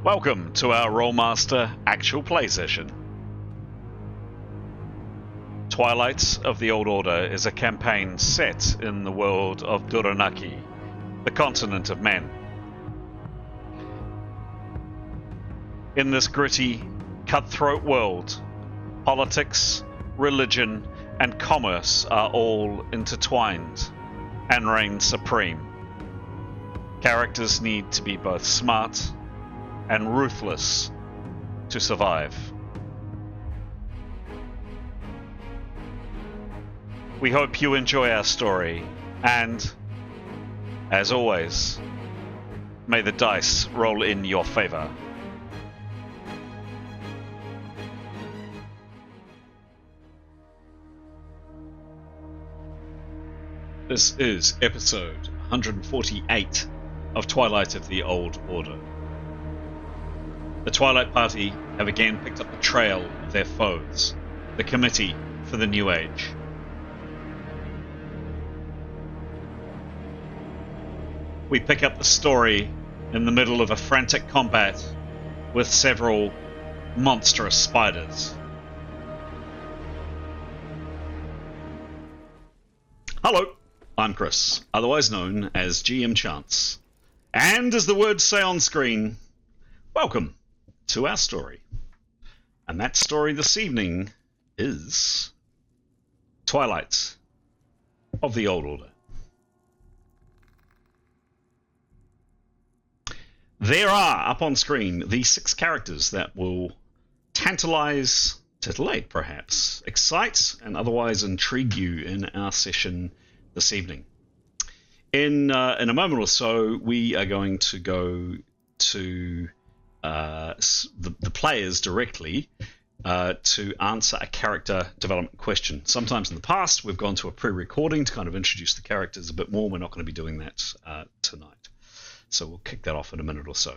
Welcome to our Rolemaster Actual play session. Twilight of the Old Order is a campaign set in the world of Duyranaki, the continent of men. In this gritty, cutthroat world, politics, religion, and commerce are all intertwined and reign supreme. Characters need to be both smart and ruthless to survive. We hope you enjoy our story, and, as always, may the dice roll in your favor. This is episode 148 of Twilight of the Old Order. The Twilight Party have again picked up the trail of their foes, the Committee for the New Age. We pick up the story in the middle of a frantic combat with several monstrous spiders. Hello, I'm Chris, otherwise known as GM Chance. And as the words say on screen, welcome to our story. And that story this evening is Twilight of the Old Order. There are, up on screen, the 6 characters that will tantalize, titillate perhaps, excite, and otherwise intrigue you in our session this evening. In a moment or so, we are going to go to the players directly to answer a character development question. Sometimes in the past, we've gone to a pre-recording to kind of introduce the characters a bit more. We're not going to be doing that tonight. So we'll kick that off in a minute or so.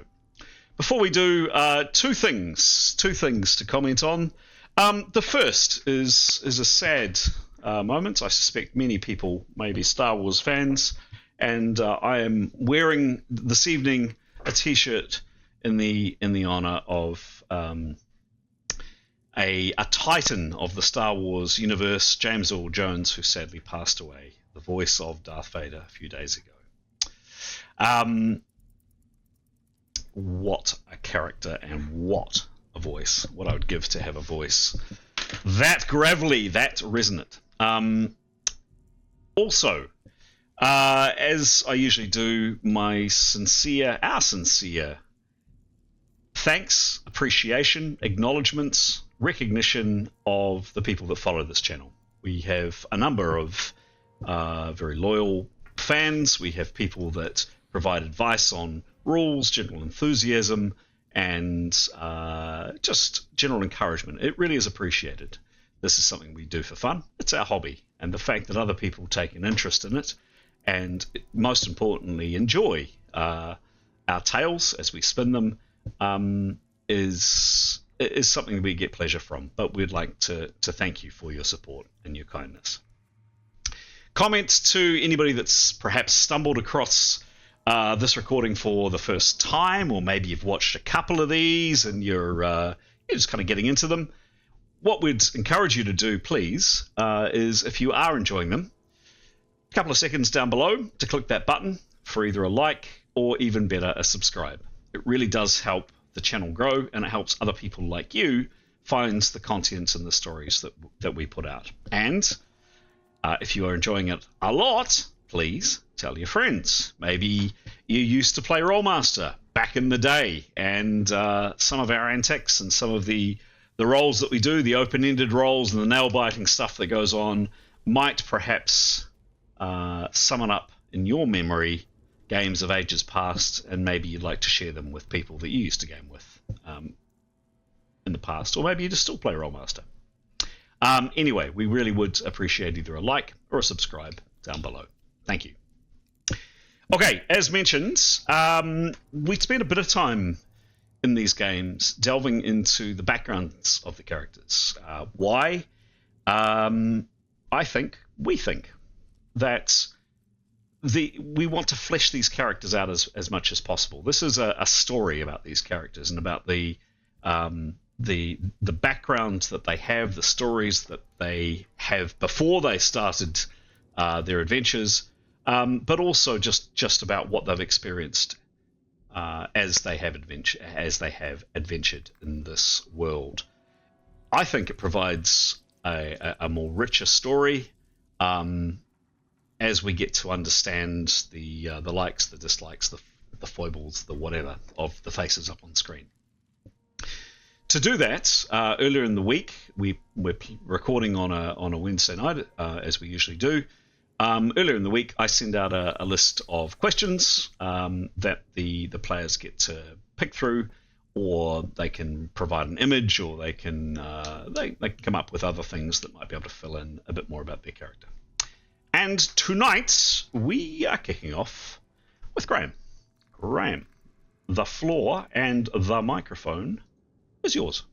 Before we do, two things to comment on. The first is a sad moment. I suspect many people may be Star Wars fans, and I am wearing this evening a T-shirt in the honor of a titan of the Star Wars universe, James Earl Jones, who sadly passed away, the voice of Darth Vader a few days ago. What a character and what a voice. What I would give to have a voice that gravelly, that resonant. Also, as I usually do, our sincere thanks, appreciation, acknowledgements, recognition of the people that follow this channel. We have a number of very loyal fans. We have people that provide advice on rules, general enthusiasm, and just general encouragement. It really is appreciated. This is something we do for fun. It's our hobby. And the fact that other people take an interest in it and, most importantly, enjoy our tales as we spin them is something we get pleasure from. But we'd like to thank you for your support and your kindness. Comments to anybody that's perhaps stumbled across this recording for the first time, or maybe you've watched a couple of these and you're just kind of getting into them. What we'd encourage you to do, please, is if you are enjoying them, a couple of seconds down below to click that button for either a like or, even better, a subscribe. It really does help the channel grow, and it helps other people like you find the content and the stories that we put out. And if you are enjoying it a lot, please tell your friends. Maybe you used to play Rolemaster back in the day, and some of our antics and some of the roles that we do, the open-ended roles and the nail-biting stuff that goes on, might perhaps summon up in your memory games of ages past, and maybe you'd like to share them with people that you used to game with in the past, or maybe you just still play Rolemaster. Anyway, we really would appreciate either a like or a subscribe down below. Thank you. Okay, as mentioned, we spent a bit of time in these games delving into the backgrounds of the characters. Why? We think that we want to flesh these characters out as much as possible. This is a story about these characters and about the background that they have, the stories that they have before they started their adventures, but also just about what they've experienced as they have adventured in this world. I think it provides a more richer story as we get to understand the likes, the dislikes, the foibles, the whatever of the faces up on screen. To do that, earlier in the week, we're recording on a Wednesday night, as we usually do. Earlier in the week, I send out a list of questions that the players get to pick through, or they can provide an image, or they can come up with other things that might be able to fill in a bit more about their character. And tonight, we are kicking off with Graham. Graham, the floor and the microphone is yours.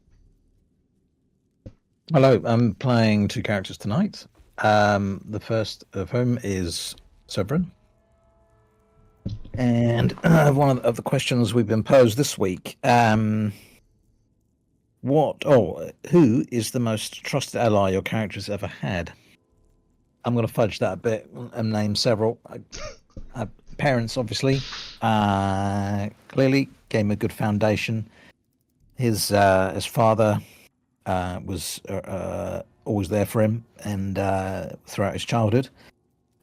Hello, I'm playing 2 characters tonight. The first of whom is Sovereign. And one of the questions we've been posed this week, who is the most trusted ally your character's ever had? I'm going to fudge that a bit and name several. Parents, obviously, clearly gave him a good foundation. His father was always there for him and throughout his childhood,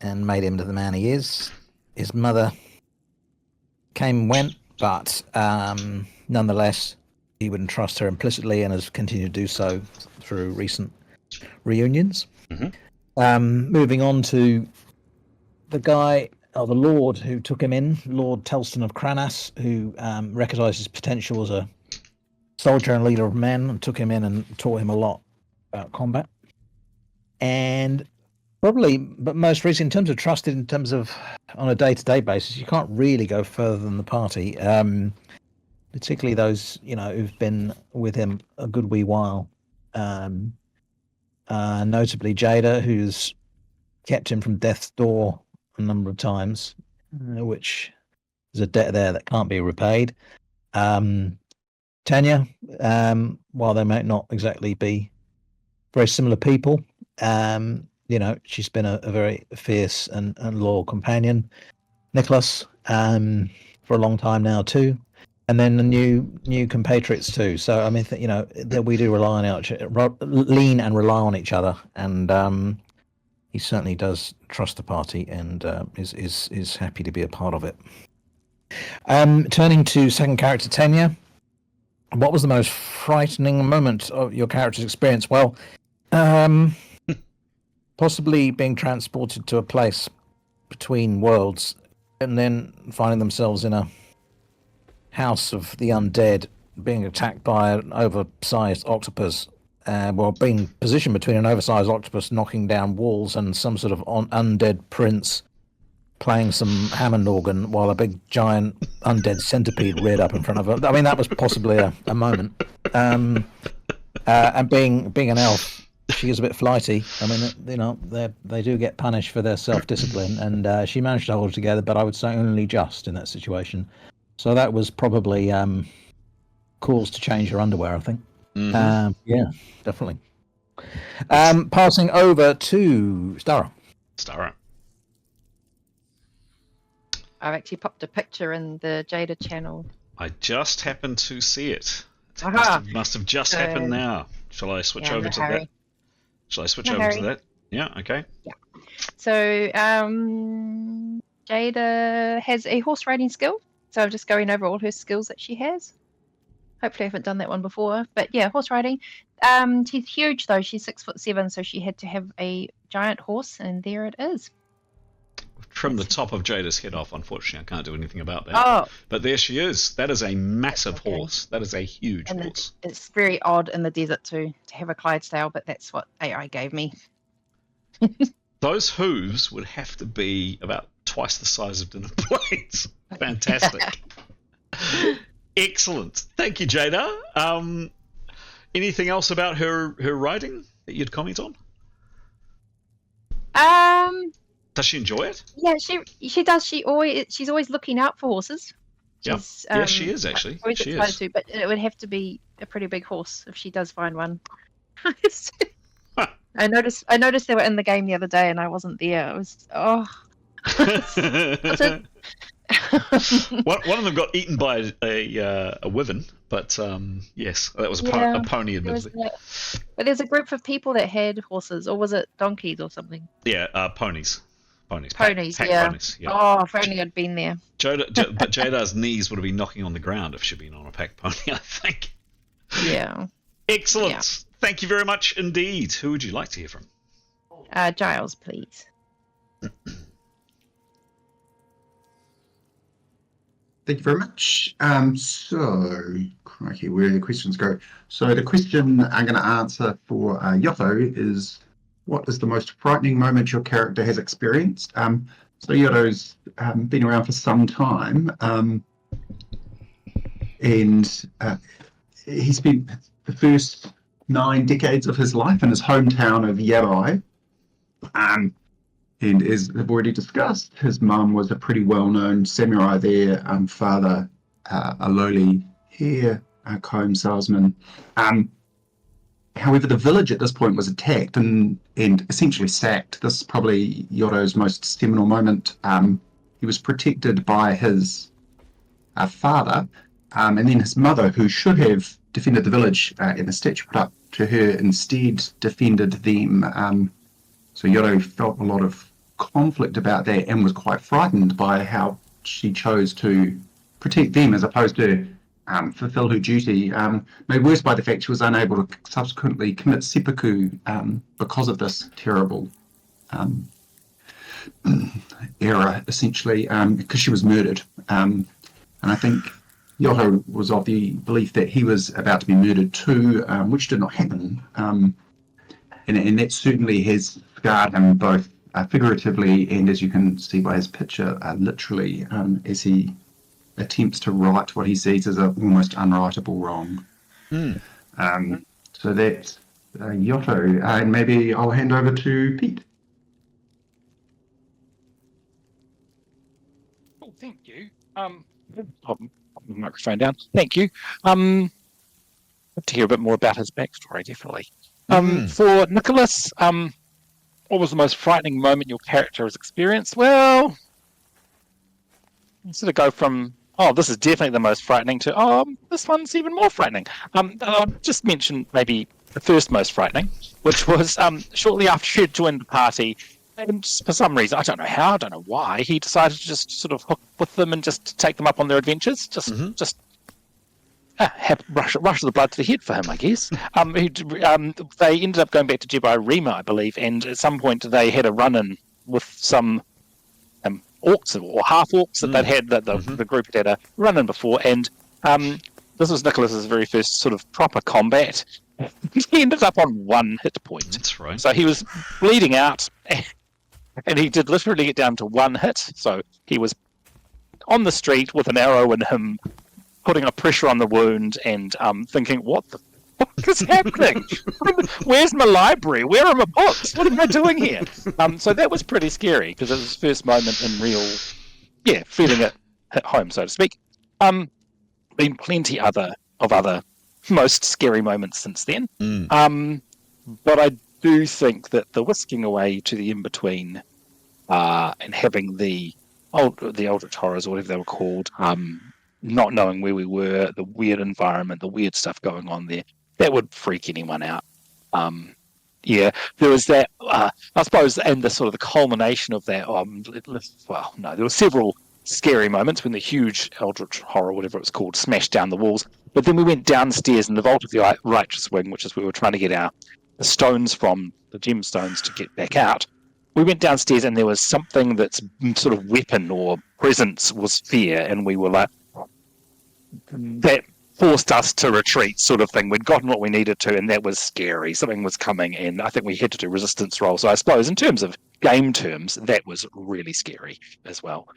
and made him to the man he is. His mother came and went, but nonetheless, he wouldn't trust her implicitly, and has continued to do so through recent reunions. Mm-hmm. Moving on to the guy, the Lord who took him in, Lord Telston of Cranas, who recognised his potential as a soldier and leader of men, and took him in and taught him a lot about combat. And probably, but most recently, in terms of trusted, in terms of on a day-to-day basis, you can't really go further than the party, particularly those who've been with him a good wee while. Notably Jada, who's kept him from death's door a number of times, which is a debt there that can't be repaid. Tanya, while they might not exactly be very similar people, she's been a very fierce and loyal companion. Nicholas, for a long time now too, and then the new compatriots too. So I mean, that we do lean and rely on each other, and he certainly does trust the party, and is happy to be a part of it. Turning to second character Tanya, what was the most frightening moment of your character's experience? Well, possibly being transported to a place between worlds, and then finding themselves in a house of the undead, being attacked by an oversized octopus, being positioned between an oversized octopus knocking down walls and some sort of undead prince playing some Hammond organ while a big giant undead centipede reared up in front of her. I mean, that was possibly a moment. And being an elf, she is a bit flighty. I mean, they do get punished for their self-discipline, and she managed to hold it together, but I would say only just in that situation. So that was probably cause to change her underwear, I think. Mm-hmm. Yeah, definitely. Passing over to Stara. I've actually popped a picture in the Jada channel. I just happened to see it. It must have just happened now. Shall I switch over to that? Shall I switch over to that? Yeah, okay. Yeah. So Jada has a horse riding skill. So I'm just going over all her skills that she has. Hopefully I haven't done that one before. But yeah, horse riding. She's huge though. She's 6'7", so she had to have a giant horse, and there it is. Trim the top of Jada's head off. Unfortunately, I can't do anything about that. Oh. But there she is. That is a massive horse. That is a huge horse. It's very odd in the desert to have a Clydesdale, but that's what AI gave me. Those hooves would have to be about twice the size of dinner plates. Fantastic. Excellent. Thank you, Jada. Anything else about her riding that you'd comment on? Does she enjoy it? Yeah, she does. She's always looking out for horses. Yeah. She's Yeah, she is actually. always She excited is. to, but it would have to be a pretty big horse if she does find one. Huh. I noticed they were in the game the other day, and I wasn't there. It was One of them got eaten by a wyvern, but yes, that was a Yeah, pony, there was admittedly. that. But there's a group of people that had horses, or was it donkeys or something? Yeah, ponies. Ponies. Ponies, Pack yeah. ponies. Yeah. Oh, if only I'd been there. But Jadar's knees would have been knocking on the ground if she'd been on a pack pony, I think. Yeah. Excellent. Yeah. Thank you very much indeed. Who would you like to hear from? Giles, please. Thank you very much. Crikey, where do the questions go? So the question I'm going to answer for Yotto is, what is the most frightening moment your character has experienced? So Yotto's been around for some time, and he spent the first 9 decades of his life in his hometown of Yabai. And as I've already discussed, his mum was a pretty well-known samurai there, father a lowly hair comb salesman. However, the village at this point was attacked and essentially sacked. This is probably Yotto's most seminal moment. He was protected by his father, and then his mother, who should have defended the village and the statue put up to her, instead defended them. So Yotto felt a lot of conflict about that and was quite frightened by how she chose to protect them as opposed to fulfill her duty. Made worse by the fact she was unable to subsequently commit seppuku because of this terrible error, essentially, because she was murdered. And I think Yotto was of the belief that he was about to be murdered too, which did not happen. And that certainly has scarred him both figuratively and, as you can see by his picture, literally, as he attempts to right what he sees as an almost unrightable wrong. So that's Yotto. And maybe I'll hand over to Pete. Oh, thank you. Pop the microphone down. Thank you. To hear a bit more about his backstory, definitely. For Nicholas, what was the most frightening moment your character has experienced? Well, sort of go from, this is definitely the most frightening to, this one's even more frightening. I'll just mention maybe the first most frightening, which was shortly after she had joined the party, and for some reason, I don't know how, I don't know why, he decided to just sort of hook with them and just take them up on their adventures, rush of the blood to the head for him, I guess. They ended up going back to Jebbai Rima, I believe, and at some point they had a run-in with some orcs or half-orcs that they'd had, that the group had a run-in before, and this was Nicholas's very first sort of proper combat. He ended up on 1 hit point. That's right. So he was bleeding out, and he did literally get down to 1 hit, so he was on the street with an arrow in him, putting a pressure on the wound and thinking, what the fuck is happening? Where's my library? Where are my books? What am I doing here? So that was pretty scary because it was his first moment in real, feeling it hit home, so to speak. Been plenty of other most scary moments since then. But I do think that the whisking away to the in-between and having the Eldritch Horrors, or whatever they were called, not knowing where we were, the weird environment, the weird stuff going on there, that would freak anyone out. There was that, I suppose, and the sort of the culmination of that, there were several scary moments when the huge Eldritch Horror, whatever it was called, smashed down the walls. But then we went downstairs in the Vault of the Righteous Wing, which is where we were trying to get the stones from, the gemstones, to get back out. We went downstairs and there was something that's sort of weapon or presence was fear, and we were like, that forced us to retreat, sort of thing. We'd gotten what we needed to, and that was scary. Something was coming, and I think we had to do resistance rolls. So I suppose in terms of game terms, that was really scary as well.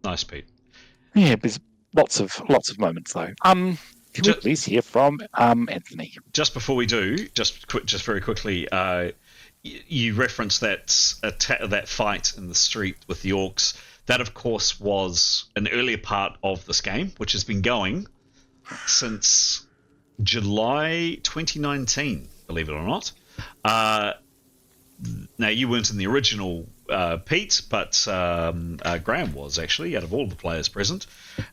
Nice, Pete. Yeah, there's lots of moments though. Can we please hear from Anthony? Just before we do, just very quickly, you referenced that fight in the street with the orcs. That, of course, was an earlier part of this game, which has been going since July 2019, believe it or not. Now, you weren't in the original, Pete, but Graham was, actually, out of all the players present.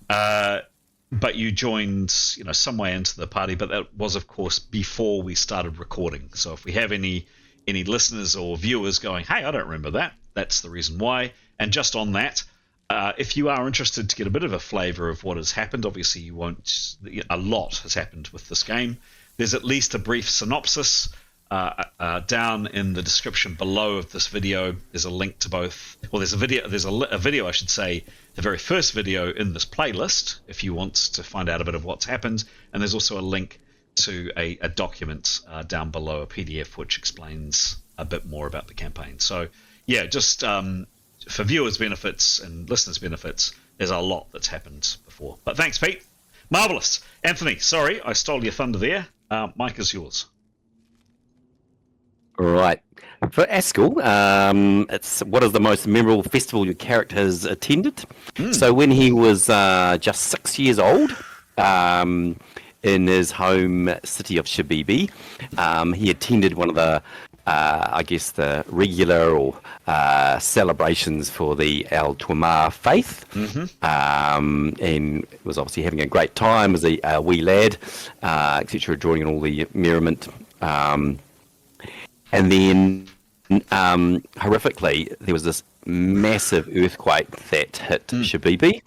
But you joined, some way into the party, but that was, of course, before we started recording. So if we have any listeners or viewers going, hey, I don't remember that, that's the reason why. And just on that, if you are interested to get a bit of a flavour of what has happened, obviously you won't. A lot has happened with this game. There's at least a brief synopsis down in the description below of this video. There's a link to both. Well, there's a video. There's a video, I should say, the very first video in this playlist, if you want to find out a bit of what's happened. And there's also a link to a document down below, a PDF, which explains a bit more about the campaign. So, yeah, just for viewers' benefits and listeners' benefits, there's a lot that's happened before. But thanks, Pete. Marvellous. Anthony, sorry, I stole your thunder there. Mike is yours. Right. For Askell, it's what is the most memorable festival your character has attended? So when he was just 6 years old, in his home city of Shabibi, he attended one of the, I guess, the regular or celebrations for the Al Twimar faith, and was obviously having a great time as a wee lad, etc., joining in all the merriment. And then, horrifically, there was this massive earthquake that hit Shabibi,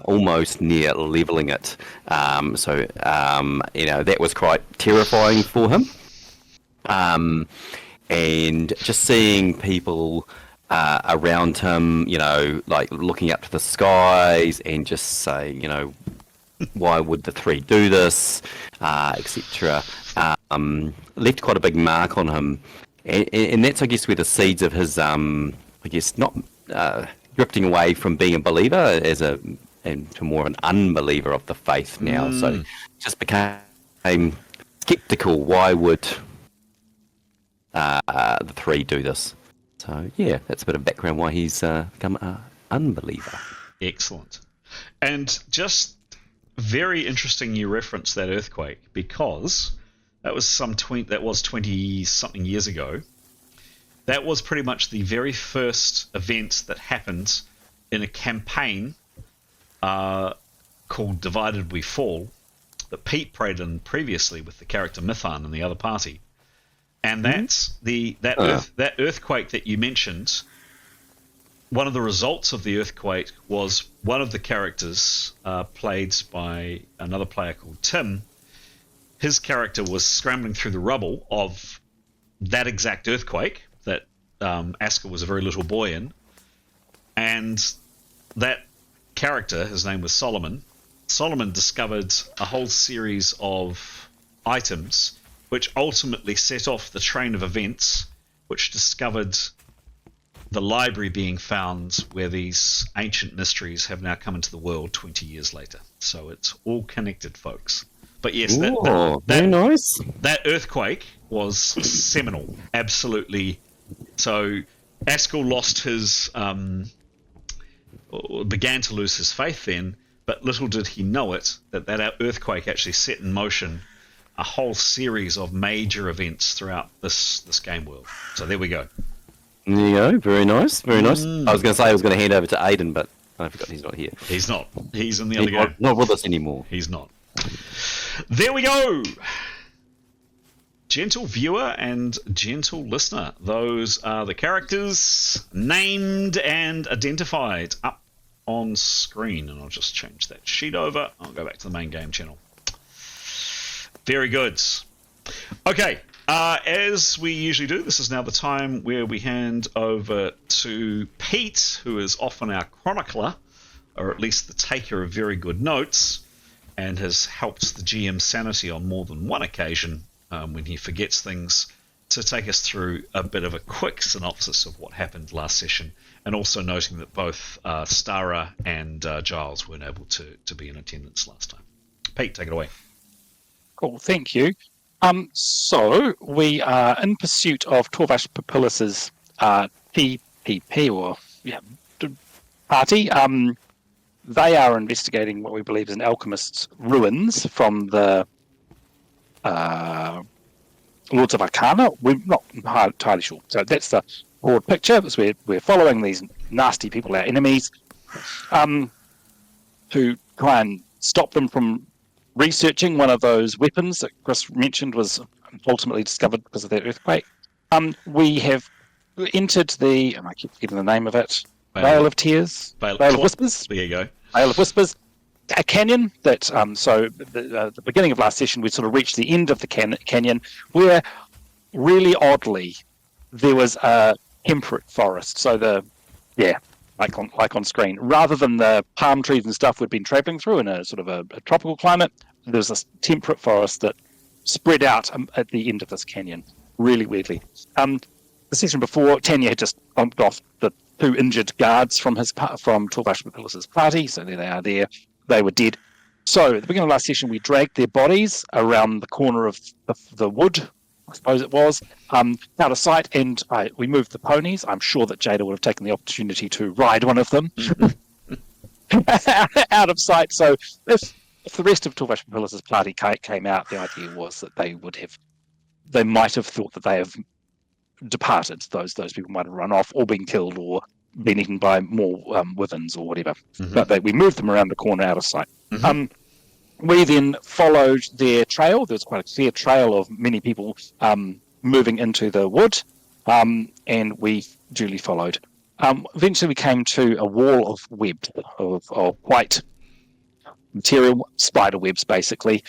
almost near levelling it. So, that was quite terrifying for him. And just seeing people around him, like looking up to the skies and just saying, why would the three do this, etc., left quite a big mark on him. And that's, I guess, where the seeds of his, not drifting away from being a believer and to more an unbeliever of the faith now. So just became skeptical. Why would the three do this? So, yeah, that's a bit of background why he's become an unbeliever. Excellent. And just very interesting you referenced that earthquake, because that was 20-something years ago. That was pretty much the very first event that happened in a campaign called Divided We Fall that Pete played in previously with the character Mythan and the other party. And that's that earthquake that you mentioned. One of the results of the earthquake was one of the characters played by another player called Tim. His character was scrambling through the rubble of that exact earthquake that Askell was a very little boy in. And that character, his name was Solomon. Solomon discovered a whole series of items which ultimately set off the train of events, which discovered the library being found where these ancient mysteries have now come into the world 20 years later. So it's all connected, folks. But yes, very nice. That earthquake was seminal, absolutely. So Askell lost his, began to lose his faith then, but little did he know it, that earthquake actually set in motion a whole series of major events throughout this game world. So there we go. There you go. Very nice. Very nice. I was going to say I was going to hand over to Aiden, but I forgot he's not here. He's not. He's in the other game. Not with us anymore. He's not. There we go. Gentle viewer and gentle listener. Those are the characters named and identified up on screen. And I'll just change that sheet over. I'll go back to the main game channel. Very good. Okay. As we usually do, this is now the time where we hand over to Pete, who is often our chronicler, or at least the taker of very good notes, and has helped the GM sanity on more than one occasion when he forgets things, to take us through a bit of a quick synopsis of what happened last session, and also noting that both Stara and Giles weren't able to be in attendance last time. Pete, take it away. Cool, thank you. So we are in pursuit of Torvash Papillus's TPP or party. They are investigating what we believe is an alchemist's ruins from the Lords of Arcana. We're not entirely sure. So that's the broad picture. We're following these nasty people, our enemies, to try and stop them from researching one of those weapons that Chris mentioned was ultimately discovered because of that earthquake. We have entered and I keep forgetting the name of it, Vale of Tears? Vale of Whispers? There you go. Vale of Whispers. A canyon that, so the beginning of last session, we sort of reached the end of the canyon where, really oddly, there was a temperate forest. So like on screen, rather than the palm trees and stuff we'd been traveling through in a sort of a tropical climate, there was this temperate forest that spread out at the end of this canyon, really weirdly. The session before, Tanya had just bumped off the 2 injured guards from Torvash Papillus's party, so there they are there. They were dead. So at the beginning of last session, we dragged their bodies around the corner of the wood, I suppose it was, out of sight, and we moved the ponies. I'm sure that Jada would have taken the opportunity to ride one of them out of sight. So if the rest of Torvash Papillus's party came out, the idea was that they might have thought that they have departed. Those people might have run off or been killed or been eaten by more wyverns or whatever. But we moved them around the corner out of sight. We then followed their trail. There was quite a clear trail of many people moving into the wood, and we duly followed. Eventually we came to a wall of web, of white material, spider webs basically.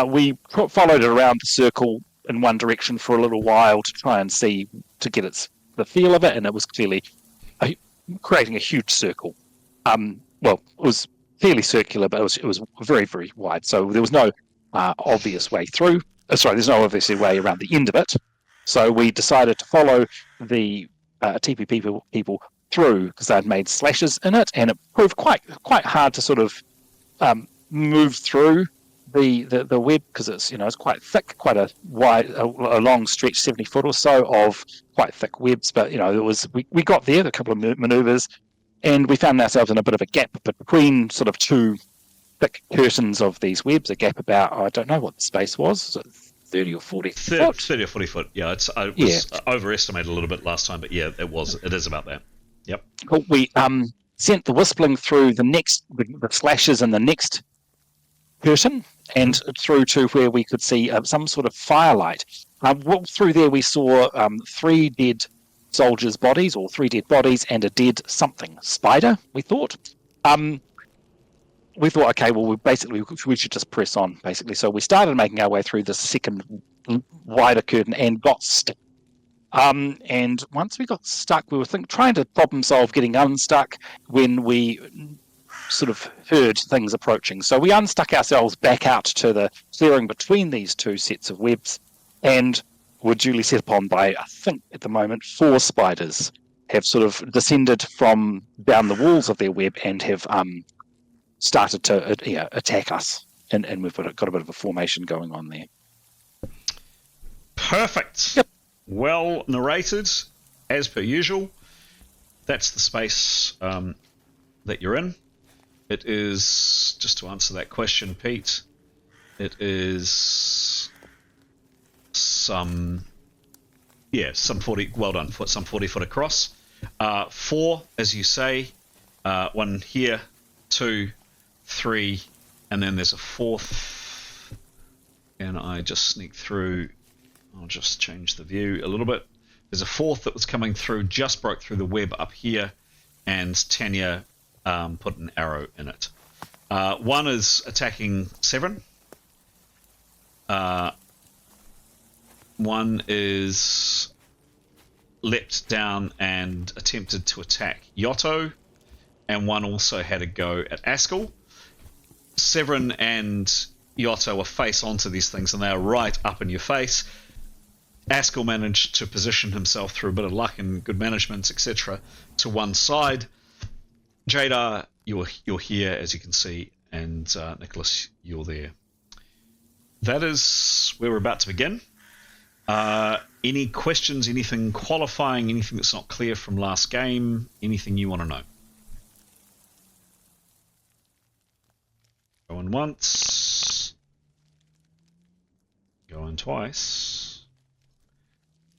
We followed it around the circle in one direction for a little while to try and see, to get the feel of it, and it was clearly creating a huge circle. It was fairly circular, but it was very, very wide. So there was no obvious way through. There's no obvious way around the end of it. So we decided to follow the TPP people through because they had made slashes in it, and it proved quite hard to sort of move through the web because it's quite thick, quite a long stretch, 70 foot or so of quite thick webs. But we got there, a couple of maneuvers, and we found ourselves in a bit of a gap between sort of 2 thick curtains of these webs. A gap about, I don't know what the space was, 30 or 40 foot. 30 or 40 foot. Yeah, I was overestimated a little bit last time, but yeah, it is about that. Yep. Cool. We sent the whistling through the slashes in the next curtain and through to where we could see some sort of firelight. Through there we saw 3 dead soldiers' bodies, or 3 dead bodies, and a dead something spider, we thought. We thought, okay, well, we should just press on, basically. So we started making our way through the second wider curtain and got stuck. And once we got stuck, we were trying to problem solve getting unstuck when we sort of heard things approaching. So we unstuck ourselves back out to the clearing between these 2 sets of webs, and were duly set upon by, I think at the moment, 4 spiders have sort of descended from down the walls of their web and have started to attack us. And we've got a bit of a formation going on there. Perfect. Yep. Well narrated, as per usual. That's the space that you're in. It is, just to answer that question, Pete, it is some 40, well done, some 40 foot across. 4, as you say, 1 here, 2, 3, and then there's a 4th. And I just sneak through. I'll just change the view a little bit. There's a 4th that was coming through, just broke through the web up here, and Tanya put an arrow in it. 1 is attacking Severin. 1 is leapt down and attempted to attack Yotto, and 1 also had a go at Askell. Severin and Yotto are face onto these things, and they are right up in your face. Askell managed to position himself through a bit of luck and good management, etc., to one side. Jada, you're here, as you can see, and Nicholas, you're there. that is where we're about to begin. Any questions, anything qualifying, anything that's not clear from last game, anything you want to know? Going once. Going twice.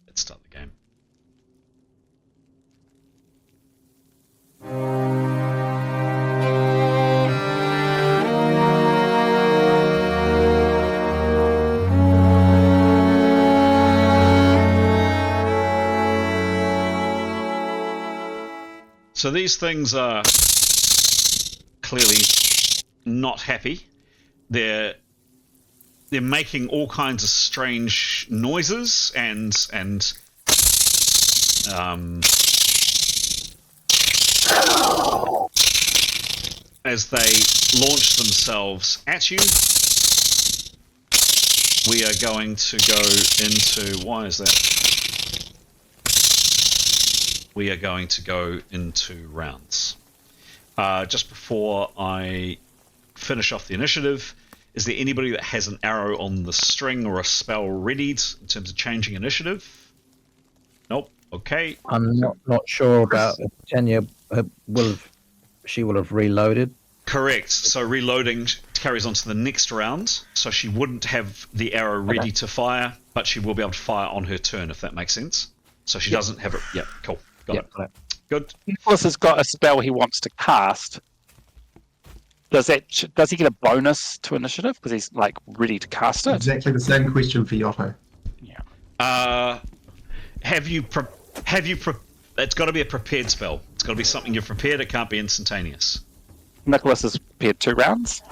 Let's start the game. So these things are clearly not happy. They're making all kinds of strange noises and as they launch themselves at you, we are going to go into... Why is that? We are going to go into rounds. Just before I finish off the initiative, is there anybody that has an arrow on the string or a spell readied in terms of changing initiative? Nope. Okay. I'm not sure about if Tanya she will have reloaded. Correct. So reloading carries on to the next round, so she wouldn't have the arrow ready to fire, but she will be able to fire on her turn, if that makes sense. So she doesn't have it. Yep. Cool. Got it. Good. Nicholas has got a spell he wants to cast. Does he get a bonus to initiative because he's like ready to cast it? Exactly the same question for Yotto. Yeah. It's got to be a prepared spell. It's got to be something you've prepared. It can't be instantaneous. Nicholas has prepared 2 rounds.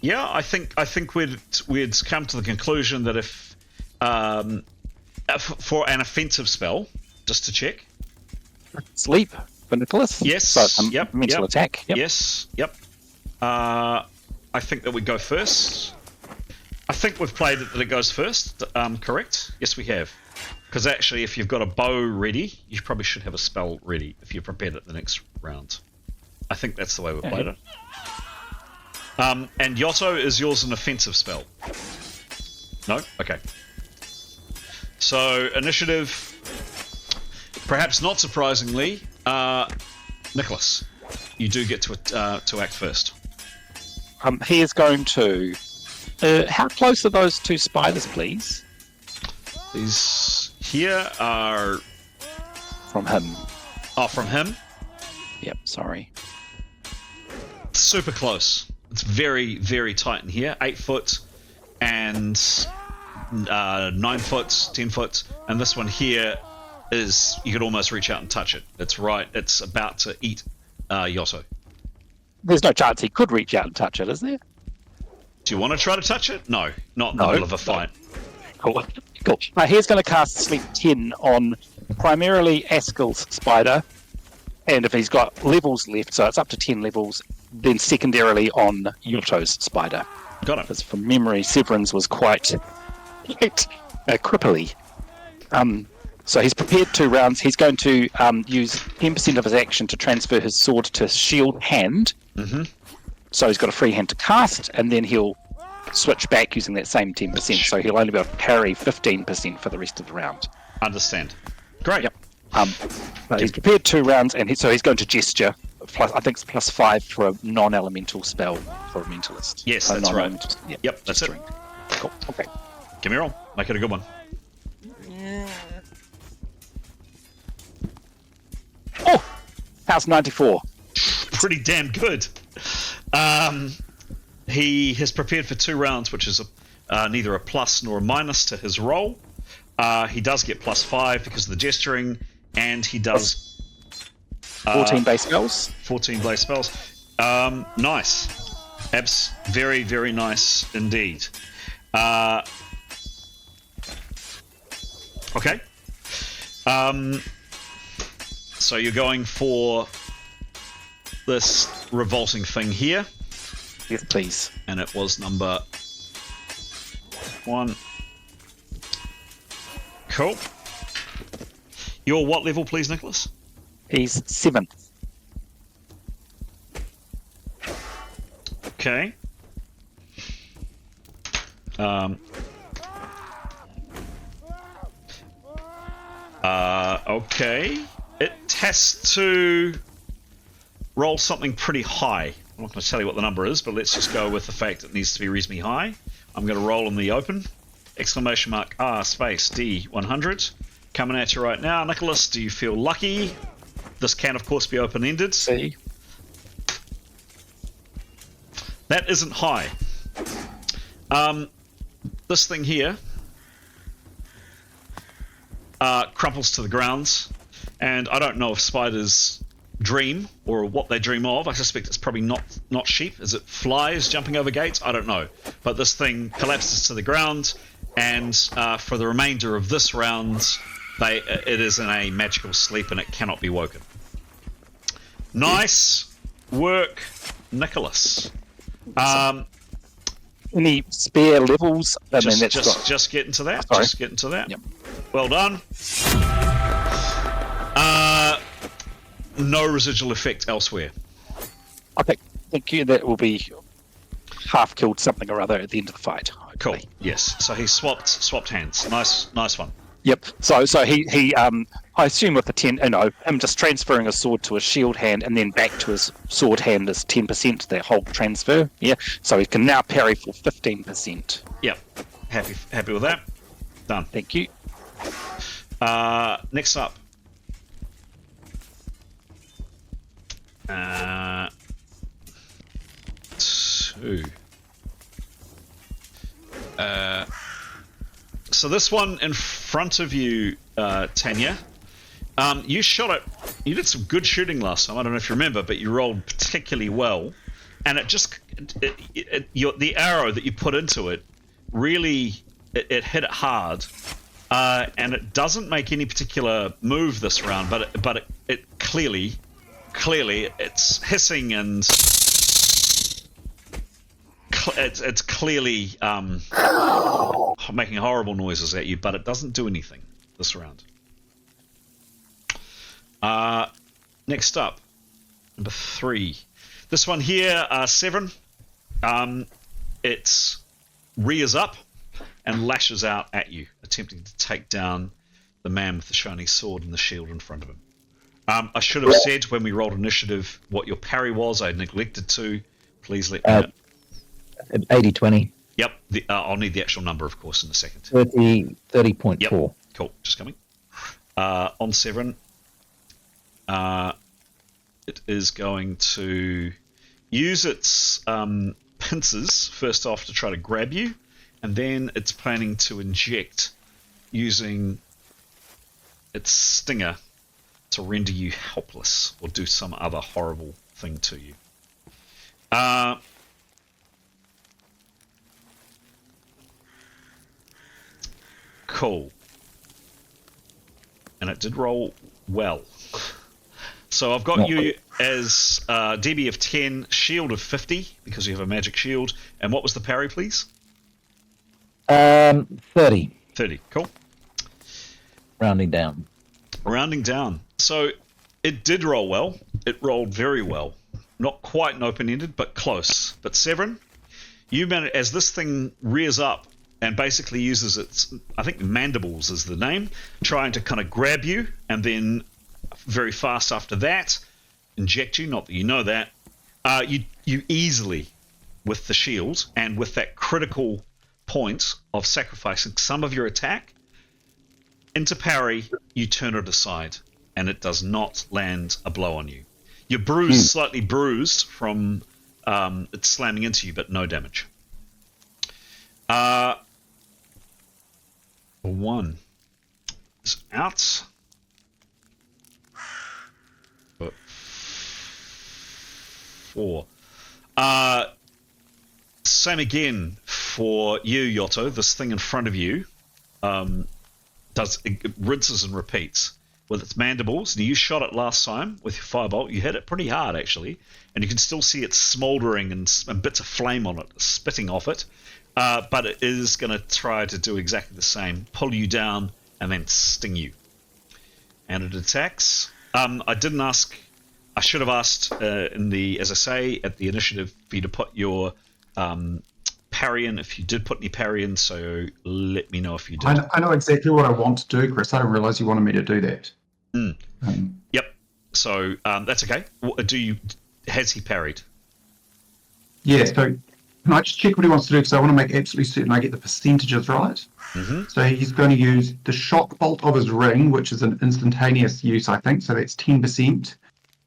Yeah, I think we'd come to the conclusion that if for an offensive spell, just to check. Sleep for Nicholas. Yes. So, Yep. Mental attack. Yep. Yes. Yep. I think that we go first. I think we've played it that it goes first. Correct? Yes, we have. Because actually, if you've got a bow ready, you probably should have a spell ready if you're prepared it the next round. I think that's the way we played it. And Yotto, is yours an offensive spell? No? Okay. So, initiative, perhaps not surprisingly, Nicholas, you do get to act first. He is going to... how close are those 2 spiders, please? These here are... From him. Oh, from him? Yep, sorry. Super close. It's very, very tight in here. 8 foot and 9 foot, 10 foot. And this one here is, you could almost reach out and touch it. It's right. It's about to eat Yotto. There's no chance he could reach out and touch it, is there? Do you want to try to touch it? No, not in the middle of a fight. Cool. He's going to cast Sleep 10 on primarily Askel's spider, and if he's got levels left, so it's up to 10 levels, then secondarily on Yotto's spider. Got it. Because from memory, Severin's was quite cripply. So he's prepared 2 rounds. He's going to use 10% of his action to transfer his sword to shield hand. Mm-hmm. So he's got a free hand to cast, and then he'll switch back using that same 10%. So he'll only be able to carry 15% for the rest of the round. Understand. Great. Yep. But he's prepared 2 rounds, and so he's going to gesture. Plus, I think it's +5 for a non-elemental spell for a mentalist. Yes, that's right. Yep, that's gesturing. it. Cool. Okay. Give me a roll. Make it a good one. Oh, how's 94? Pretty damn good. He has prepared for 2 rounds, which is neither a plus nor a minus to his roll. He does get +5 because of the gesturing, and he does 14 base spells. 14 base spells. Nice. Abs, very, very nice indeed. Okay. So you're going for this revolting thing here. Yes, please. And it was number 1. Cool. You're what level, please, Nicholas? He's 7th. Okay. Okay. It has to roll something pretty high. I'm not going to tell you what the number is, but let's just go with the fact it needs to be reasonably high. I'm going to roll in the open. Exclamation mark R space D 100. Coming at you right now. Nicholas, do you feel lucky? This can, of course, be open-ended. See. That isn't high. This thing here crumples to the ground, and I don't know if spiders dream or what they dream of. I suspect it's probably not sheep. Is it flies jumping over gates? I don't know. But this thing collapses to the ground, and for the remainder of this round, it is in a magical sleep and it cannot be woken. Nice work, Nicholas. Any spare levels? I mean, that's just getting to that. Sorry. Just getting to that. Yep. Well done. No residual effect elsewhere. Okay, thank you. That will be half killed something or other at the end of the fight. Cool. Hopefully. Yes. So he swapped hands. Nice one. Yep. So he I assume with the 10, him just transferring a sword to a shield hand and then back to his sword hand is 10%. That whole transfer. Yeah. So he can now parry for 15%. Yep. Happy with that. Done. Thank you. Next up. Two. So this one in front of you, Tanya, you shot it. You did some good shooting last time. I don't know if you remember, but you rolled particularly well, and the arrow that you put into it really it hit it hard, and it doesn't make any particular move this round, but it clearly it's hissing and it's clearly making horrible noises at you, but it doesn't do anything this round. Next up, number 3. This one here, 7. It rears up and lashes out at you, attempting to take down the man with the shiny sword and the shield in front of him. I should have said when we rolled initiative what your parry was. I neglected to. Please let me know. 80-20. Yep. I'll need the actual number, of course, in a second. 30.4. Yep. Cool. Just coming. On 7, it is going to use its pincers first off to try to grab you, and then it's planning to inject using its stinger to render you helpless or do some other horrible thing to you. Cool. And it did roll well. So I've got you as DB of 10, shield of 50, because you have a magic shield. And what was the parry, please? 30. 30, cool. Rounding down. Rounding down. So it did roll well. It rolled very well. Not quite an open-ended, but close. But Severin, you manage, as this thing rears up and basically uses its, I think mandibles is the name, trying to kind of grab you, and then very fast after that, inject you, not that you know that, you easily, with the shield, and with that critical point of sacrificing some of your attack, into parry, you turn it aside, and it does not land a blow on you. You're bruised, slightly bruised from it slamming into you, but no damage. 1 is out. But 4. Same again for you, Yotto. This thing in front of you it rinses and repeats with its mandibles. Now, you shot it last time with your firebolt. You hit it pretty hard, actually, and you can still see it smouldering and bits of flame on it, spitting off it. But it is going to try to do exactly the same, pull you down, and then sting you. And it attacks. I didn't ask. I should have asked as I say, at the initiative for you to put your parry in if you did put any parry in, so let me know if you did. I know exactly what I want to do, Chris. I didn't realise you wanted me to do that. Yep. So that's okay. Has he parried? Yeah, so can I just check what he wants to do? Because I want to make absolutely certain I get the percentages right. So he's going to use the shock bolt of his ring, which is an instantaneous use, I think. So that's 10%.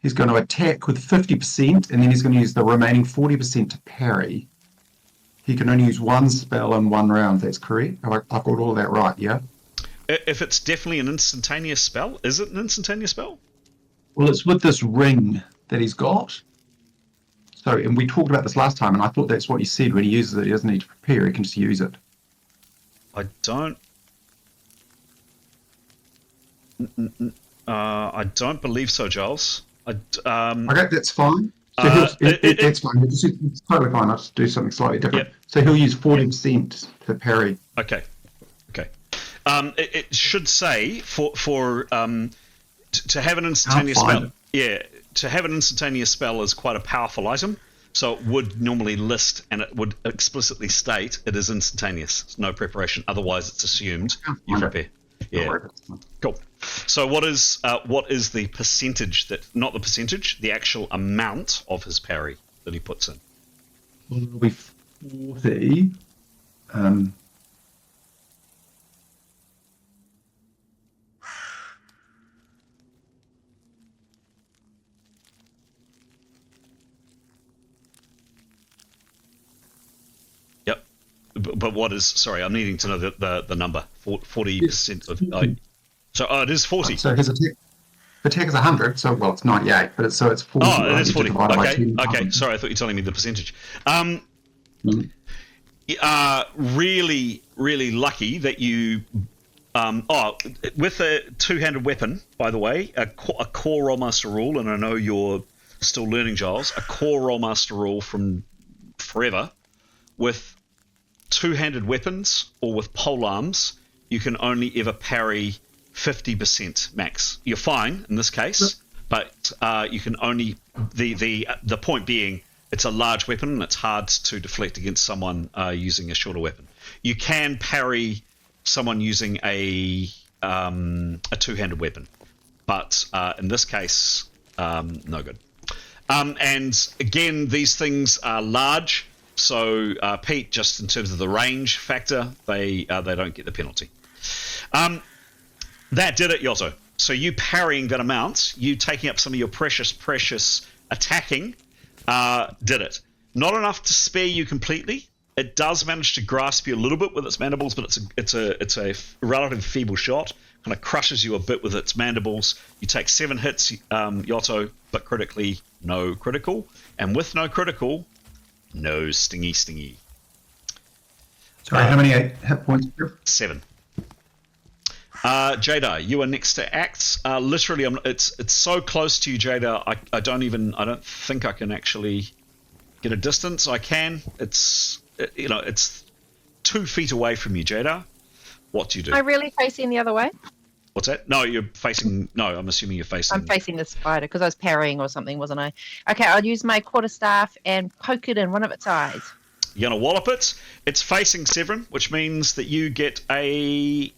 He's going to attack with 50%, and then he's going to use the remaining 40% to parry. He can only use one spell in one round. That's correct? I've got all of that right, yeah? If it's definitely an instantaneous spell, is it an instantaneous spell? Well, it's with this ring that he's got. So, and we talked about this last time, and I thought that's what he said when he uses it. He doesn't need to prepare, he can just use it. I don't believe so, Giles. Okay, that's fine. So that's fine. It's totally fine. I'll just do something slightly different. Yep. So he'll use 40% to parry. Okay. It should say to have an instantaneous spell. Yeah, to have an instantaneous spell is quite a powerful item. So it would normally list, and it would explicitly state it is instantaneous. No preparation. Otherwise, it's assumed you prepare. Yeah. Cool. So what is the percentage not the percentage, the actual amount of his parry that he puts in? Well, it'll be 40. Yep. But what is? Sorry, I'm needing to know the number. 40% of. So it is 40. So his attack is 100. So well, it's 98, but it's 40. Oh, it is 40. Okay. Okay. Sorry, I thought you were telling me the percentage. Really, really lucky that you. With a two-handed weapon, by the way, a core Rolemaster rule, and I know you're still learning, Giles. A core Rolemaster rule from forever. With two-handed weapons or with polearms, you can only ever parry 50% max. You're fine in this case, but you can only the point being it's a large weapon and it's hard to deflect against someone using a shorter weapon. You can parry someone using a two-handed weapon, but in this case, no good. And again, these things are large. So, Pete, just in terms of the range factor, they don't get the penalty. That did it, Yotto. So you parrying that amount, you taking up some of your precious attacking, did it. Not enough to spare you completely. It does manage to grasp you a little bit with its mandibles, but it's a relatively feeble shot. Kind of crushes you a bit with its mandibles. You take 7 hits, Yotto, but critically no critical, and with no critical. No stingy. Sorry, how many hit points? 7. Jada, you are next to act. Literally, it's so close to you, Jada. I don't think I can actually get a distance. I can. It's 2 feet away from you, Jada. What do you do? Am I really facing the other way? What's that? No, you're facing. No, I'm assuming you're facing. I'm facing the spider because I was parrying or something, wasn't I? Okay, I'll use my quarterstaff and poke it in one of its eyes. You're gonna wallop it. It's facing Severin, which means that you get a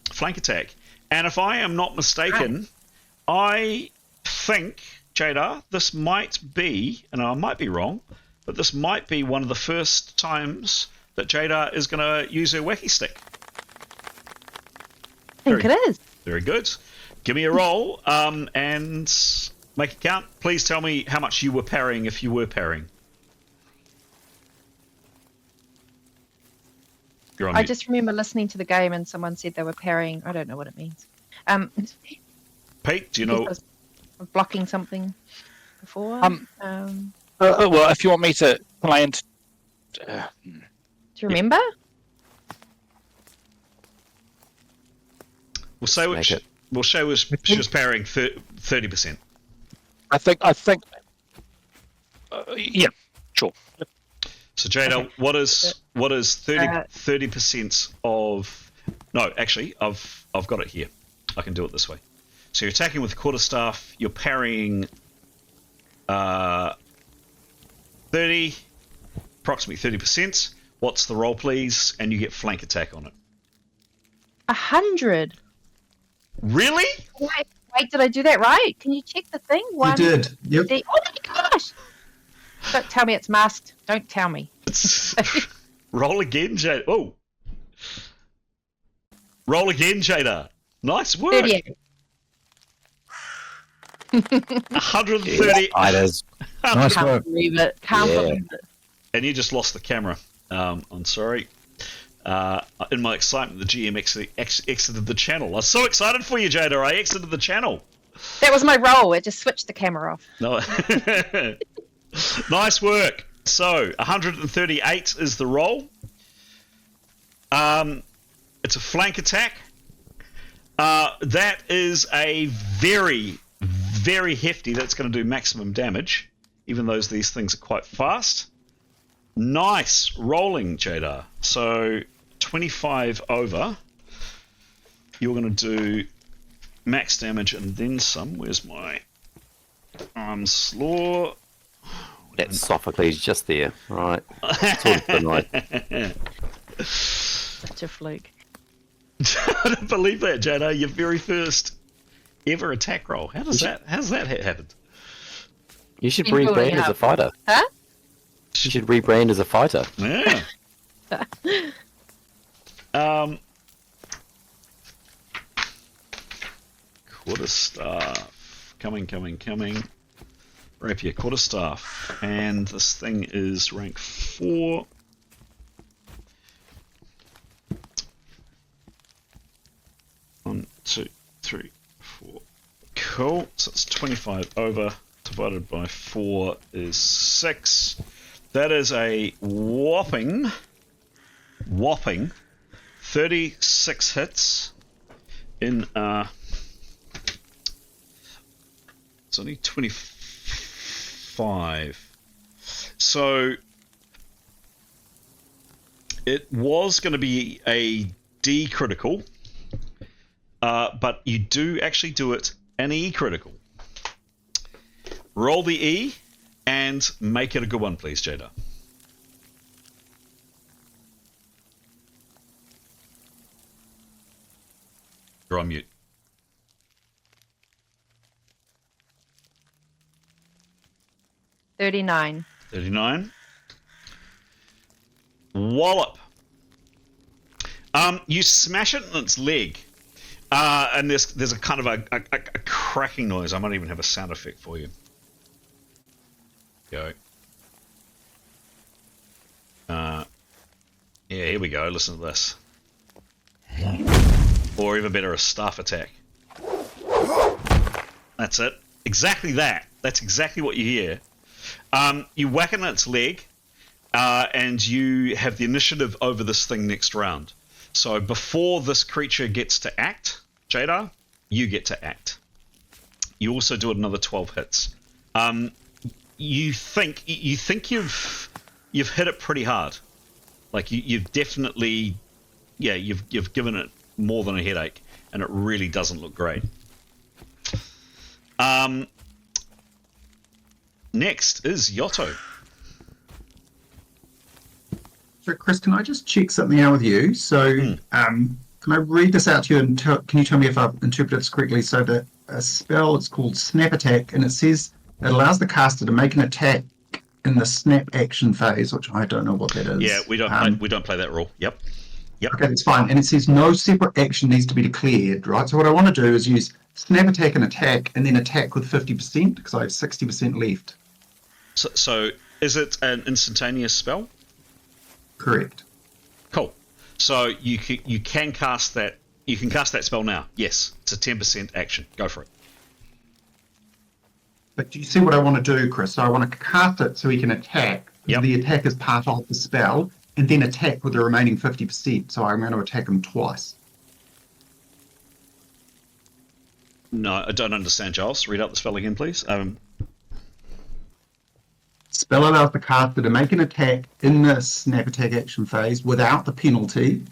flank attack. And if I am not mistaken, I think, Jada, this might be, and I might be wrong, but this might be one of the first times that Jada is gonna use her wacky stick. I think it is. Very good. Give me a roll and make it count. Please tell me how much you were parrying if you were parrying. You're on I mute. just remember listening to the game and someone said they were parrying. I don't know what it means. Pete, do you know? Blocking something before. Well, if you want me to plan to... do you remember? We'll say she was parrying 30%. I think. Yeah, sure. So Jada, Okay. what is 30% of? No, actually, I've got it here. I can do it this way. So you're attacking with quarterstaff. You're parrying 30, approximately 30%. What's the roll, please? And you get flank attack on it. 100. Really? Wait, did I do that right? Can you check the thing? You did. Yep. Oh my gosh! Don't tell me it's masked. Don't tell me. Roll again, Jada. Oh. Roll again, Jada. Nice work. 38. 130. Spiders. Nice Can't work. believe it. Can't Yeah. believe it. And you just lost the camera. I'm sorry. In my excitement, the GM exited the channel. I was so excited for you, Jada. I exited the channel. That was my roll. It just switched the camera off. No. Nice work. So 138 is the roll. It's a flank attack. That is a very, very hefty. That's going to do maximum damage, even though these things are quite fast. Nice rolling, Jada. So 25 over. You're going to do max damage and then some. Where's my arms law? That's Sophocles just there, right? Sort of benign. Such a fluke. I don't believe that, Jada. Your very first ever attack roll. How's that happen? You should Been building rebrand as a up. fighter. Huh? You should rebrand as a fighter. Yeah. Quarterstaff. Coming. Rapier, quarterstaff. And this thing is rank 4. One, 2, 3, 4. Cool. So it's 25 over. Divided by 4 is 6. That is a whopping 36 hits in it's only 25. So it was going to be a D critical, but you do actually do it an E critical. Roll the E and make it a good one, please, Jada. You're on mute. $39. 39. Wallop. You smash it in its leg, and there's a kind of a cracking noise. I might even have a sound effect for you. Go. Yeah, here we go. Listen to this. Or even better, a staff attack. That's it. Exactly that. That's exactly what you hear. You whack it in its leg, and you have the initiative over this thing next round. So before this creature gets to act, Jadar, you get to act. You also do another 12 hits. You think you've hit it pretty hard. Like you've definitely, yeah, you've given it more than a headache, and it really doesn't look great. Next is Yotto. So, Chris, can I just check something out with you? So, can I read this out to you and can you tell me if I've interpreted this correctly? So, the spell is called Snap Attack, and it says it allows the caster to make an attack in the snap action phase, which I don't know what that is. Yeah, we don't play that rule. Yep. Okay, that's fine. And it says no separate action needs to be declared, right? So what I want to do is use Snap Attack and attack, and then attack with 50% because I have 60% left. So is it an instantaneous spell? Correct. Cool. So you can cast that. You can cast that spell now. Yes, it's a 10% action. Go for it. But do you see what I want to do, Chris? So I want to cast it so he can attack. Yep. The attack is part of the spell, and then attack with the remaining 50%. So I'm going to attack him twice. No, I don't understand, Giles. Read out the spell again, please. Spell allows the caster to make an attack in the snap attack action phase without the penalty,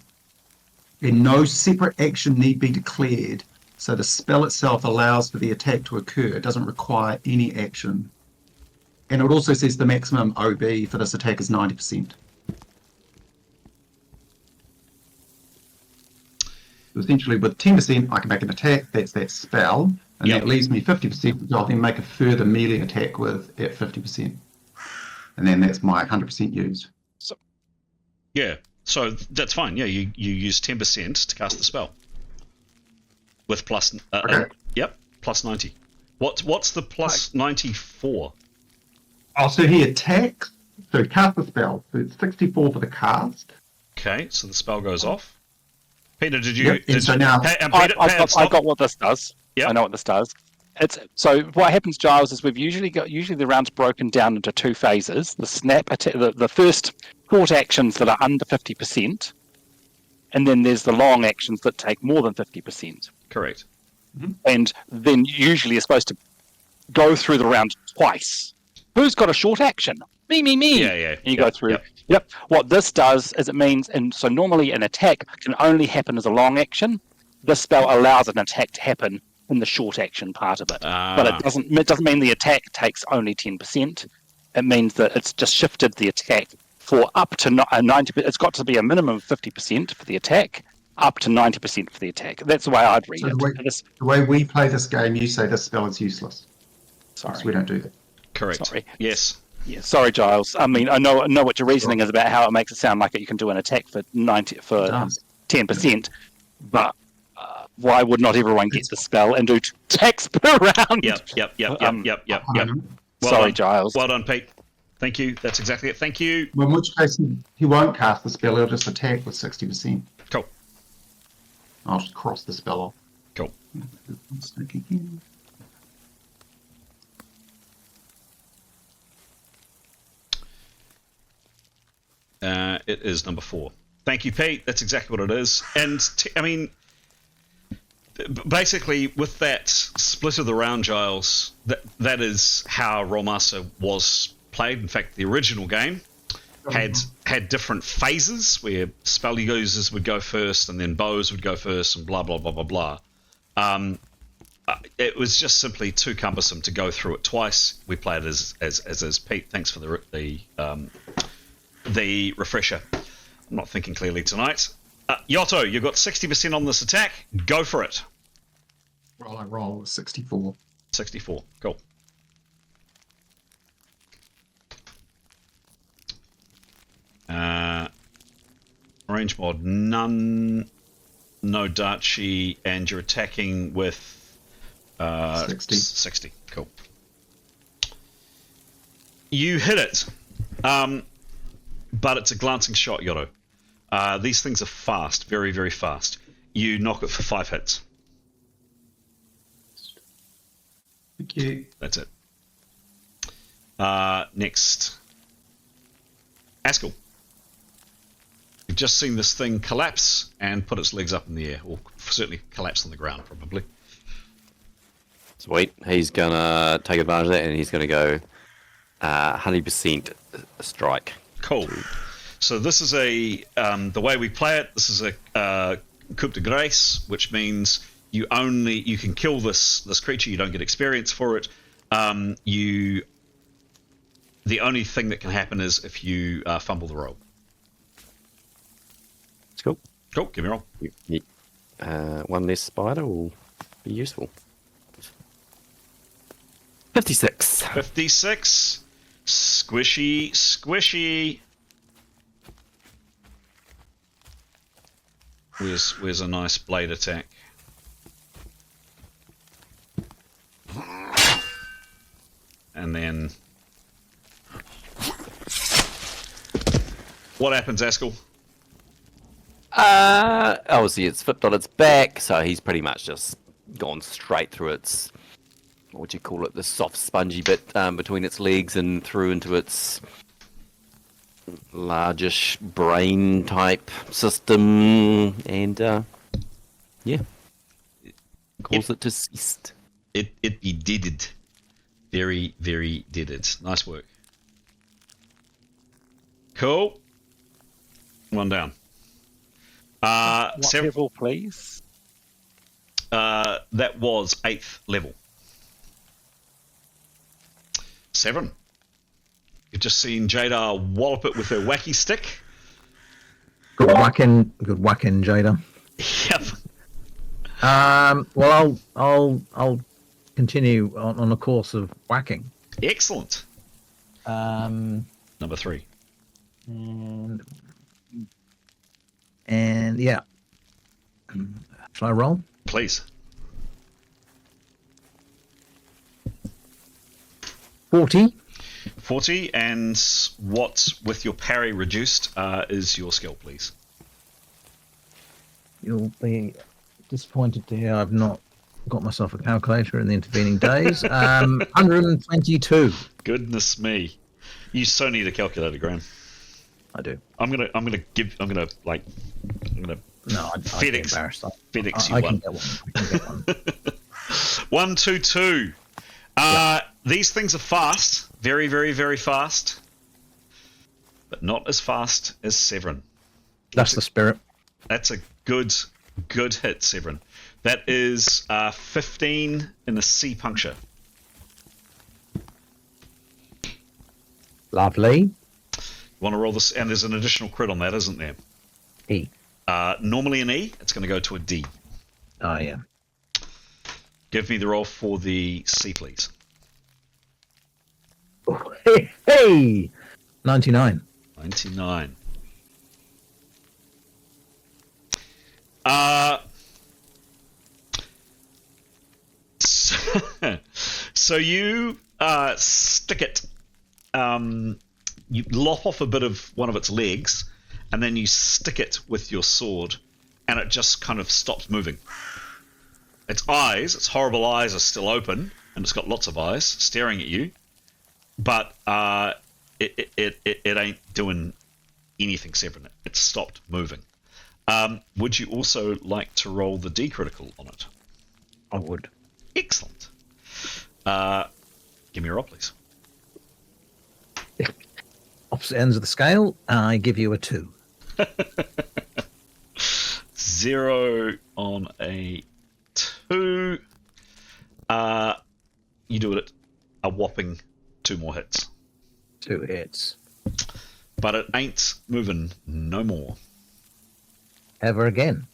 and no separate action need be declared. So the spell itself allows for the attack to occur. It doesn't require any action. And it also says the maximum OB for this attack is 90%. So essentially, with 10%, I can make an attack. That's that spell, and Yep. that leaves me 50%. Which I'll then make a further melee attack with at 50%, and then that's my 100% used. Yeah, so that's fine. Yeah, you use 10% to cast the spell with plus. Okay. Yep, plus 90. What's the plus 90 for? Oh, so he attacks. So cast the spell. So it's 64 for the cast. Okay, so the spell goes off. Peter, did you? Yep, and so now- I got what this does. Yep. I know what this does. So what happens, Giles, is we've usually the round's broken down into two phases. The snap attack, the first short actions that are under 50%, and then there's the long actions that take more than 50%. Correct. And then usually you're supposed to go through the round twice. Who's got a short action? Me. Yeah. And you go through. Yep. What this does is it means, and so normally an attack can only happen as a long action. This spell allows an attack to happen in the short action part of it. But it doesn't mean the attack takes only 10%. It means that it's just shifted the attack for up to 90%. It's got to be a minimum of 50% for the attack, up to 90% for the attack. That's the way I'd read So it. the way we play this game, you say this spell is useless. Sorry. So we don't do that. Correct. Sorry. Yes. Yeah, sorry, Giles. I mean, I know what your reasoning is about how it makes it sound like you can do an attack for 10%, but why would not everyone get the spell and do 2 attacks per round? Yep. Sorry, Giles. Well done, Pete. Thank you. That's exactly it. Thank you. Well, in which case, he won't cast the spell. He'll just attack with 60%. Cool. I'll just cross the spell off. Cool. Mistake again. It is number 4. Thank you, Pete. That's exactly what it is. And I mean, basically, with that split of the round, Giles, that is how Rolemaster was played. In fact, the original game had different phases where spell users would go first, and then bows would go first, and blah blah blah blah blah. It was just simply too cumbersome to go through it twice. We played as Pete. Thanks for the refresher. I'm not thinking clearly tonight. Yotto, you've got 60% on this attack. Go for it. Roll 64. 64. Cool. Range mod none, no Darchi, and you're attacking with 60. 60. Cool. You hit it, but it's a glancing shot, Yotto. These things are fast, very, very fast. You knock it for 5 hits. Thank you. That's it. Next. Askell. You've just seen this thing collapse and put its legs up in the air, or certainly collapse on the ground, probably. Sweet. He's gonna take advantage of that, and he's gonna go 100% strike. Cool. So this is the way we play it. This is a coup de grace, which means you can kill this creature. You don't get experience for it. The only thing that can happen is if you fumble the roll. It's cool. Cool. Give me a roll. One less spider will be useful. 56. 56. Squishy. Where's a nice blade attack? And then what happens, Askell? Obviously it's flipped on its back, so he's pretty much just gone straight through its, what would you call it, the soft spongy bit between its legs and through into its largish brain type system, and cause it to cease. It be deaded. Very, very deaded. Nice work. Cool. One down. What level, please? That was 8th level. 7. You've just seen Jada wallop it with her wacky stick. Good whacking, Jada. Yep. Well, I'll continue on a course of whacking. Excellent. Um, Number 3. and yeah. Shall I roll? Please. 40. 40, and what, with your parry reduced, is your skill, please? You'll be disappointed to hear I've not got myself a calculator in the intervening days. 122. Goodness me. You so need a calculator, Graham. I do. I'm gonna No, I'd be FedEx embarrassed. FedEx I you can one. get one. I can get one. 122. These things are fast, very, very, very fast, but not as fast as Severin. That's the spirit. That's a good hit, Severin. That is 15 in the C puncture. Lovely. You want to roll this, and there's an additional crit on that, isn't there? E. Normally an E, it's going to go to a D. Oh, yeah. Give me the roll for the C, please. Hey! 99. 99. So you stick it. You lop off a bit of one of its legs, and then you stick it with your sword, and it just kind of stops moving. Its eyes, its horrible eyes, are still open, and it's got lots of eyes staring at you, but it ain't doing anything separate. It stopped moving. Would you also like to roll the D critical on it? I would. Excellent. Give me a roll, please. Opposite ends of the scale, I give you a 2. 0 on a 2. You do it a whopping 2 more hits. 2 hits. But it ain't moving no more. Ever again.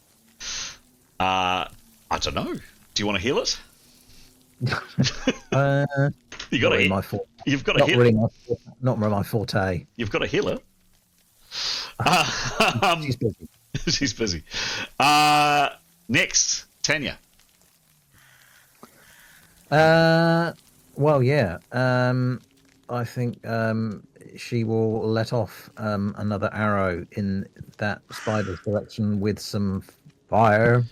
I don't know. Do you want to heal it? You got not really a my forte. You've got a Not heal. really not my forte. You've got a healer. She's busy. She's busy. Next, Tanya. Well, yeah. I think she will let off another arrow in that spider's direction with some fire.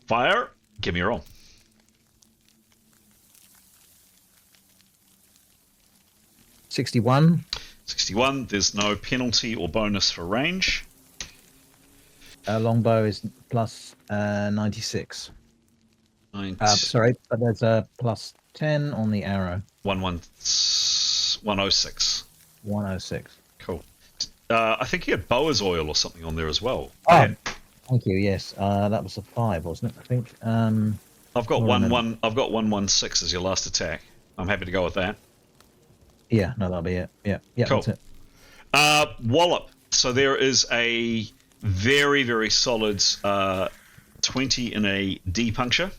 Fire. Give me a roll. 61. 61. There's no penalty or bonus for range. Longbow is plus 96. 90, But there's a plus 10 on the arrow. 106. 106. Cool. I think you had Boa's oil or something on there as well. Oh, thank you. Yes, that was a 5, wasn't it? I think. I've got I've got 116 as your last attack. I'm happy to go with that. Yeah, no, that'll be it. Yeah, Cool. That's it. Wallop. So there is a very, very solid 20 in a D puncture.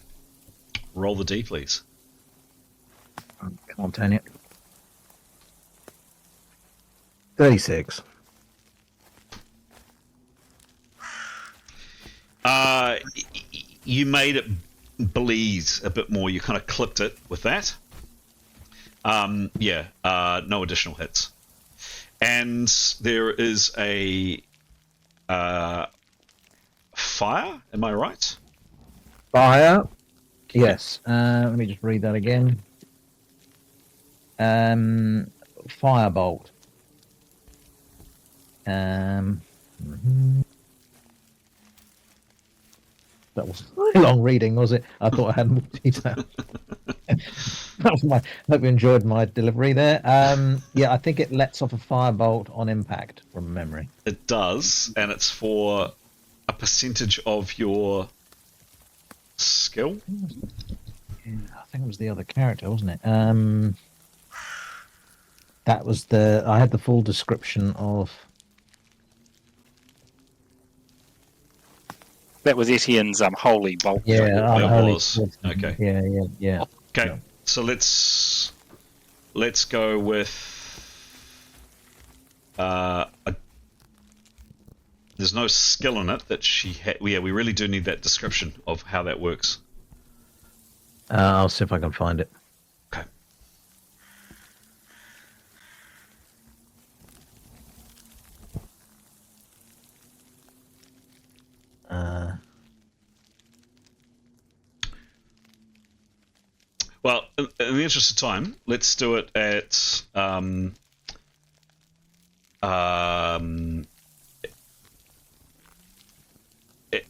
Roll the D, please. Come on, Tanya. 36. You made it bleed a bit more. You kind of clipped it with that. No additional hits. And there is a fire. Am I right? Fire. Yes. Let me just read that again. Firebolt. That was a long reading, was it? I thought I had more detail. That was my. Hope you enjoyed my delivery there. I think it lets off a firebolt on impact from memory. It does, and it's for a percentage of your skill. Yeah, I think it was the other character, wasn't it? That was I had the full description of. That was Etienne's holy bolt. Yeah, It unholy was. poison. Okay. Yeah. Okay, Yeah. so let's go with there's no skill in it that she had. Yeah, we really do need that description of how that works. I'll see if I can find it. Okay. Well, in the interest of time, let's do it at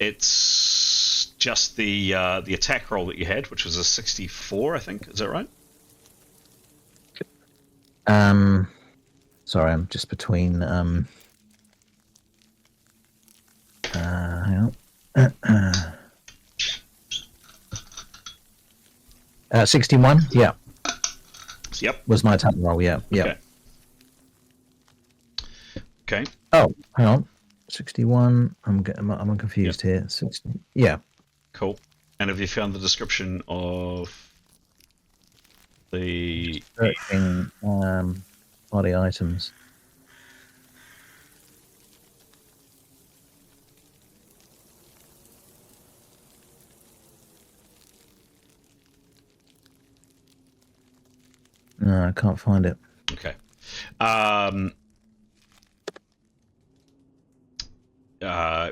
it's just the attack roll that you had, which was a 64, I think. Is that right? Sorry, I'm just between. Hang on. 61. Yeah, Yep. was my attack roll. Yeah. Okay. Okay. Oh, hang on. 61. I'm confused here. 60. Yeah. Cool. And have you found the description of the? Searching body items. No, I can't find it. Okay.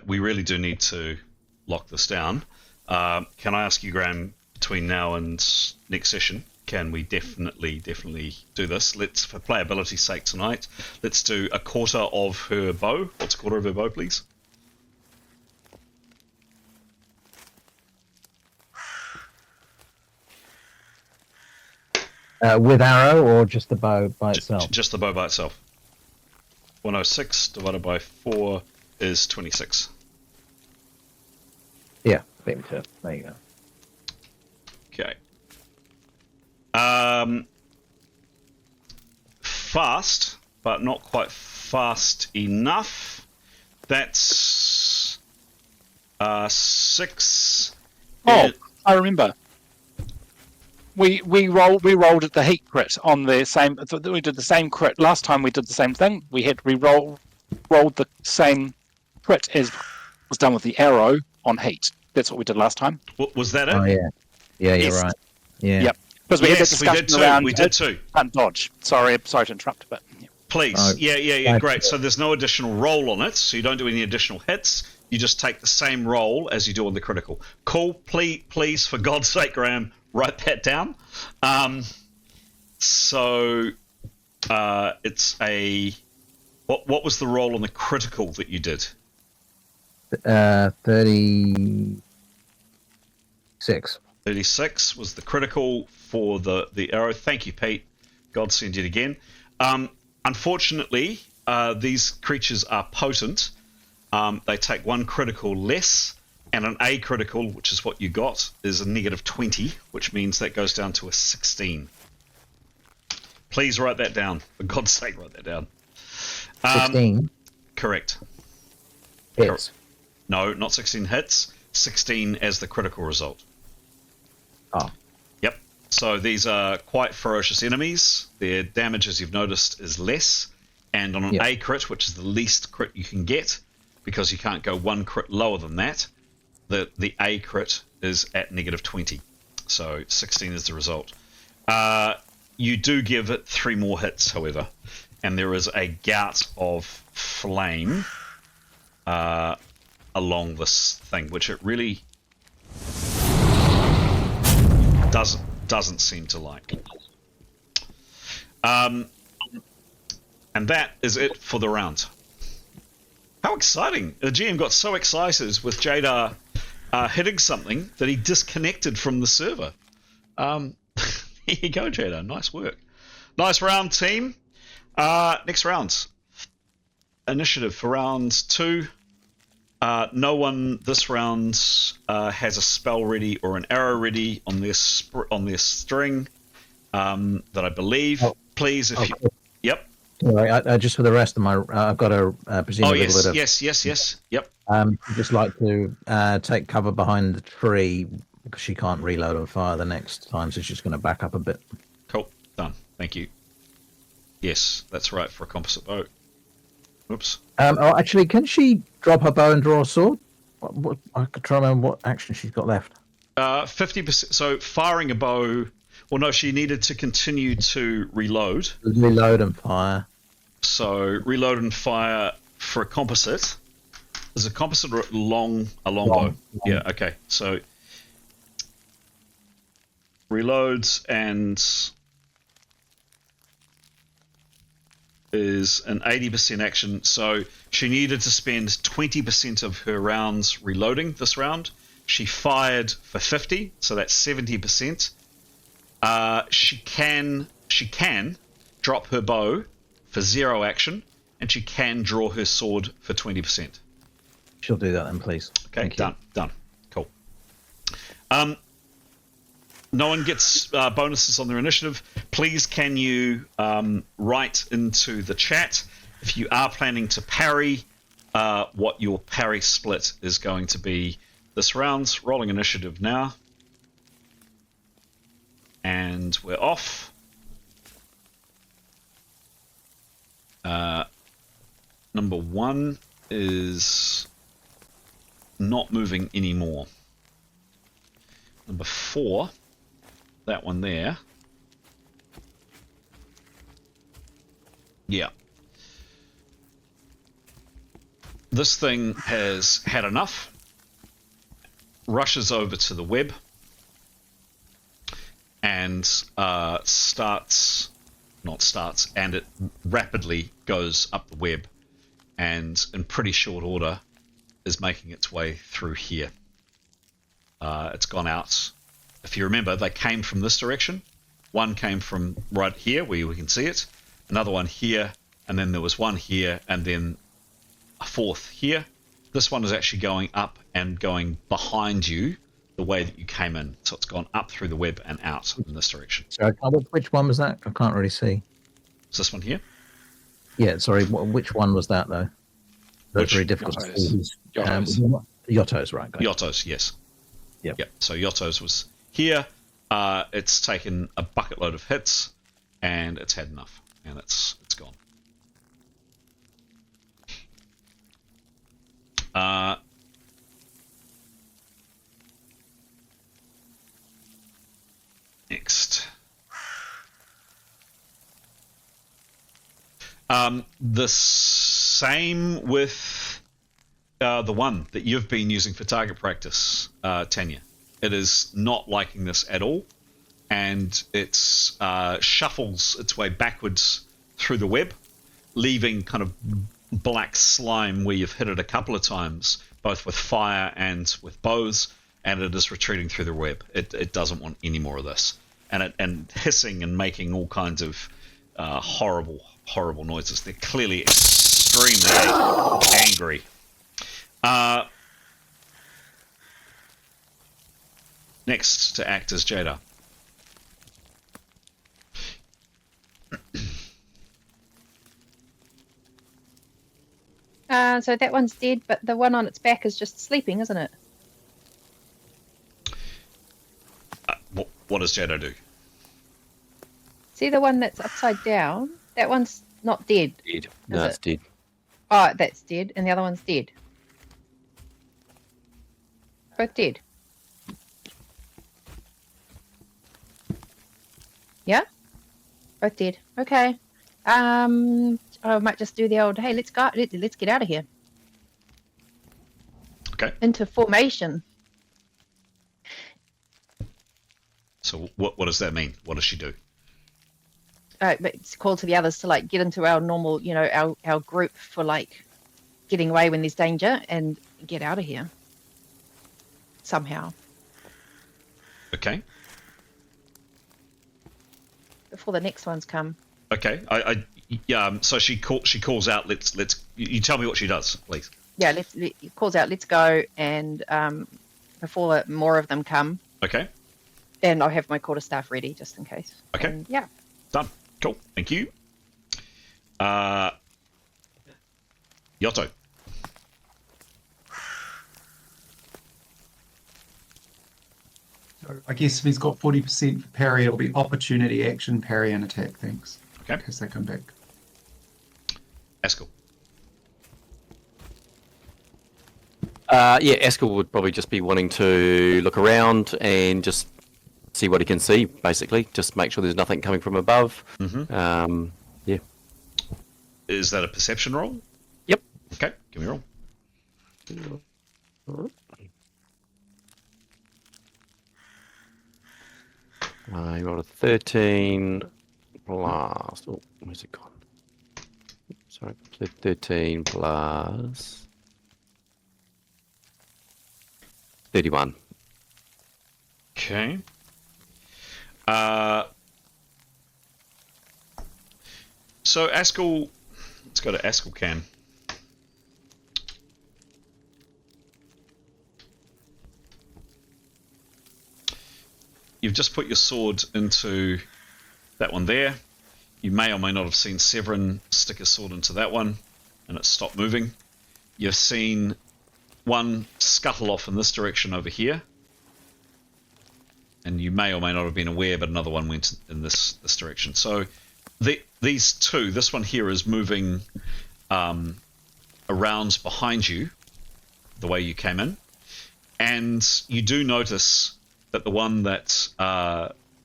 We really do need to lock this down. Can I ask you, Graham, between now and next session, can we definitely do this? Let's, for playability's sake tonight, let's do a quarter of her bow. What's a quarter of her bow, please? With arrow or just the bow by itself? Just the bow by itself. 106 divided by 4 is 26. Yeah, beat me to it. There you go. Okay. Fast, but not quite fast enough. That's 6. Oh, I remember. We rolled at the heat crit on the same. We did the same crit last time. We did the same thing. We rolled the same crit as was done with the arrow on heat. That's what we did last time. Was that it? Oh yeah, you're Yes. right. Yeah. Yep. Because we had that discussion around. We did too. Can't dodge. Sorry to interrupt, but yeah. Please. Oh, Yeah. Great. So there's no additional roll on it. So you don't do any additional hits. You just take the same roll as you do on the critical. Cool. Please, for God's sake, Graham, write that down. So it's a. What was the roll on the critical that you did? 36. 36 was the critical for the arrow. Thank you, Pete. God send it again. Unfortunately, these creatures are potent. They take one critical less, and an A critical, which is what you got, is a negative 20, which means that goes down to a 16. Please write that down. For God's sake, write that down. 16 Correct. hits. No, not 16 hits. 16 as the critical result. Oh. Yep. So these are quite ferocious enemies. Their damage, as you've noticed, is less. And on an A crit, which is the least crit you can get, because you can't go one crit lower than that, the A crit is at negative 20. So 16 is the result. You do give it 3 more hits, however. And there is a gout of flame along this thing, which it really doesn't seem to like. And that is it for the round. How exciting! The GM got so excited with Jadar hitting something that he disconnected from the server. Here you go, Jadar. Nice work. Nice round, team. Next round. Initiative for round 2. No one this round has a spell ready or an arrow ready on their string that I believe. Please, if you... Yep. Sorry, just for the rest of my, I've got to presume Oh a little bit yes, of. yes. Yep. Just like to take cover behind the tree because she can't reload and fire the next time, so she's going to back up a bit. Cool. Done. Thank you. Yes, that's right for a composite bow. Oops. Actually, can she drop her bow and draw a sword? What, I could try to remember what action she's got left. 50%. So firing a bow. Well, no, she needed to continue to reload. Reload and fire. So reload and fire for a composite. Is a composite or a long bow? Yeah. Okay. So reloads and is an 80% action. So she needed to spend 20% of her rounds reloading this round. She fired for 50, so that's 70%. She can drop her bow for 0 action, and she can draw her sword for 20%. She'll do that then, please. Okay, done. Cool. No one gets bonuses on their initiative. Please can you write into the chat if you are planning to parry, what your parry split is going to be this round. Rolling initiative now. And we're off. Number 1 is not moving anymore. Number 4, that one there. Yeah. This thing has had enough. Rushes over to the web. And and it rapidly goes up the web. And in pretty short order is making its way through here. It's gone out. If you remember, they came from this direction. One came from right here where we can see it. Another one here, and then there was one here, and then a fourth here. This one is actually going up and going behind you the way that you came in. So it's gone up through the web and out in this direction. So which one was that? I can't really see. Is this one here? Yeah, sorry. Which one was that, though? That's very difficult to see. Yotto's, right. Yotto's, yes. Yep. So Yotto's was here. It's taken a bucket load of hits, and it's had enough, and it's gone. Next. The same with the one that you've been using for target practice, Tanya. It is not liking this at all, and it shuffles its way backwards through the web, leaving kind of black slime where you've hit it a couple of times, both with fire and with bows, and it is retreating through the web. It doesn't want any more of this, and hissing and making all kinds of horrible noises. They're clearly extremely angry. Next to act as Jada. So that one's dead, but the one on its back is just sleeping, isn't it? What does Jada do? See the one that's upside down? That one's not dead. Dead. No, it's dead. Oh, that's dead, and the other one's dead. Both dead. Yeah? Both dead. Okay. I might just do the old, hey, let's go, let's get out of here. Okay. Into formation. So what does that mean? What does she do? But it's called to the others to like get into our normal, our group for like getting away when there's danger and get out of here somehow. Okay. Before the next ones come. Okay. So she calls out. Let's. You tell me what she does, please. Yeah. It calls out. Let's go, and before more of them come. Okay. And I'll have my quarterstaff ready just in case. Okay. And, yeah. Done. Cool. Thank you. Yotto. So I guess if he's got 40% for parry, it'll be opportunity, action, parry, and attack. Thanks. Okay. In case they come back. Askell. Yeah, Askell would probably just be wanting to look around and just see what he can see, basically. Just make sure there's nothing coming from above. Mm-hmm. Yeah. Is that a perception roll? Yep. Okay, give me a roll. I rolled a 13 plus. Oh, where's it gone? Sorry, 13 plus 31. Okay. So Askell, let's go to Askell Can. You've just put your sword into that one there. You may or may not have seen Severin stick his sword into that one, and it stopped moving. You've seen one scuttle off in this direction over here, and you may or may not have been aware, but another one went in this direction. So these two, this one here is moving around behind you, the way you came in, and you do notice that the one that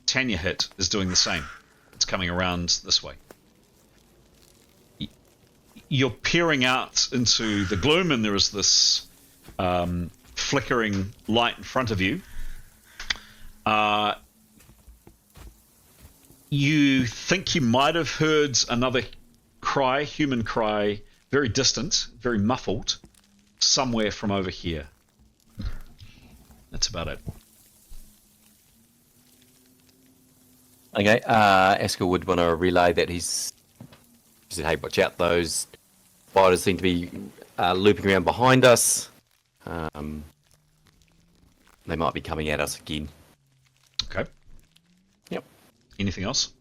Tanya hit is doing the same. It's coming around this way. You're peering out into the gloom, and there is this flickering light in front of you. You think you might have heard another cry, human cry, very distant, very muffled, somewhere from over here. That's about it. Okay, Askell would want to relay that he said, hey, watch out, those spiders seem to be looping around behind us. They might be coming at us again. Okay. Yep. Anything else?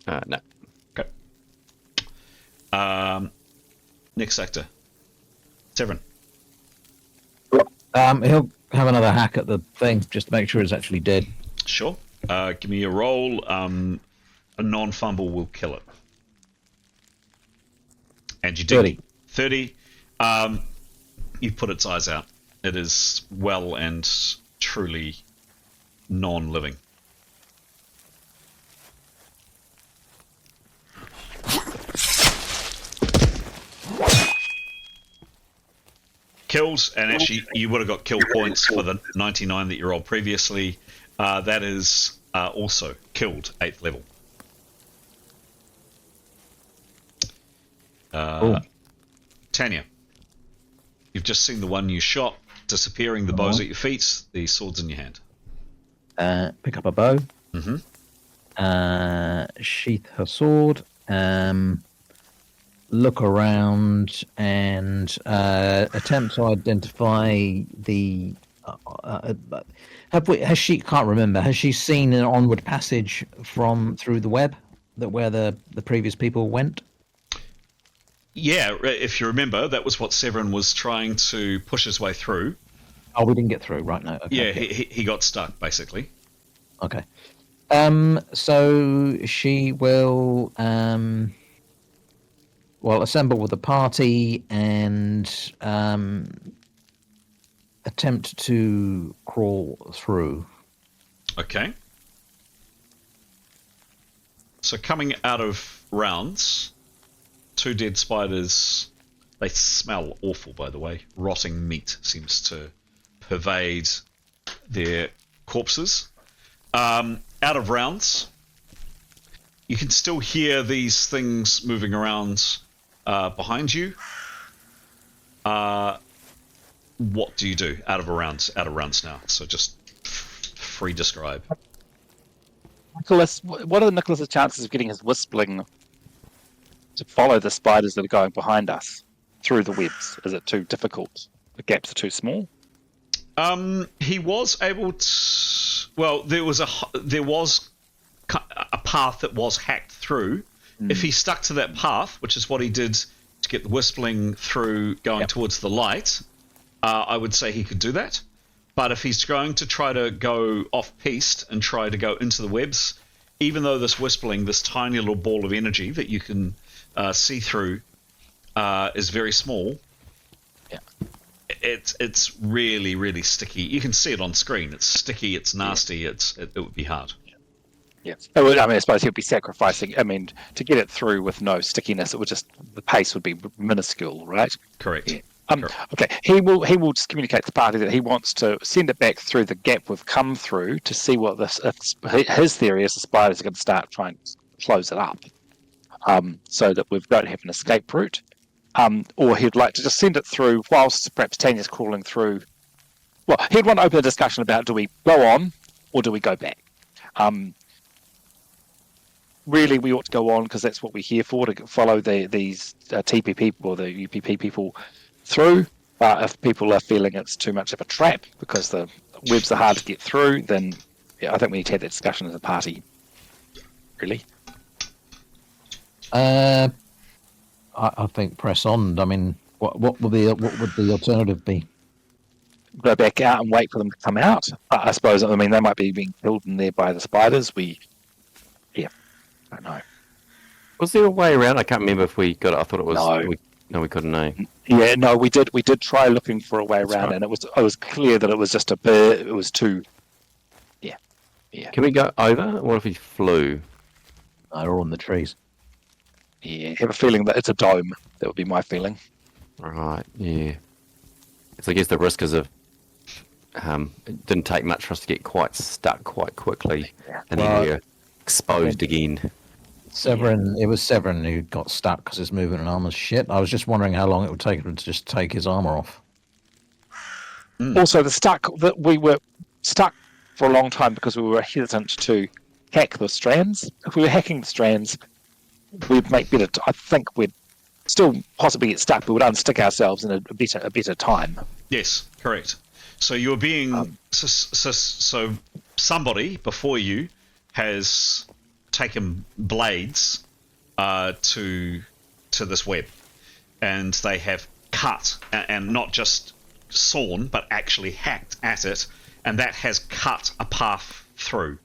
No. Okay. Next sector. Severin. He'll have another hack at the thing just to make sure it's actually dead. Sure. Give me a roll. A non-fumble will kill it. And you did 30. 30. You put its eyes out. It is well and truly non-living. Killed, and actually you would have got kill points for the 99 that you rolled previously. That is also killed, 8th level. Tanya, you've just seen the one you shot disappearing, the bows at your feet, the swords in your hand. Pick up a bow. Mm-hmm. Sheath her sword. Look around and attempt to identify the. Has she? Can't remember. Has she seen an onward passage through the web where the previous people went? Yeah, if you remember, that was what Severin was trying to push his way through. Oh, we didn't get through, right? No. Okay, yeah, he got stuck basically. Okay. So she will assemble with the party and attempt to crawl through. Okay. So coming out of rounds, 2 dead spiders. They smell awful, by the way. Rotting meat seems to pervade their corpses. Out of rounds, you can still hear these things moving around behind you. What do you do out of rounds now? So just free describe. Nicholas, what are Nicholas's chances of getting his whistling to follow the spiders that are going behind us through the webs? Is it too difficult? The gaps are too small? He was able to. Well, there was a path that was hacked through If he stuck to that path, which is what he did to get the whistling through going towards the light, I would say he could do that. But if he's going to try to go off-piste and try to go into the webs, even though this whistling, this tiny little ball of energy that you can see through, is very small, it's really, really sticky. You can see it on screen. It's sticky, it's nasty, it would be hard. Yeah, I mean, I suppose he'll be sacrificing. I mean, to get it through with no stickiness, it would just the pace would be minuscule, right? Correct. Yeah. Correct. Okay, he will just communicate to the party that he wants to send it back through the gap we've come through to see what this. His theory is the spiders are going to start trying to close it up, so that we don't have an escape route. Or he'd like to just send it through whilst perhaps Tanya's crawling through. Well, he'd want to open a discussion about do we go on or do we go back. Really, we ought to go on because that's what we're here for, to follow these TP people or the UPP people through. But if people are feeling it's too much of a trap because the webs are hard to get through, then I think we need to have that discussion as a party. Really? I think press on. I mean, what would the alternative be? Go back out and wait for them to come out. I suppose, I mean, they might be being killed in there by the spiders. I don't know. Was there a way around? I can't remember if we got it. I thought it was. No. We couldn't know. Yeah, no, we did try looking for a way That's around, right. and it was clear that it was just it was too. Yeah. Can we go over? What if we flew? They're all in the trees. Yeah, I have a feeling that it's a dome. That would be my feeling. Right. Yeah. So I guess the risk is of it didn't take much for us to get quite stuck quite quickly, and then we're exposed again. It was Severin who got stuck because his movement and armor's shit. I was just wondering how long it would take him to just take his armor off. Also, that we were stuck for a long time because we were hesitant to hack the strands. If we were hacking the strands, we'd make better. I think we'd still possibly get stuck, but we'd unstick ourselves in a better time. Yes, correct. So you're being so somebody before you has taken blades to this web, and they have cut and not just sawn but actually hacked at it, and that has cut a path through.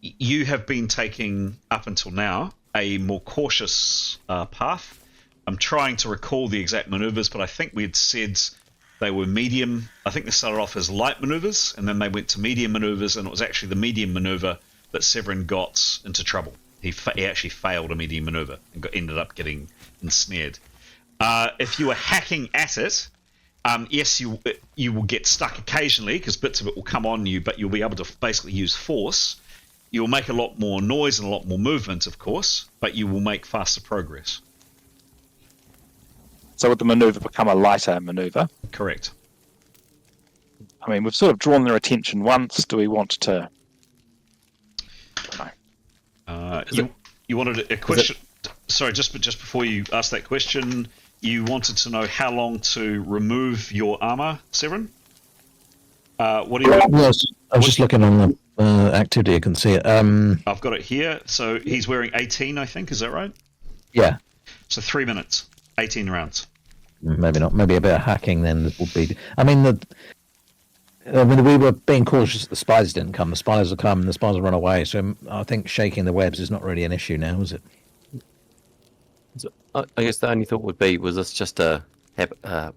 You have been taking up until now a more cautious path. I'm trying to recall the exact maneuvers, but I think we had said they were medium. I think they started off as light maneuvers, and then they went to medium maneuvers, and it was actually the medium maneuver that Severin got into trouble. He actually failed a medium maneuver and ended up getting ensnared. If you were hacking at it, yes, you will get stuck occasionally because bits of it will come on you, but you'll be able to basically use force. You'll make a lot more noise and a lot more movement, of course, but you will make faster progress. So would the maneuver become a lighter maneuver? Correct. I mean, we've sort of drawn their attention once. Do we want to? I don't know. You wanted a question. Sorry, just before you ask that question, you wanted to know how long to remove your armor, Severin? What do you? Yes, I was just looking on the activity. I can see it. I've got it here. So he's wearing 18, I think. Is that right? Yeah. So 3 minutes, 18 rounds. Maybe not. Maybe a bit of hacking then would be. I mean, we were being cautious that the spiders didn't come. The spiders will come and the spiders will run away. So I think shaking the webs is not really an issue now, is it? So, I guess the only thought would be, was this just a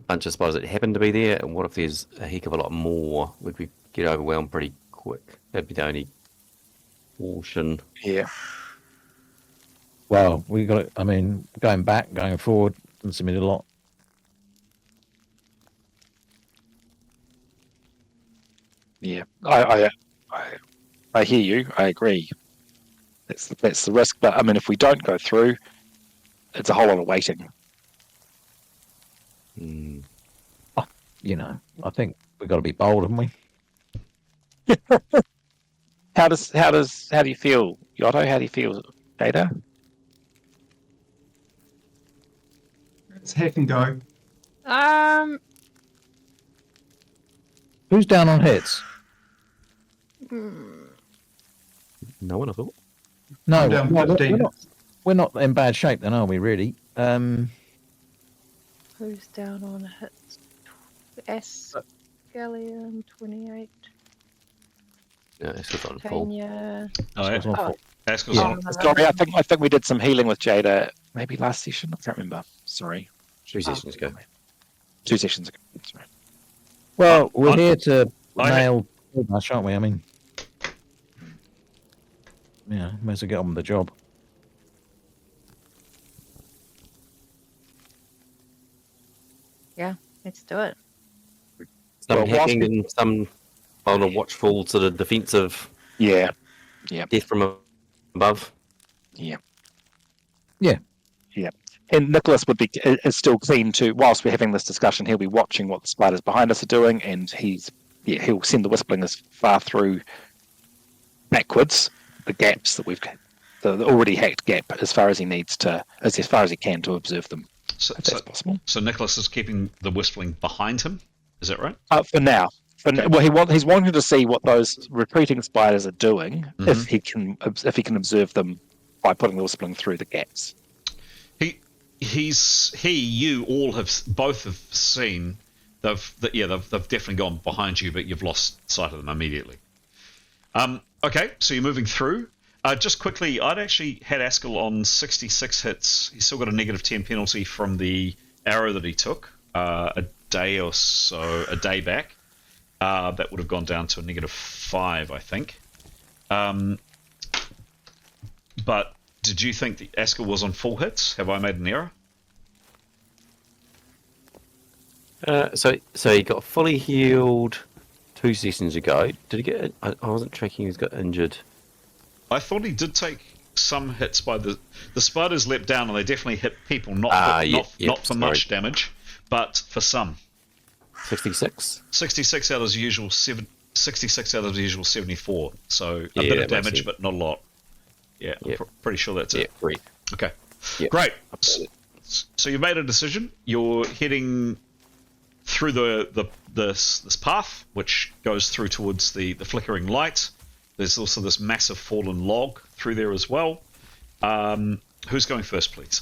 bunch of spiders that happened to be there? And what if there's a heck of a lot more? Would we get overwhelmed pretty quick? That'd be the only caution. Yeah. Well, we got it. I mean, going back, going forward, doesn't seem to do a lot. Yeah. I hear you. I agree. That's the risk. But I mean, if we don't go through, it's a whole lot of waiting. You know, I think we've got to be bold, haven't we? How do you feel, Yotto? How do you feel, Data? It's hack and go. Who's down on hits? No one, I thought. No, I'm down we're 15. not. we're not in bad shape then, are we? Really? Who's down on hits? Scallion 28. No, it's not on full. Tanya. Oh, yeah. Oh, Haskell's Yeah. on. Sorry, I think we did some healing with Jada maybe last session. I can't remember. Sorry. 2 sessions ago. 2 sessions ago. Sorry. Well, we're I- here to I- nail us, aren't we? I mean, yeah, may as well get on with the job. let's do it. Some Well, whilst hacking we- and some on a watchful sort of defensive Yeah. death from above. And Nicholas is still keen to, whilst we're having this discussion, he'll be watching what the spiders behind us are doing, and he'll send the whistling as far through backwards the gaps that we've got, the already hacked gap, as far as he needs to, as far as he can to observe them, So, if that's possible. so Nicholas is keeping the whistling behind him. Is that right? For now. Well, he's wanting to see what those retreating spiders are doing, if Mhm. he can observe them by putting the whistling through the gaps. You all both have seen. They've definitely gone behind you, but you've lost sight of them immediately. Okay, so you're moving through. Just quickly, I'd actually had Haskell on 66 hits. He's still got a -10 penalty from the arrow that he took a day back. That would have gone down to a -5, I think. But did you think that Haskell was on full hits? Have I made an error? So he got fully healed 2 sessions ago. Did he get? I wasn't tracking. He's got injured. I thought he did take some hits by the spiders leapt down and they definitely hit people, not for much damage, but for some. 66. 66 out of the usual 66 out of the usual 74. So a Yeah, bit of that makes damage, sense. but not a lot. Yeah, Yeah. I'm pretty sure that's Yeah, it. great. Okay, Yeah. great. So you've made a decision. You're heading through this path, which goes through towards the flickering light. There's also this massive fallen log through there as well. Who's going first, please?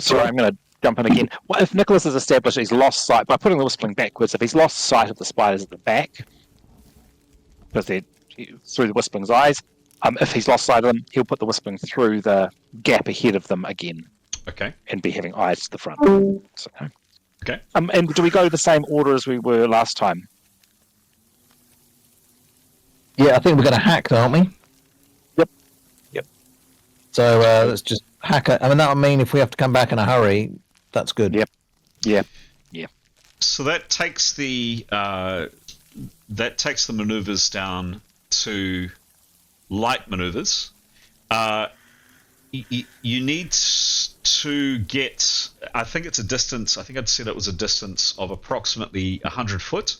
Sorry, I'm going to jump in again. What if Nicholas has established he's lost sight by putting the whistling backwards? If he's lost sight of the spiders at the back, because they're through the whistling's eyes, if he's lost sight of them, he'll put the whistling through the gap ahead of them again, Okay. and be having eyes to the front. So, Okay. and do we go the same order as we were last time? Yeah, I think we're going to hack, aren't we? Yep. So let's just hack it. I mean, that'll mean if we have to come back in a hurry, that's good. Yep. Yeah. So that takes the maneuvers down to light maneuvers. You need to get. I think it's a distance. I think I'd said it was a distance of approximately 100 foot.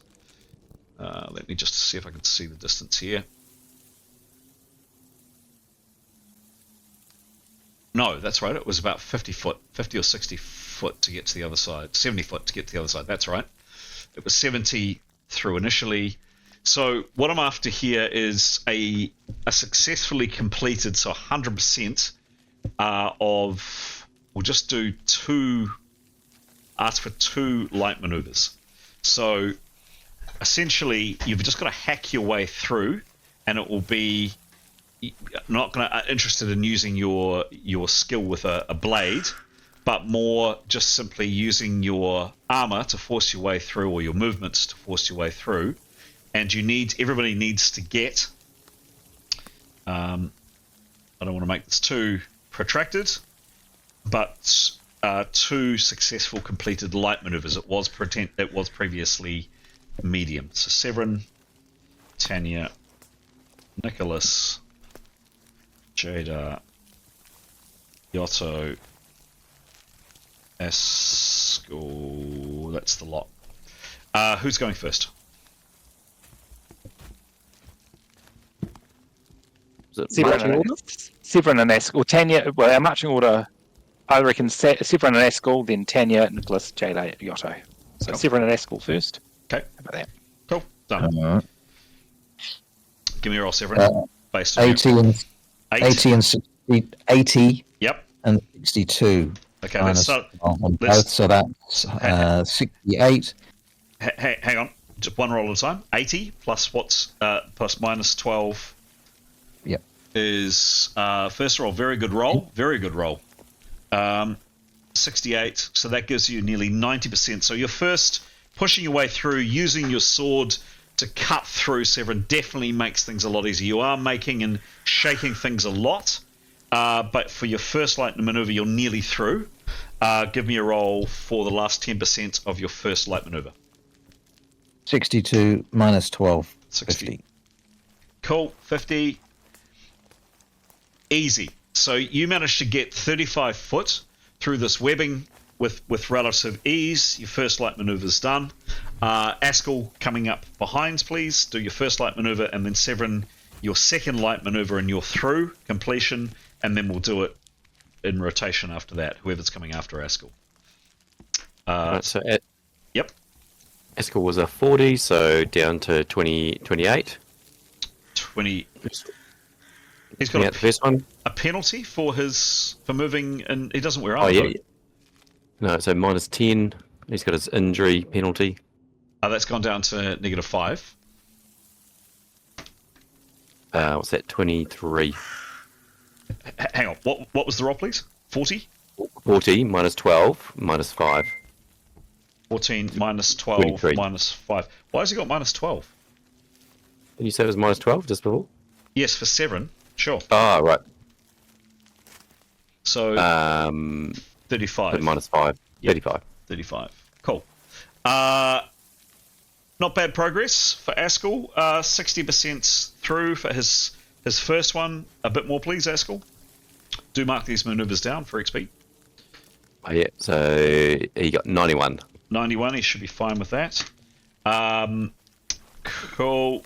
Let me just see if I can see the distance here. No, that's right. It was about 50 foot, 50 or 60 foot to get to the other side. 70 foot to get to the other side. That's right. It was 70 through initially. So what I'm after here is a successfully completed, so 100% of. We'll just do ask for 2 light maneuvers. So essentially, you've just got to hack your way through, and it will be not going to interested in using your skill with a blade, but more just simply using your armor to force your way through, or your movements to force your way through. And everybody needs to get. I don't want to make this too protracted, but 2 successful completed light maneuvers. It was previously medium. So Severin, Tanya, Nicholas, Jada, Yotto, Haskell. That's the lot. Who's going first? Severin and Haskell. Tanya, well, our marching order, I reckon Severin and Haskell, then Tanya, Nicholas, Jada, Yotto. So Cool. Severin and Haskell first. Okay. How about that? Cool. Done. Give me a roll, Severin. Based on 18. 80 and 60, 80 Yep. and 62. Okay, minus let's start. on let's- both, so that's 68. Hang on, just one roll at a time. 80 plus plus minus 12. Yep. Is first roll, very good roll. 68, so that gives you nearly 90%. So you're first pushing your way through, using your sword to cut through. Severin definitely makes things a lot easier. You are making and shaking things a lot, but for your first light maneuver, you're nearly through. Give me a roll for the last 10% of your first light maneuver. 62 minus 12. 60. 50. Cool, 50. Easy. So you managed to get 35 foot through this webbing with relative ease. Your first light maneuver's done. Askell coming up behind, please. Do your first light maneuver, and then Severin, your second light maneuver, and you're through completion, and then we'll do it in rotation after that, whoever's coming after Askell. Yep. Askell was a 40, so down to 28. 20. He's got the first one. a penalty for moving, and he doesn't wear Oh, armor. yeah. No, so minus 10. He's got his injury penalty. That's gone down to -5. What's that? 23. Hang on. What was the roll, please? 40? 40 minus 12 minus 5. 14 minus 12 23. minus 5. Why has he got minus 12? Did you say it was minus 12 just before? Yes, for Severin. Sure. Ah, right. So 35. Minus 5. Yep. 35. 35. Cool. Not bad progress for Askell. 60% through for his first one. A bit more, please, Askell. Do mark these maneuvers down for XP. Oh, yeah, so he got 91. 91, he should be fine with that. Cool.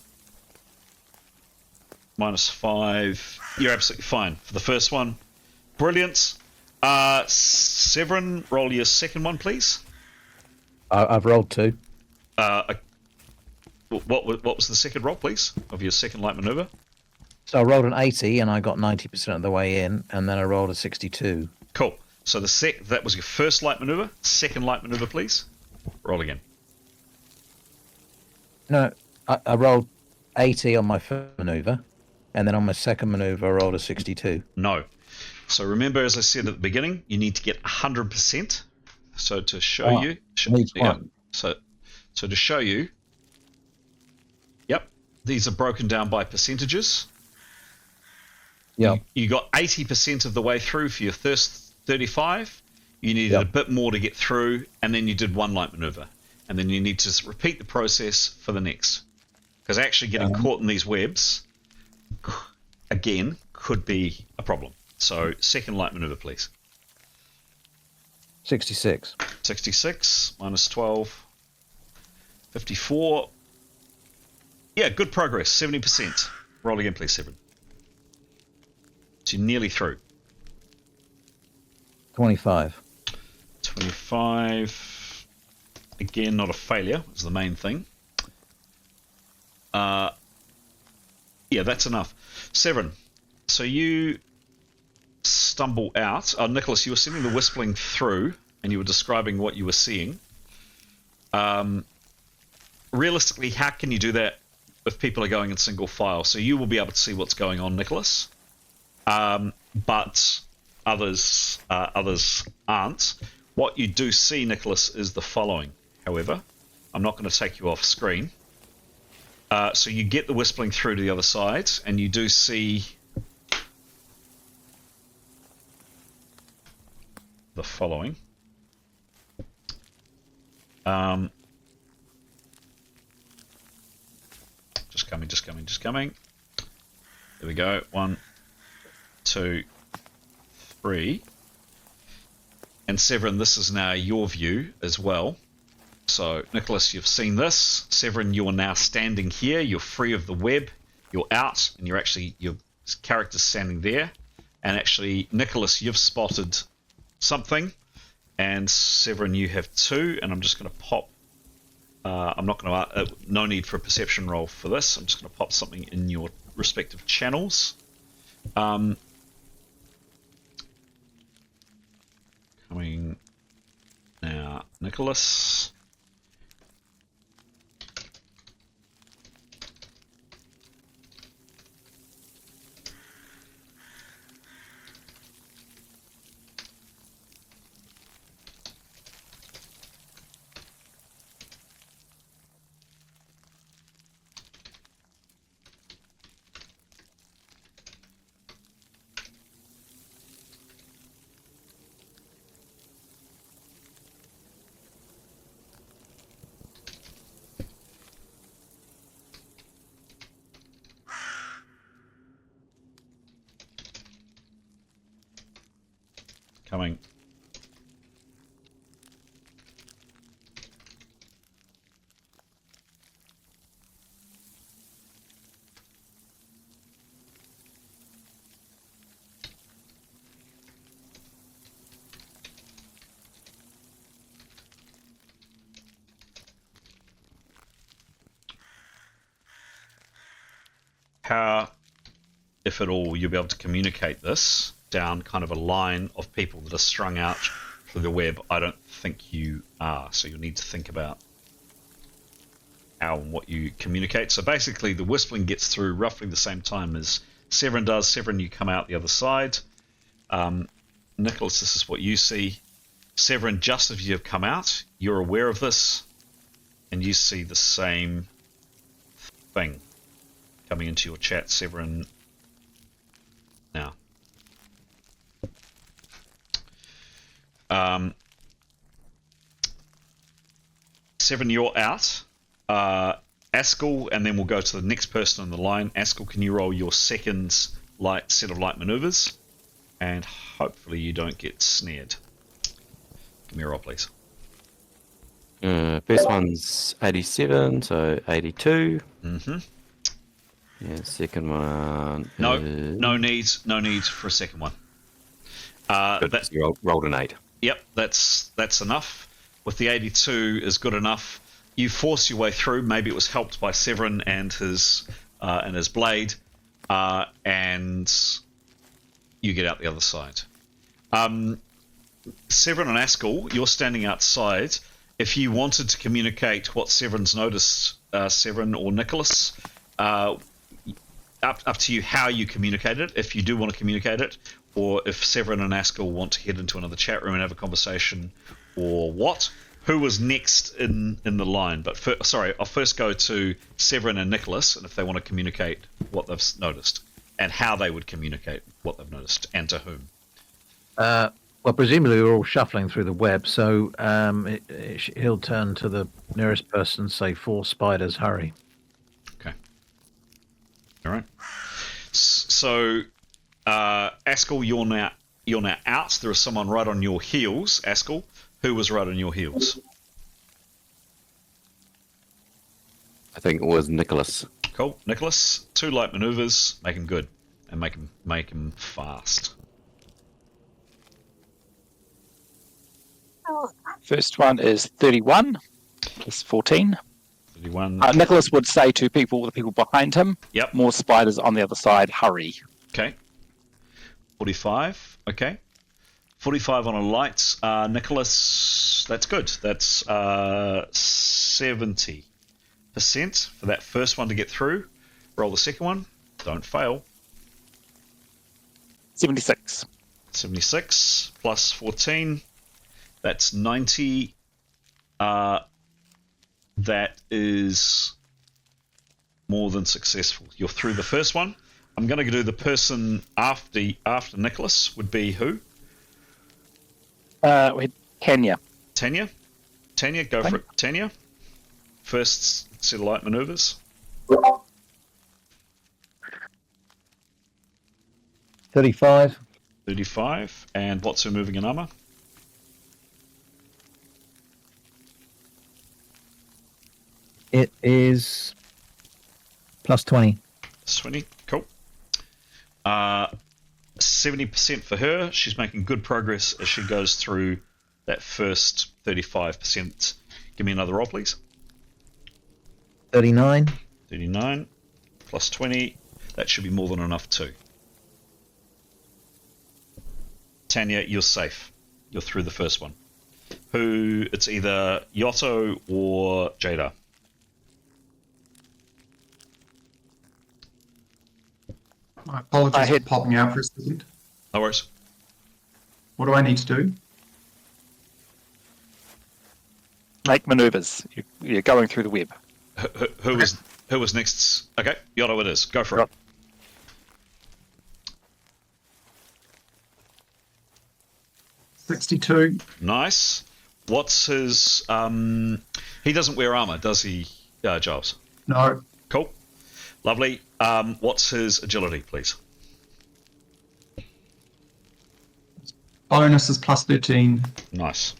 Minus 5. You're absolutely fine for the first one. Brilliant. Severin, roll your second one, please. I've rolled 2. What was the second roll, please, of your second light maneuver? So I rolled an 80 and I got 90% of the way in, and then I rolled a 62. Cool. So that was your first light maneuver. Second light maneuver, please. Roll again. No, I rolled 80 on my first maneuver, and then on my second maneuver I rolled a 62. No. So remember, as I said at the beginning, you need to get 100%. So to show you... So to show you... Yep. These are broken down by percentages. Yeah. You got 80% of the way through for your first 35. You needed a bit more to get through, and then you did one light maneuver. And then you need to repeat the process for the next. Because actually getting caught in these webs, again, could be a problem. So second light maneuver, please. 66. 66 minus 12. 54. Yeah, good progress. 70%. Roll again, please, Severin. So you're nearly through. 25. 25. Again, not a failure, is the main thing. Yeah, that's enough. Severin, so you stumble out. Nicholas, you were sending the whistling through, and you were describing what you were seeing. Realistically, how can you do that if people are going in single file? So you will be able to see what's going on, Nicholas, but others aren't. What you do see, Nicholas, is the following. However, I'm not going to take you off screen. So you get the whistling through to the other side, and you do see the following. Just coming. There we go. 1, 2, 3. And Severin, this is now your view as well. So, Nicholas, you've seen this. Severin, you're now standing here. You're free of the web. You're out, and your character's standing there. And actually, Nicholas, you've spotted something. And Severin, you have 2. And I'm just going to pop... I'm not going to... no need for a perception roll for this. I'm just going to pop something in your respective channels. Coming now, Nicholas. Coming. How, if at all, you'll be able to communicate this down kind of a line of people that are strung out through the web? I don't think you are, so you'll need to think about how and what you communicate. So basically, the whistling gets through roughly the same time as Severin does. Severin, you come out the other side. Nicholas, this is what you see. Severin, just as you have come out, you're aware of this, and you see the same thing coming into your chat, Severin. Now. Severin, you're out. Askell, and then we'll go to the next person on the line. Askell, can you roll your second set of light maneuvers? And hopefully you don't get snared. Give me a roll, please. First one's 87, so 82. Mm-hmm. Yeah, second one. No needs for a second one. But you rolled an 8. Yep, that's enough. With the 82 is good enough. You force your way through. Maybe it was helped by Severin and his blade, and you get out the other side. Severin and Askell, you're standing outside. If you wanted to communicate what Severin's noticed, Severin or Nicholas, up to you how you communicate it, if you do want to communicate it, or if Severin and Askell want to head into another chat room and have a conversation, or what. Who was next in the line? But I'll first go to Severin and Nicholas, and if they want to communicate what they've noticed, and how they would communicate what they've noticed, and to whom. Well, presumably we're all shuffling through the web, so he'll turn to the nearest person and say, 4 spiders, hurry. Okay. All right. So, Askell, you're now out. There is someone right on your heels, Askell. Who was right on your heels? I think it was Nicholas. Cool. Nicholas, 2 light maneuvers. Make him good. And make him fast. First one is 31 plus 14. 31. Nicholas would say to the people behind him, Yep. More spiders on the other side, hurry. Okay. 45. Okay. 45 on a light. Nicholas, that's good. That's 70% for that first one to get through. Roll the second one. Don't fail. 76. 76 plus 14. That's 90. That is more than successful. You're through the first one. I'm going to do the person after Nicholas would be who? We had Kenya. Tanya, go for it. Tanya, first set of light maneuvers. 35. 35. And what's her moving in armor? It is plus 20. Plus 20. Cool. 70% for her. She's making good progress as she goes through that first 35%. Give me another roll, please. 39. 39 plus 20. That should be more than enough too. Tanya, you're safe. You're through the first one. It's either Yotto or Jada. My apologies for popping out for a second. No worries. What do I need to do? Make maneuvers. You're going through the web. Who was next? Okay, Yotto it is. Go for it. 62. Nice. What's his... he doesn't wear armor, does he, Giles? No. Cool. Lovely. What's his agility, please? Bonus is plus 13. Nice.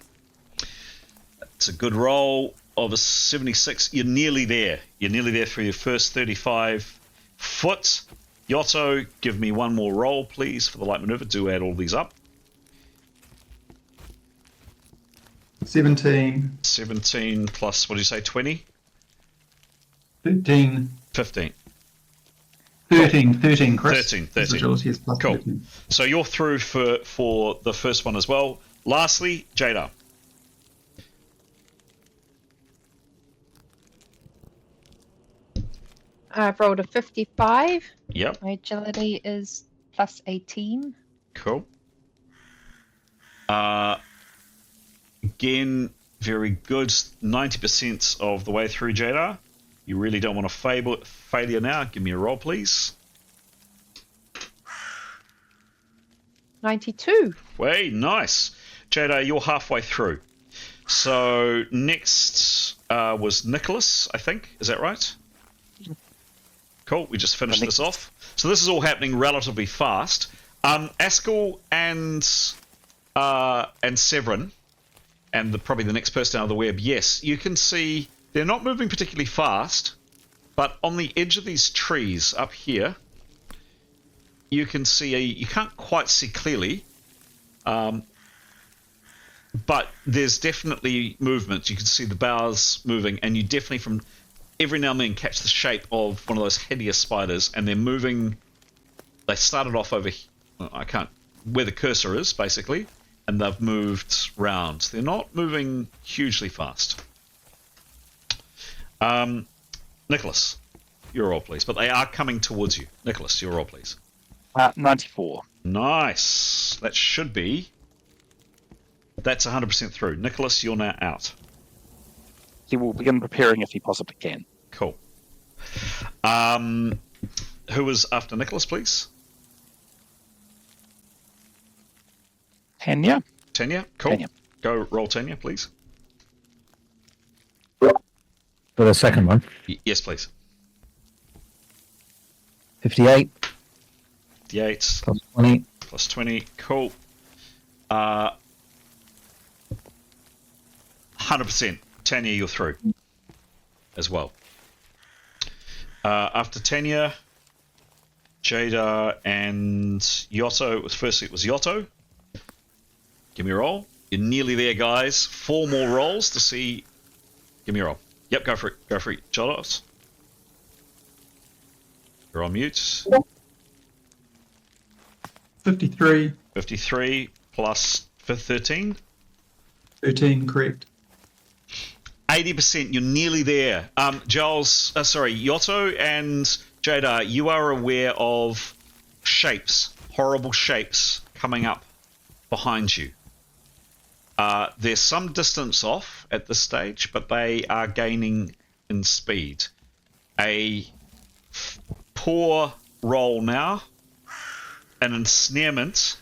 It's a good roll of a 76. You're nearly there. You're nearly there for your first 35 foot. Yotto, give me one more roll, please, for the light maneuver. Do add all these up. 17. 17 plus, what did you say, 20? 13. 15. 13, Chris. 13. His agility is plus Cool. 13. So you're through for the first one as well. Lastly, Jada. I've rolled a 55. Yep. My agility is plus 18. Cool. Again, very good. 90% of the way through, Jada. You really don't want to failure now. Give me a roll, please. 92. Way, nice. Jada, you're halfway through. So next was Nicholas, I think. Is that right? Cool. We just finished this off. So this is all happening relatively fast. Askell and Severin, and probably the next person out of the web. Yes, you can see they're not moving particularly fast, but on the edge of these trees up here, you can see you can't quite see clearly, but there's definitely movement. You can see the boughs moving, and you definitely from every now and then catch the shape of one of those hideous spiders, and they're moving. They started off over, where the cursor is, basically, and they've moved round. They're not moving hugely fast. Nicholas, your roll, please. But they are coming towards you. Nicholas, your roll, please. 94. Nice. That should be... That's 100% through. Nicholas, you're now out. He will begin preparing if he possibly can. Cool. Who was after Nicholas, please? Tanya? Tanya? Cool. Tanya. Go roll Tanya, please. For the second one, Yes, please. 58 58 plus 20. plus 20. Cool. 100%. Tanya, you're through as well. After Tanya, Jada and Yotto. Firstly, it was Yotto. Give me a roll. You're nearly there, guys. 4 more rolls to see. Give me a roll. Yep, go for it. Go for it. Jodos. You're on mute. 53. 53 plus 13. 13, correct. 80%. You're nearly there. Yotto and Jada, you are aware of shapes, horrible shapes coming up behind you. They're some distance off at this stage, but they are gaining in speed. A poor roll now, an ensnarement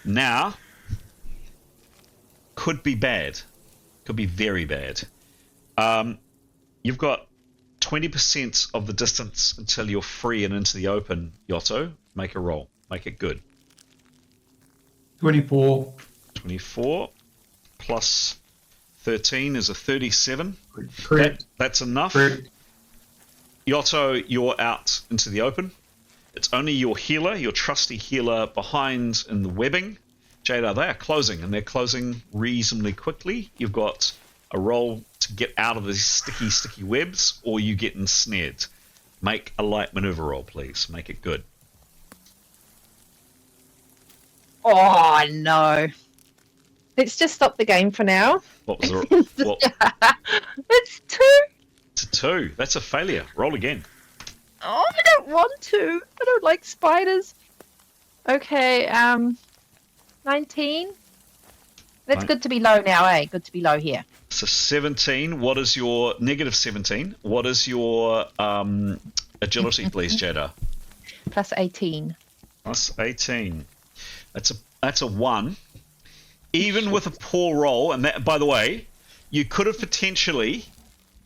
now could be bad, could be very bad. You've got 20% of the distance until you're free and into the open, Yotto. Make a roll. Make it good. 24. 24 plus 13 is a 37. Correct. That's enough. Correct. Yotto, you're out into the open. It's only your healer, your trusty healer, behind in the webbing. Jada, they are closing, and they're closing reasonably quickly. You've got a roll to get out of these sticky webs, or you get ensnared. Make a light maneuver roll, please. Make it good. Oh no! Let's just stop the game for now. What was the what? It's 2. It's a 2. That's a failure. Roll again. Oh, I don't want to. I don't like spiders. Okay, 19. That's Right. good to be low now, eh? Good to be low here. So 17. What is your negative 17? What is your agility, please, Jada? Plus 18. Plus 18. That's a 1. Even with a poor roll, and that, by the way, you could have potentially,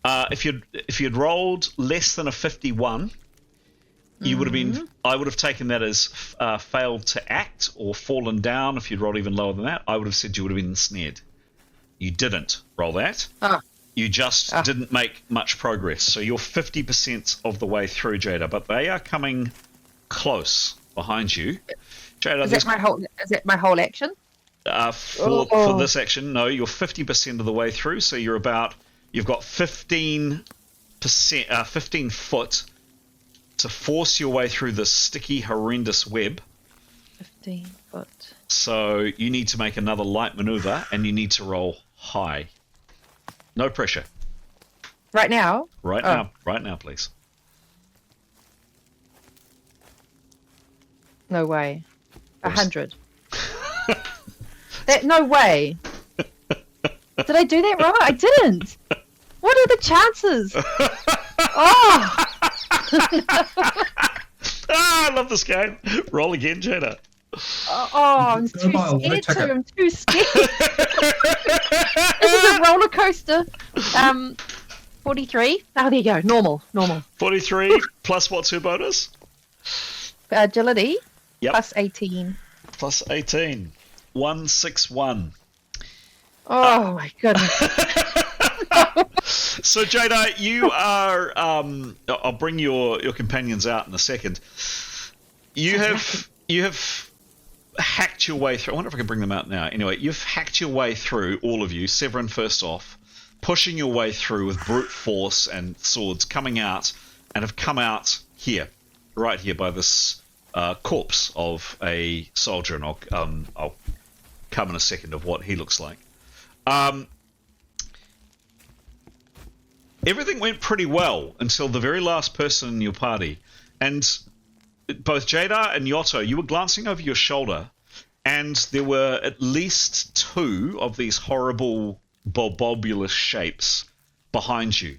if you'd rolled less than a 51, you would have been. I would have taken that as failed to act or fallen down. If you'd rolled even lower than that, I would have said you would have been ensnared. You didn't roll that. You just didn't make much progress. So you're 50% of the way through, Jada, but they are coming close behind you. Jada, Is that my whole action? For this action, no, you're 50% of the way through. So you've got 15%, 15 foot to force your way through this sticky, horrendous web. 15 foot. So you need to make another light maneuver, and you need to roll high. No pressure. Right now? Right now, please. No way. 100. No way. Did I do that right? I didn't. What are the chances? Oh. I love this game. Roll again, Jada. I'm too scared to. I'm too scared. This is a roller coaster. 43. Oh, there you go. Normal. 43 plus what's your bonus? Agility. Yep. Plus 18. Plus 18. 161. Oh my goodness. So Jada, you are. I'll bring your companions out in a second. You have hacked your way through. I wonder if I can bring them out now. Anyway, you've hacked your way through, all of you. Severin first off, pushing your way through with brute force and swords, coming out, and have come out here, right here by this corpse of a soldier, and I'll come in a second of what he looks like. Everything went pretty well until the very last person in your party. And both Jada and Yotto, you were glancing over your shoulder, and there were at least 2 of these horrible bulbobulous shapes behind you.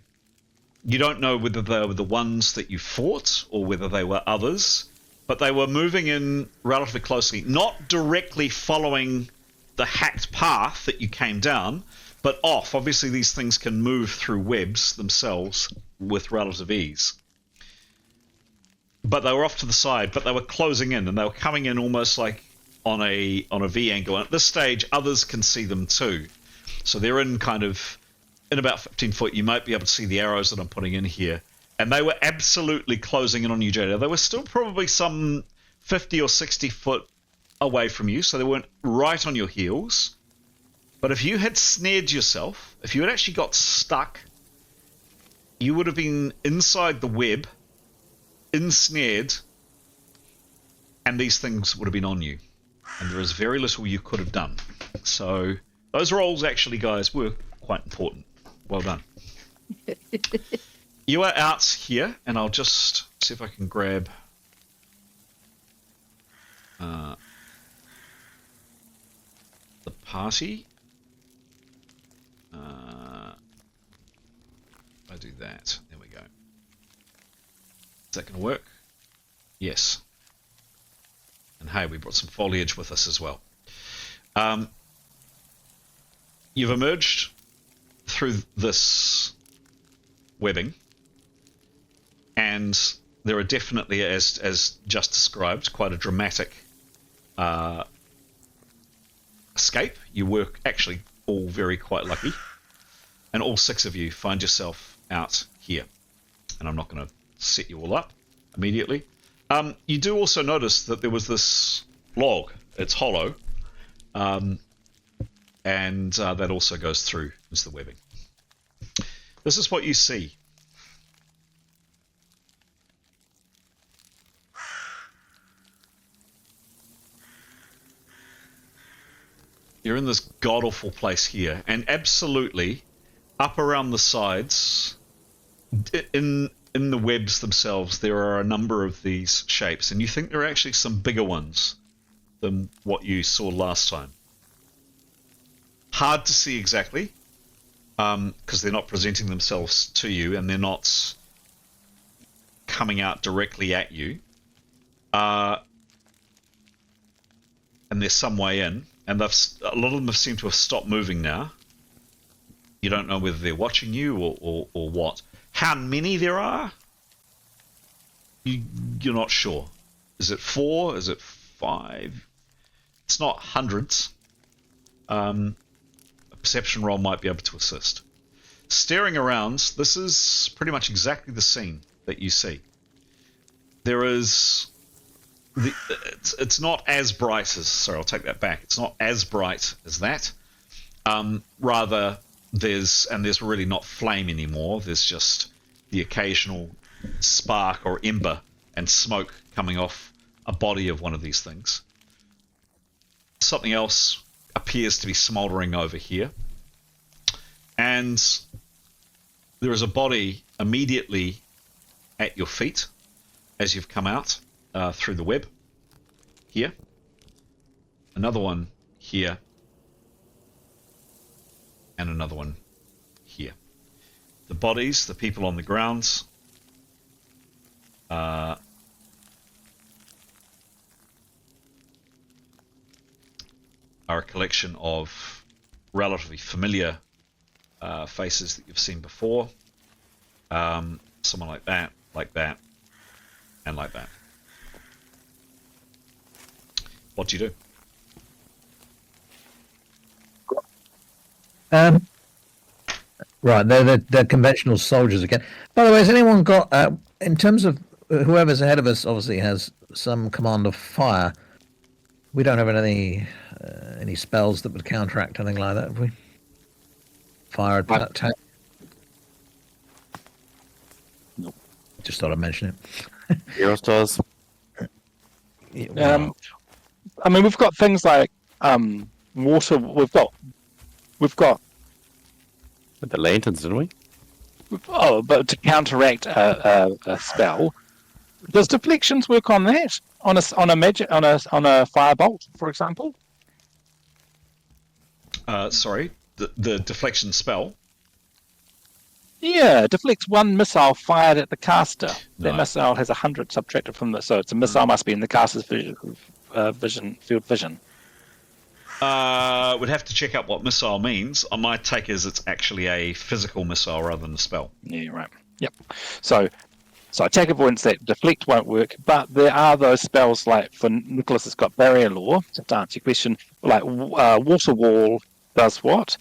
You don't know whether they were the ones that you fought or whether they were others, but they were moving in relatively closely, not directly following the hacked path that you came down, but off. Obviously, these things can move through webs themselves with relative ease. But they were off to the side, but they were closing in, and they were coming in almost like on a V angle. And at this stage, others can see them too. So they're in about 15 foot. You might be able to see the arrows that I'm putting in here. And they were absolutely closing in on you, Jada. They were still probably some 50 or 60 foot away from you, so they weren't right on your heels. But if you had snared yourself, if you had actually got stuck, you would have been inside the web, ensnared, and these things would have been on you. And there is very little you could have done. So those rolls actually, guys, were quite important. Well done. You are out here, and I'll just see if I can grab the party. I do that. There we go. Is that going to work? Yes. And hey, we brought some foliage with us as well. You've emerged through this webbing, and there are definitely, as just described, quite a dramatic escape. You were actually all quite lucky, and all 6 of you find yourself out here. And I'm not going to set you all up immediately. You do also notice that there was this log. It's hollow, and that also goes through into the webbing. This is what you see. You're in this god-awful place here, and absolutely, up around the sides, in the webs themselves, there are a number of these shapes, and you think there are actually some bigger ones than what you saw last time. Hard to see exactly, because they're not presenting themselves to you, and they're not coming out directly at you. And they're some way in, and a lot of them have seemed to have stopped moving now. You don't know whether they're watching you or what. How many there are, you're not sure. Is it 4? Is it 5? It's not hundreds. A perception roll might be able to assist. Staring around, this is pretty much exactly the scene that you see. There is... It's not as bright as... Sorry, I'll take that back. It's not as bright as that. Rather, there's really not flame anymore. There's just the occasional spark or ember and smoke coming off a body of one of these things. Something else appears to be smouldering over here. And there is a body immediately at your feet as you've come out through the web. Here. Another one here. And another one here. The bodies, the people on the ground, are a collection of relatively familiar faces that you've seen before. Someone like that, and like that. What do you do? Right, they're conventional soldiers again. By the way, has anyone got, in terms of whoever's ahead of us, obviously has some command of fire. We don't have any spells that would counteract anything like that, have we? Fire attack. Nope. Just thought I'd mention it. Heroes does. Wow. I mean, we've got things like water. We've got With the lanterns, didn't we? but to counteract a spell, does deflections work on that? On a firebolt, for example? Sorry, the deflection spell. Yeah, deflects one missile fired at the caster. That No. missile has 100 subtracted from the. So it's a missile must be in the caster's field vision. Would have to check out what missile means. My take is it's actually a physical missile rather than a spell. Yeah, right. Yep. So attack avoidance, that deflect won't work, but there are those spells like for Nicholas has got barrier law, to answer your question, like water wall does what?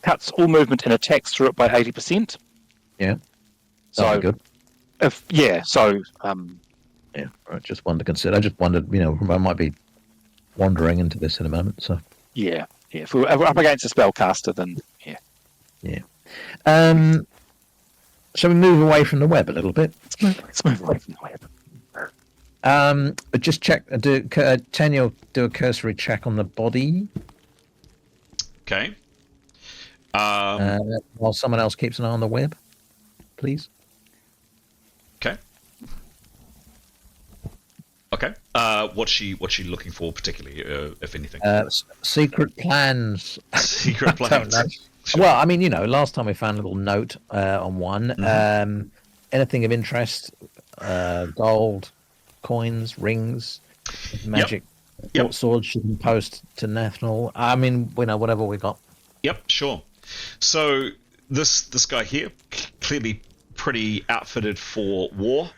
Cuts all movement and attacks through it by 80%. Yeah. So That'd be good. Yeah, Right, just one to consider. I just wondered, I might be wandering into this in a moment, so. yeah. If we're up against a spellcaster, then yeah. Shall we move away from the web a little bit? Let's move away from the web. But just check. Tanya, do a cursory check on the body Okay. while someone else keeps an eye on the web, please. Okay. What's she looking for particularly, if anything? Secret plans. Secret Don't plans. know. Sure. Well, I mean, last time we found a little note on one. Mm-hmm. Anything of interest? Gold, coins, rings, magic, Yep. swords she can post to Nathnal. I mean, whatever we got. Yep, sure. So this guy here, clearly pretty outfitted for war.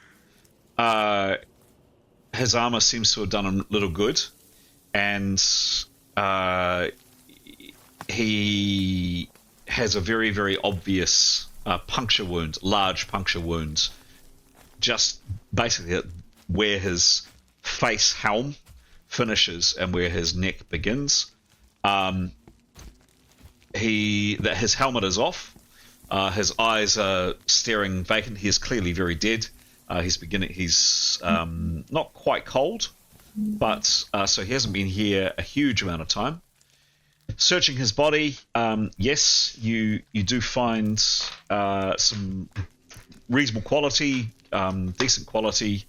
His armor seems to have done him little good, and he has a very, very obvious puncture wound, large puncture wounds, just basically where his face helm finishes and where his neck begins. His helmet is off. His eyes are staring vacant. He is clearly very dead. He's not quite cold, but so he hasn't been here a huge amount of time. Searching his body, yes, you do find some reasonable quality, decent quality.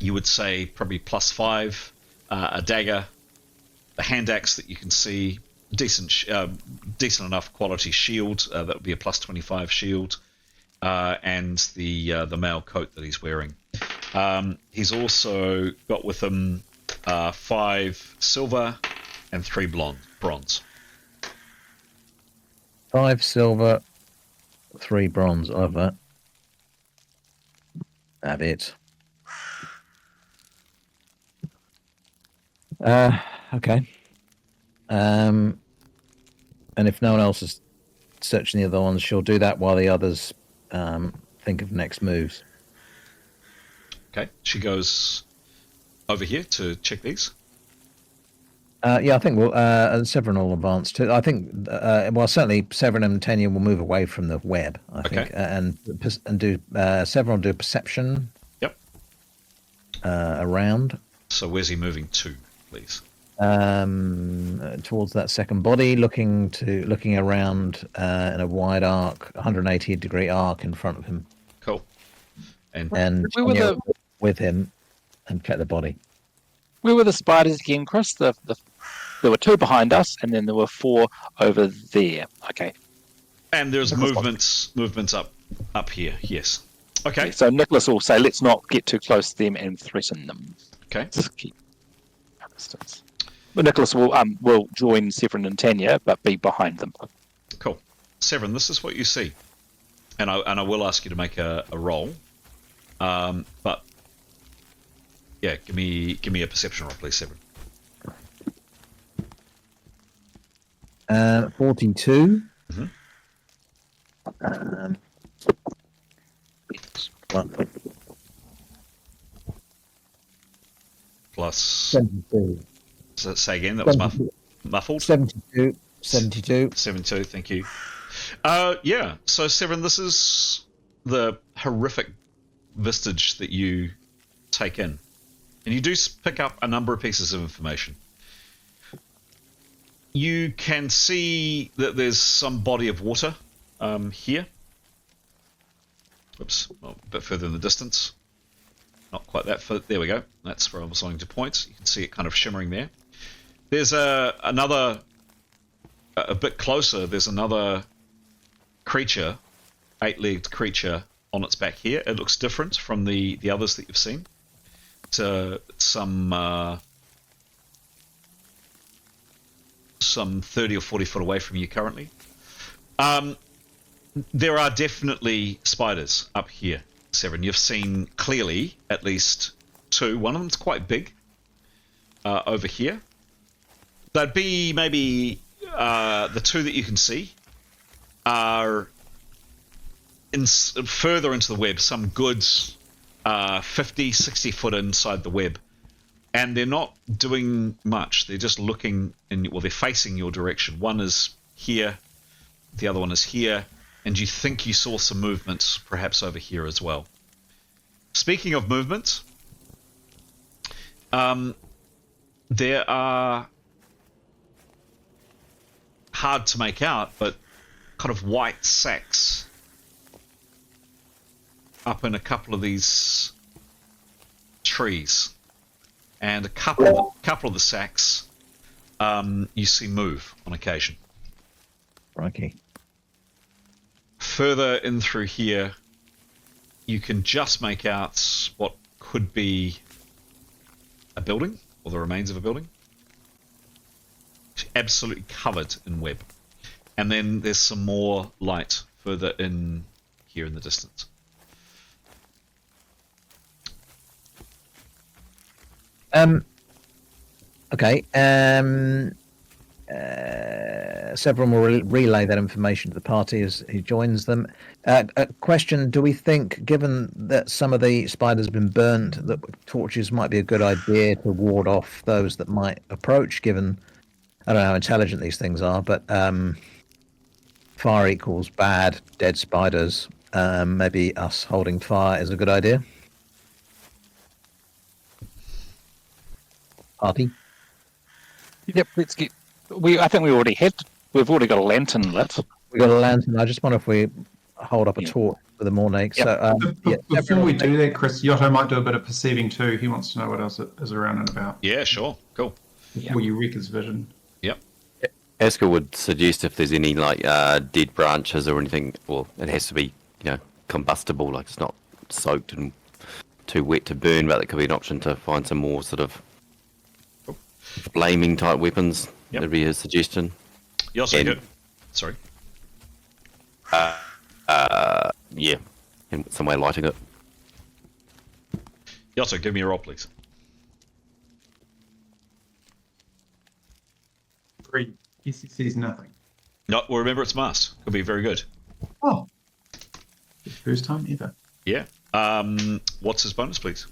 You would say probably +5. A dagger, a hand axe that you can see, decent enough quality shield. That would be a +25 shield, and the mail coat that he's wearing. He's also got with him 5 silver and 3 bronze. 5 silver, 3 bronze. I love that. Have it. Okay. And if no one else is searching the other ones, she'll do that while the others think of next moves. Okay, she goes over here to check these. Yeah, I think Severin will advance too. I think, certainly Severin and Tenya will move away from the web. I think, and do Severin will do perception. Yep. Around. So where's he moving to, please? Towards that second body, looking around in a wide arc, 180-degree arc in front of him. Cool. And Tenya with him, and check the body. Where were the spiders again, Chris? There were 2 behind us, and then there were 4 over there. Okay. And there's movements up here. Yes. Okay. So Nicholas will say, let's not get too close to them and threaten them. Okay. Just keep our distance. But Nicholas will join Severin and Tanya, but be behind them. Cool. Severin, this is what you see, and I will ask you to make a roll, but yeah, give me a perception roll, please, Severin. 42. Mhm. Plus. 72. Say again. That was muffled. 72. 72. Thank you. Yeah. So Severin, this is the horrific vistage that you take in, and you do pick up a number of pieces of information. You can see that there's some body of water here. Oops, well, a bit further in the distance. Not quite that far. There we go. That's where I was wanting to point. You can see it kind of shimmering there. There's another, a bit closer, there's another creature, 8-legged creature on its back here. It looks different from the others that you've seen. It's some 30 or 40 foot away from you currently. There are definitely spiders up here, Severin. You've seen clearly at least 2. One of them's quite big over here. That'd be maybe the 2 that you can see are further into the web, some good 50, 60 foot inside the web. And they're not doing much. They're just looking they're facing your direction. One is here, the other one is here, and you think you saw some movements perhaps over here as well. Speaking of movement, there are hard to make out, but kind of white sacks up in a couple of these trees. And a couple of the sacks you see move on occasion. Crikey. Further in through here, you can just make out what could be a building, or the remains of a building. It's absolutely covered in web. And then there's some more light further in here in the distance. Okay. Several will relay that information to the party as he joins them. A question: do we think, given that some of the spiders have been burnt, that torches might be a good idea to ward off those that might approach? Given, I don't know how intelligent these things are, but fire equals bad, dead spiders. Maybe us holding fire is a good idea. Party. Yep, let's get I think we've already got a lantern lit. We got a lantern. I just wonder if we hold up a Yeah. torch for the morning. Yep. So, Before we do that, Chris, Yotto might do a bit of perceiving too. He wants to know what else is around and about Yeah, sure. Cool. before you wreck his vision. Yep. Asker would suggest if there's any like dead branches or anything. Well, it has to be combustible, like it's not soaked and too wet to burn. But that could be an option to find some more sort of flaming type weapons. Yep. That'd be his suggestion. You also And- good. Sorry. Yeah, and some way of lighting it. Yotto, give me a roll, please. 3. He sees nothing. No, well, remember it's masked. Could be very good. Oh. First time ever. Yeah. What's his bonus, please?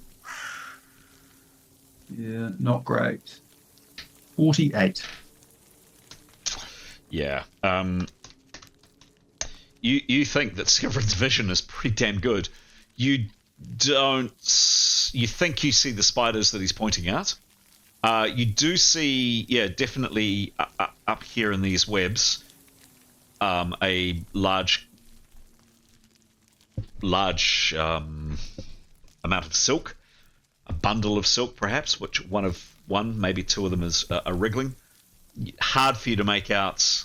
Yeah, not great. 48. Yeah. You think that Severin's vision is pretty damn good. You don't. You think you see the spiders that he's pointing out. You do see, definitely up here in these webs, a large amount of silk, a bundle of silk perhaps, which maybe two of them is are wriggling. Hard for you to make out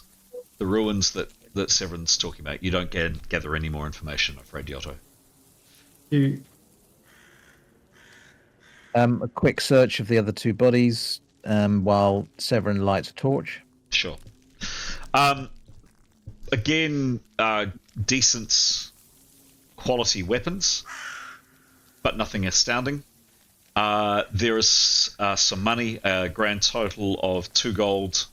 the ruins that Severin's talking about. You don't gather any more information, I'm afraid, Yotto. a quick search of the other two bodies while Severin lights a torch. Sure. Again, decent quality weapons, but nothing astounding. There is some money, a grand total of 2 gold,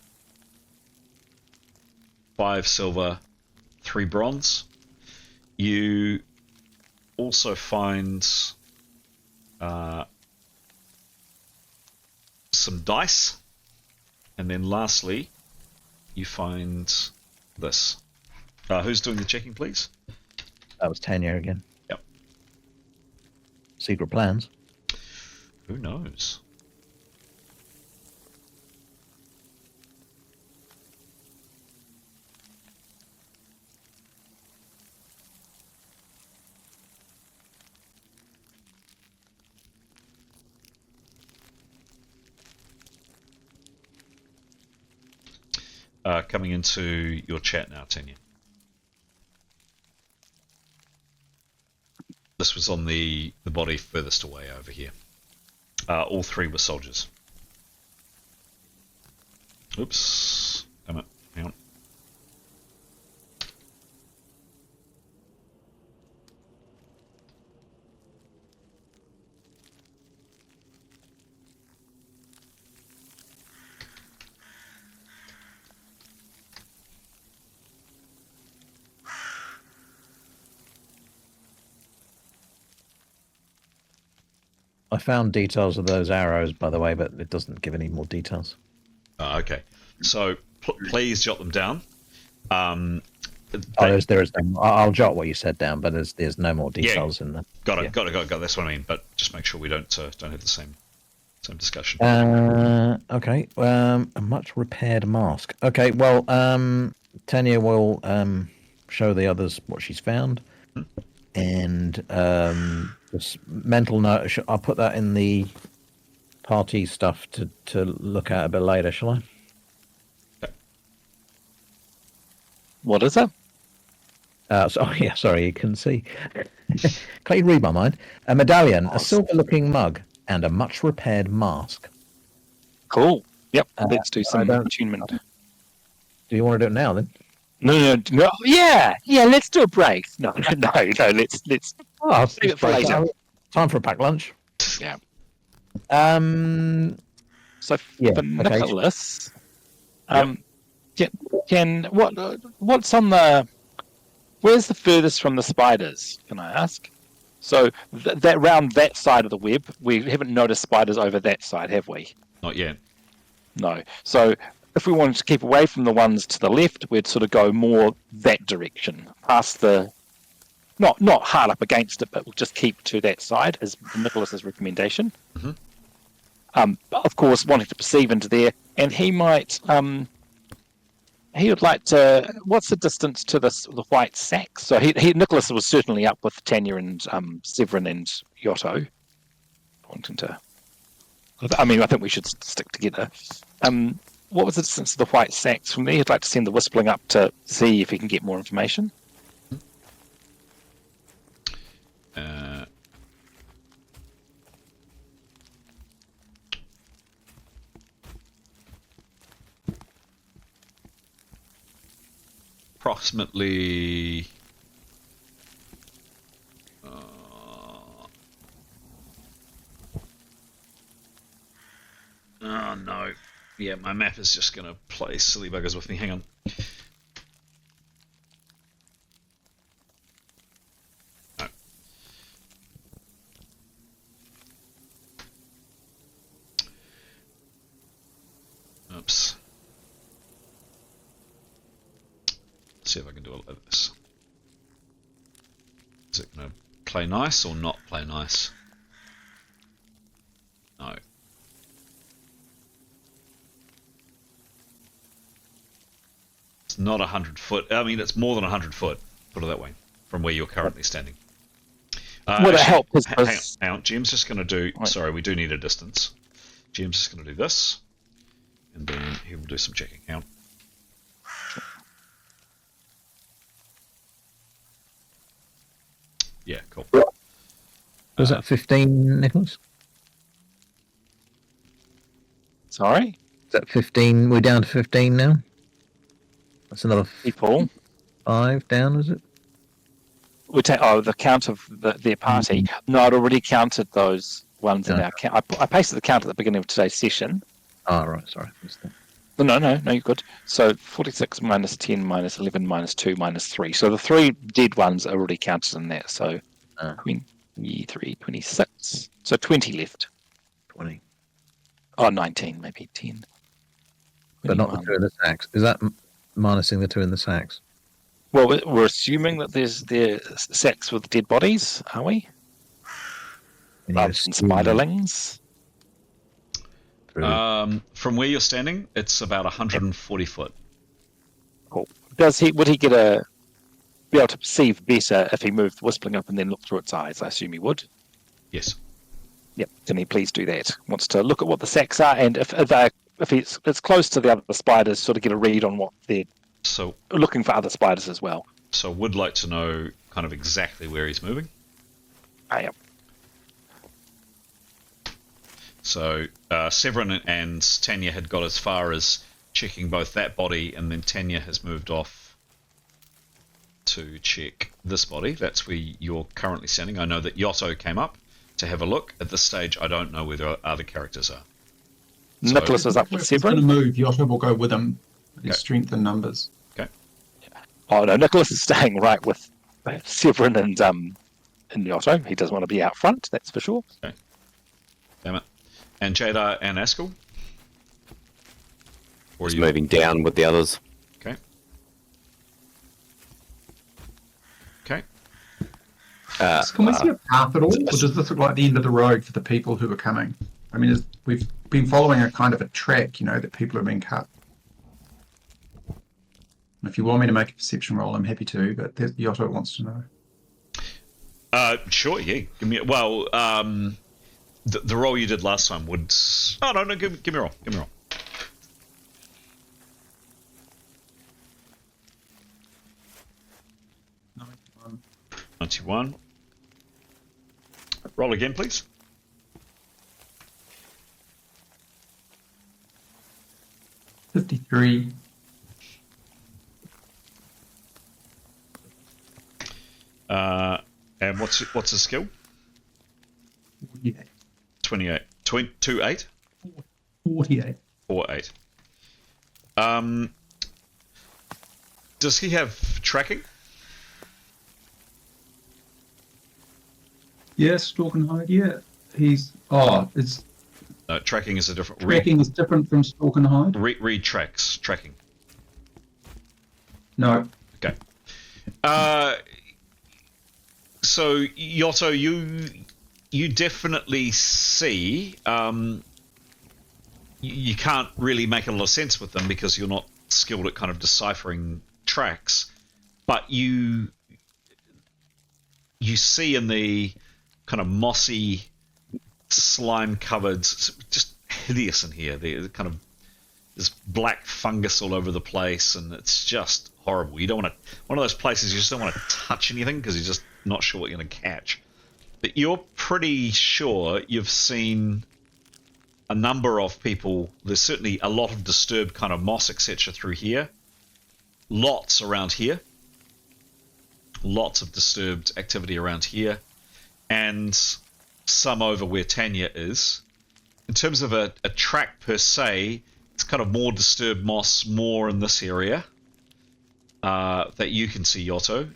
5 silver, 3 bronze. You also find some dice, and then lastly, you find this. Who's doing the checking, please? That was Tanya again. Yep. Secret plans. Who knows? Coming into your chat now, Tanya. This was on the body furthest away over here. All 3 were soldiers. Oops. Damn it. Hang on. I found details of those arrows, by the way, but it doesn't give any more details. Okay. So please jot them down. There is no. I'll jot what you said down, but there's no more details in the. Got it. That's what I mean. But just make sure we don't have the same discussion. Okay. A much repaired mask. Okay. Well, Tanya will show the others what she's found, and this mental note. I'll put that in the party stuff to look at a bit later. Shall I? What is it? Sorry, you can see. Can't you read my mind? A medallion, a silver-looking mug, and a much-repaired mask. Cool. Yep. Let's do some don't- attunement. Do you want to do it now, then? No. Yeah. Let's do a break. No. Let's. Oh, I'll Save it for later. Time for a packed lunch. Yeah. Um, So Yeah, for okay. Nicholas, what's on the? Where's the furthest from the spiders? Can I ask? So that round that side of the web, we haven't noticed spiders over that side, have we? Not yet. No. So if we wanted to keep away from the ones to the left, we'd sort of go more that direction, past the. Not hard up against it, but we'll just keep to that side, as Nicholas's recommendation. Mhm. But of course, wanting to perceive into there, and he might he would like to. What's the distance to the white sack? So Nicholas was certainly up with Tanya and Severin and Yotto, wanting to. I mean, I think we should stick together. What was the distance of the white sacks from there? He'd like to send the Whispling up to see if he can get more information. Approximately. Oh no. Yeah, my map is just going to play silly buggers with me. Hang on. No. Oops. Let's see if I can do it like this. Is it going to play nice or not play nice? No. It's not 100 foot. I mean, it's more than 100 foot, put it that way, from where you're currently standing. Would it help? Hang on. Jim's just going to do... Wait. Sorry, we do need a distance. Jim's just going to do this, and then he will do some checking. Hang on. Yeah, cool. Was that 15, Nicholas? Sorry? Is that 15? We're down to 15 now? That's another people. 5 down, is it? We take the count of their party. Mm-hmm. No, I'd already counted those ones in our count. I pasted the count at the beginning of today's session. Oh, right, sorry. No, you're good. So 46 minus 10 minus 11 minus 2 minus 3. So the 3 dead ones are already counted in there. So 23, 26. So 20 left. 20. Oh, 19, maybe 10. But not the 2 in the sacks. Is that minusing the 2 in the sacks? Well, we're assuming that there's sacks with dead bodies, are we? Rather than spiderlings? From where you're standing, it's about 140 foot. Cool. Would he be able to perceive better if he moved Whispling up and then looked through its eyes? I assume he would. Yes. Yep. Can he please do that? Wants to look at what the sacks are, and if it's close to the other spiders, sort of get a read on what they're looking for other spiders as well. So would like to know kind of exactly where he's moving. Yep. So Severin and Tanya had got as far as checking both that body, and then Tanya has moved off to check this body. That's where you're currently standing. I know that Yotto came up to have a look. At this stage, I don't know where the other characters are. Nicholas is up with Severin. He's going to move. Yotto will go with him. His strength in numbers. Okay. Oh no, Nicholas is staying right with Severin and Yotto. He doesn't want to be out front, that's for sure. Okay. Damn it. And Jadar and Askell? Or he's moving down with the others. Okay. Okay. Can we see a path at all, or does this look like the end of the road for the people who are coming? I mean, we've been following a kind of a track, that people are being cut. And if you want me to make a perception roll, I'm happy to, but Yotto wants to know. Sure, yeah. Give me the roll you did last time would... Oh, no, give me a roll. Give me a roll. 91. Roll again, please. $53. And what's his skill? 28. 28? 48. 48. Does he have tracking? Yes, Stalk and Hide, yeah. It's... tracking is a different... Tracking is different from Stalk and Hide? Read tracks. Tracking. No. Okay. So, Yotto, you definitely see... you can't really make a lot of sense with them because you're not skilled at kind of deciphering tracks, but you see in the kind of mossy, slime-covered, just hideous in here. The kind of this black fungus all over the place, and it's just horrible. You don't want to. One of those places you just don't want to touch anything because you're just not sure what you're going to catch. But you're pretty sure you've seen a number of people. There's certainly a lot of disturbed kind of moss, etc. through here. Lots around here. Lots of disturbed activity around here. And some over where Tanya is. In terms of a track per se, it's kind of more disturbed moss, more in this area that you can see, Yotto.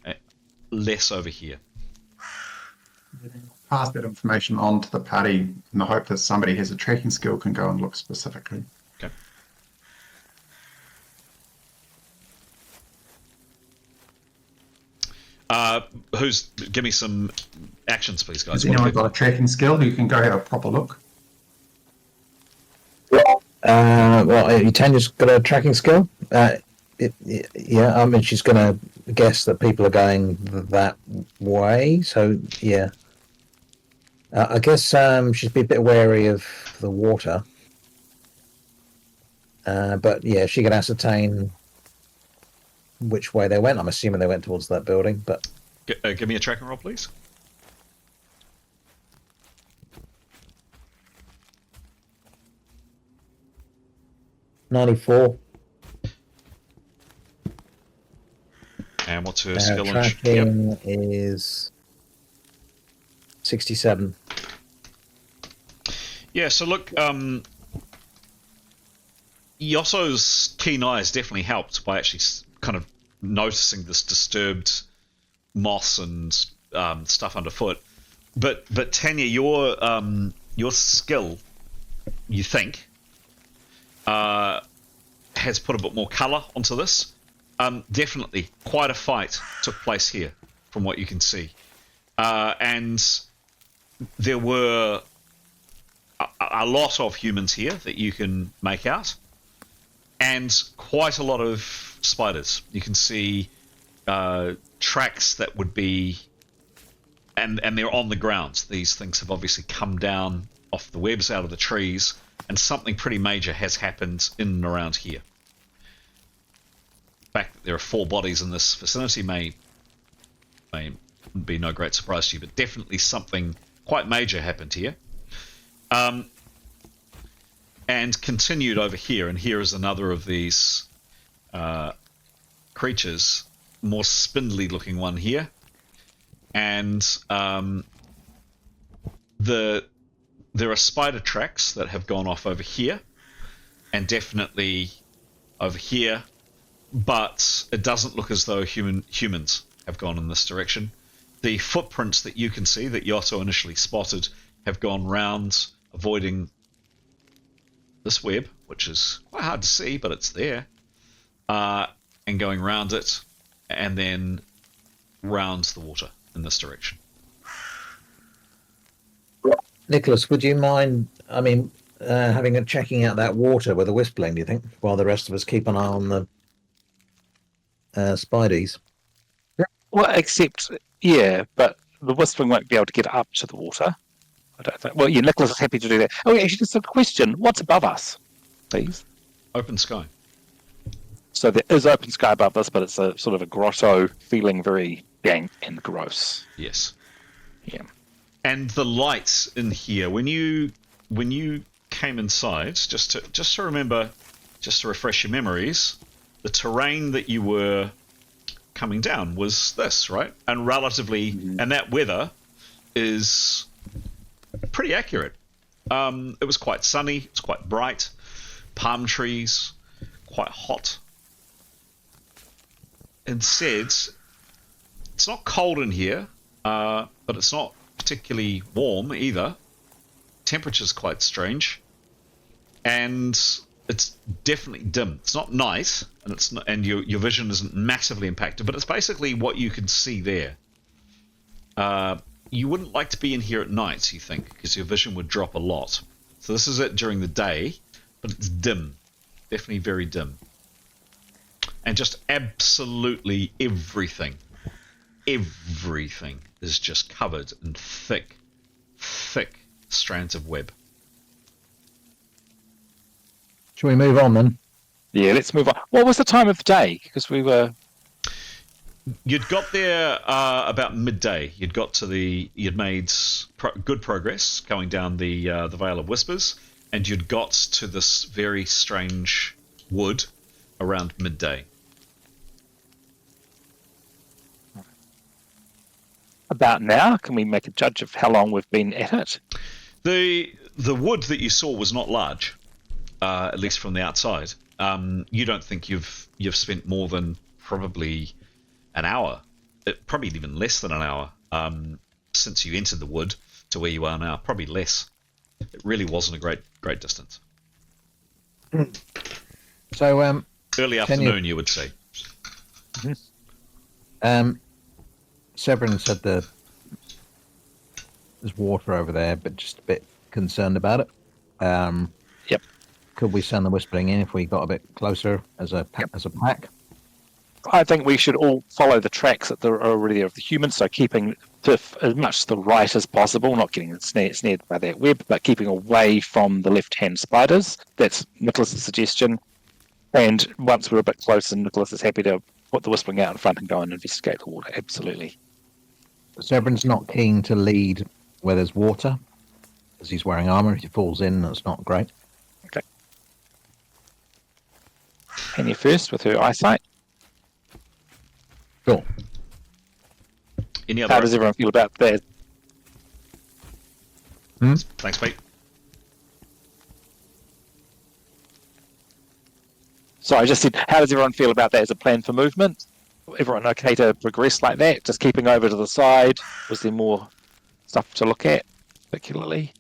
Less over here. Pass that information on to the party in the hope that somebody has a tracking skill can go and look specifically. Okay. Give me some actions, please, guys. Has anyone got a tracking skill who can go have a proper look? Well, Tanya's got a tracking skill. Yeah, I mean, she's going to guess that people are going that way. So, yeah. I guess she'd be a bit wary of the water. But, yeah, she can ascertain which way they went. I'm assuming they went towards that building. But give me a tracking roll, please. $94. And what's her skill? Tracking is 67. Yeah, so look, Yosso's keen eyes definitely helped by actually kind of noticing this disturbed moss and stuff underfoot. But Tanya, your skill, you think, has put a bit more colour onto this. Definitely, quite a fight took place here, from what you can see. And there were a lot of humans here that you can make out, and quite a lot of spiders. You can see tracks that would be, and they're on the ground. These things have obviously come down off the webs out of the trees, and something pretty major has happened in and around here. The fact that there are 4 bodies in this vicinity may be no great surprise to you, but definitely something quite major happened here. And continued over here, and here is another of these creatures, more spindly looking one here. And there are spider tracks that have gone off over here, and definitely over here, but it doesn't look as though humans have gone in this direction. The footprints that you can see that Yotto initially spotted have gone round, avoiding this web, which is quite hard to see, but it's there, and going round it, and then round the water in this direction. Nicholas, would you mind, checking out that water with a whistling, do you think, while the rest of us keep an eye on the spideys? Well, except, yeah, but the whistling won't be able to get up to the water. I don't think. Well, yeah, Nicholas is happy to do that. Oh, yeah, actually, just a question. What's above us, please? Open sky. So there is open sky above us, but it's a sort of a grotto, feeling very dank and gross. Yes. Yeah. And the lights in here, when you came inside, just to remember, just to refresh your memories, the terrain that you were coming down was this, right? And relatively, and that weather is pretty accurate. It was quite sunny, it was quite bright, palm trees, quite hot. Instead, it's not cold in here, but it's not particularly warm either. Temperature's quite strange, and it's definitely dim. It's not night, and it's not, and your vision isn't massively impacted, but it's basically what you can see there. You wouldn't like to be in here at night, you think, because your vision would drop a lot. So this is it during the day, but it's dim. Definitely very dim. and just absolutely everything is just covered in thick strands of web. Shall we move on then? Yeah, let's move on. What was the time of day? Because we were... You'd got there about midday. You'd made good progress going down the Vale of Whispers, and you'd got to this very strange wood around midday. About now? Can we make a judge of how long we've been at it? The wood that you saw was not large, at least from the outside. You don't think you've spent more than probably an hour, probably even less than an hour, since you entered the wood to where you are now. Probably less. It really wasn't a great distance. So, Early afternoon, you would say. Severin said there's water over there, but just a bit concerned about it. Yep. Could we send the whispering in if we got a bit closer as a pack? I think we should all follow the tracks that are already there of the humans, so keeping to as much to the right as possible, not getting snared by that web, but keeping away from the left-hand spiders. That's Nicholas's suggestion. And once we're a bit closer, Nicholas is happy to put the whispering out in front and go and investigate the water. Absolutely. Severin's not keen to lead where there's water, because he's wearing armor. If he falls in, that's not great. Okay. Penny first with her eyesight. Cool. Any other? How does everyone feel about that? Thanks, Pete. So I just said, how does everyone feel about that as a plan for movement? Everyone okay to progress like that? Just keeping over to the side? Was there more stuff to look at, particularly?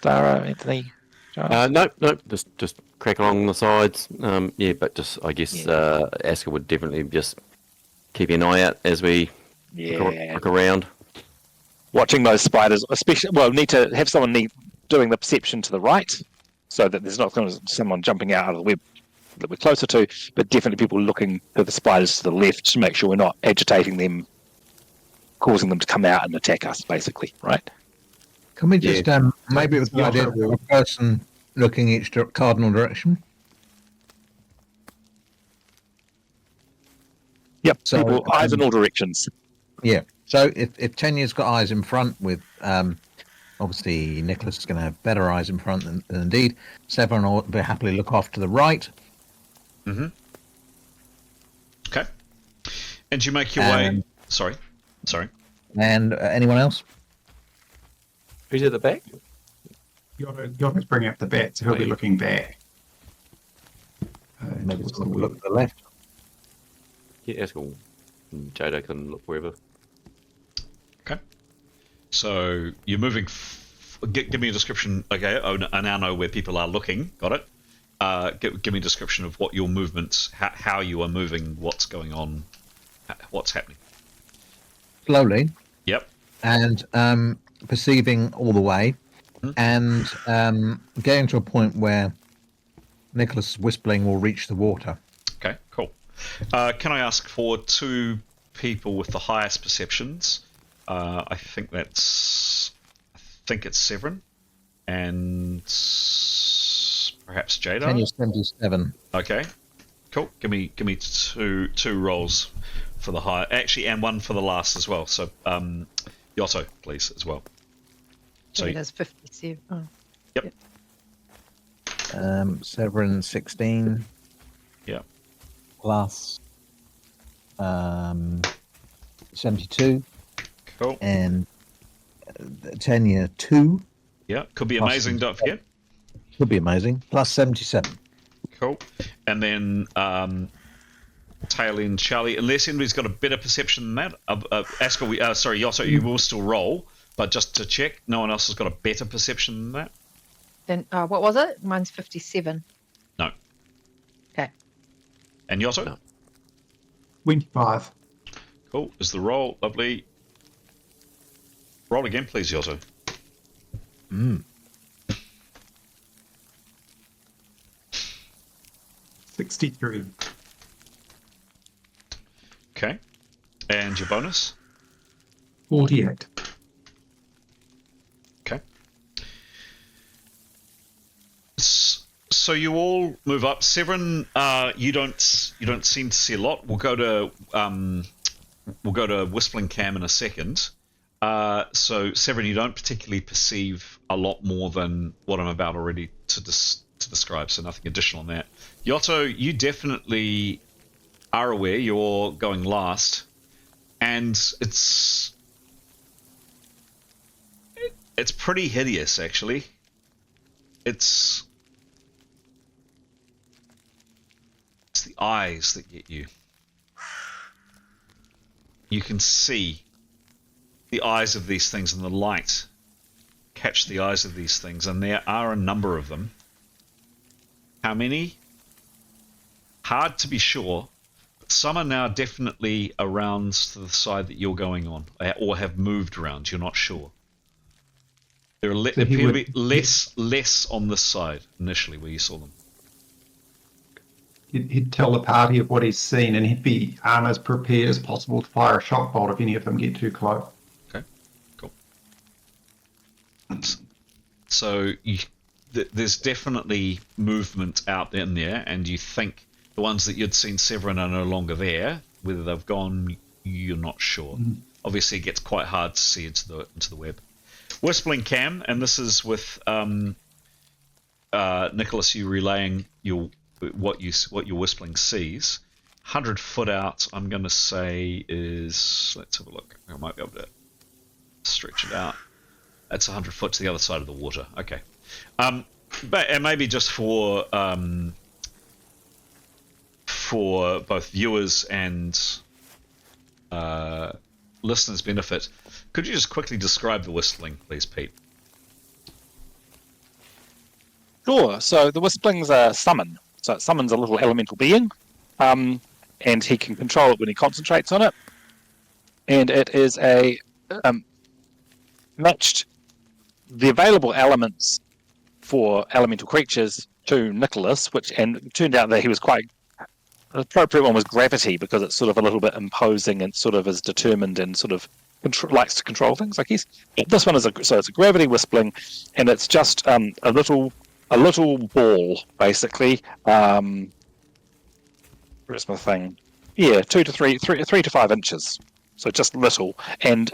Dara, Anthony? No, just crack along the sides. Yeah, but just I guess Asker would definitely just keep an eye out as we look around. Watching those spiders, especially, well, need to have someone doing the perception to the right, so that there's not someone jumping out of the web that we're closer to, but definitely people looking for the spiders to the left to make sure we're not agitating them, causing them to come out and attack us, basically, right? Can we just maybe with the idea of a person looking each cardinal direction? Yep. So, people eyes in all directions. Yeah. So if Tenya's got eyes in front with obviously Nicholas is going to have better eyes in front than indeed. Severin will happily look off to the right. Mm-hmm. Okay. And you make your way. Sorry. And anyone else? Who's at the back? Yoda's bringing up the bat, so he'll be looking back. Maybe someone will look to the left. Yeah, that's cool. Jada can look wherever. Okay. So you're moving. Give me a description. Okay, I now know where people are looking. Got it. Give me a description of what your movements, how you are moving, what's going on, what's happening. Slowly. Yep. And perceiving all the way, and getting to a point where Nicholas' whispering will reach the water. Okay, cool. Can I ask for two people with the highest perceptions? I think it's Severin and perhaps Jada. 77. Okay, cool. Give me two rolls for the high, actually, and one for the last as well. So Yotto, please, as well. So Jada's 57. Oh. Yep. Severin 16. Yeah. Plus 72. Cool. And Tenya 2. Yeah, could be amazing. Don't forget. Could be amazing. Plus 77. Cool. And then Taylor and Charlie, unless anybody's got a better perception than that. Asker, Yotto, you will still roll, but just to check, no one else has got a better perception than that? Then what was it? Mine's 57. No. Okay. And Yotto? No. 25. Cool. Is the roll lovely? Roll again, please, Yotto. 63. Okay. And your bonus? 48. Okay. So you all move up. Severin, you don't seem to see a lot. We'll go to Whistling Cam in a second. So Severin, you don't particularly perceive a lot more than what I'm about already to describe. So nothing additional on that. Yotto, you definitely are aware you're going last, and it's pretty hideous, actually. It's the eyes that get you. You can see the eyes of these things, and the light catch the eyes of these things, and there are a number of them. How many? Hard to be sure, but some are now definitely around to the side that you're going on, or have moved around. You're not sure. There appear to be less on this side initially where you saw them. He'd tell the party of what he's seen, and he'd be as prepared as possible to fire a shock bolt if any of them get too close. Okay, cool. So there's definitely movement out there in there, and you think the ones that you'd seen Severin are no longer there. Whether they've gone, you're not sure. Obviously, it gets quite hard to see into the web. Whistling Cam, and this is with Nicholas. You relaying what your whistling sees. 100 foot out, I'm going to say is, let's have a look. I might be able to stretch it out. That's 100 foot to the other side of the water. Okay. But and maybe just for both viewers and listeners' benefit, could you just quickly describe the whistling, please, Pete? Sure. So the whistling's a summon. So it summons a little elemental being, and he can control it when he concentrates on it. And it is a matched the available elements for elemental creatures to Nicholas, and it turned out that he was quite. The appropriate one was gravity, because it's sort of a little bit imposing and sort of is determined and sort of likes to control things, I guess. This one is it's a gravity whistling, and it's just a little ball, basically. Where's my thing? Yeah, 3 to 5 inches. So just little, and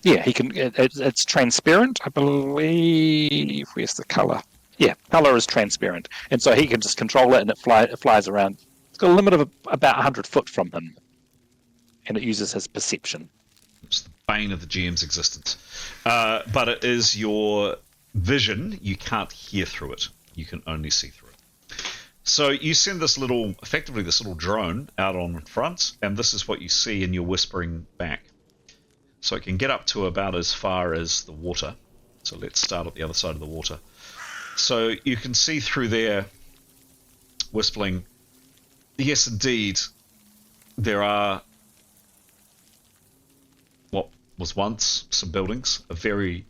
he can. It's transparent, I believe. Where's the color? Yeah, color is transparent, and so he can just control it, and it flies around. It's got a limit of about 100 foot from him, and it uses his perception. It's the bane of the GM's existence. But it is your vision. You can't hear through it. You can only see through it. So you send this little drone out on front, and this is what you see, and you're whispering back. So it can get up to about as far as the water. So let's start at the other side of the water. So you can see through there, whistling. Yes, indeed, there are what was once some buildings, you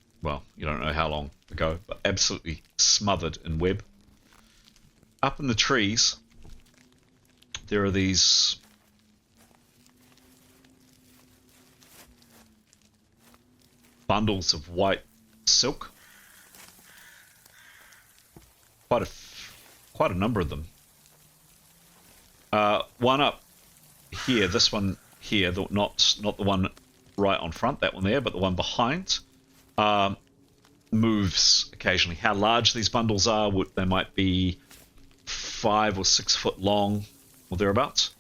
don't know how long ago, but absolutely smothered in web. Up in the trees, there are these bundles of white silk. Quite a number of them. One up here, this one here, not the one right on front, that one there, but the one behind, moves occasionally. How large these bundles are, they might be 5 or 6 foot long, or thereabouts.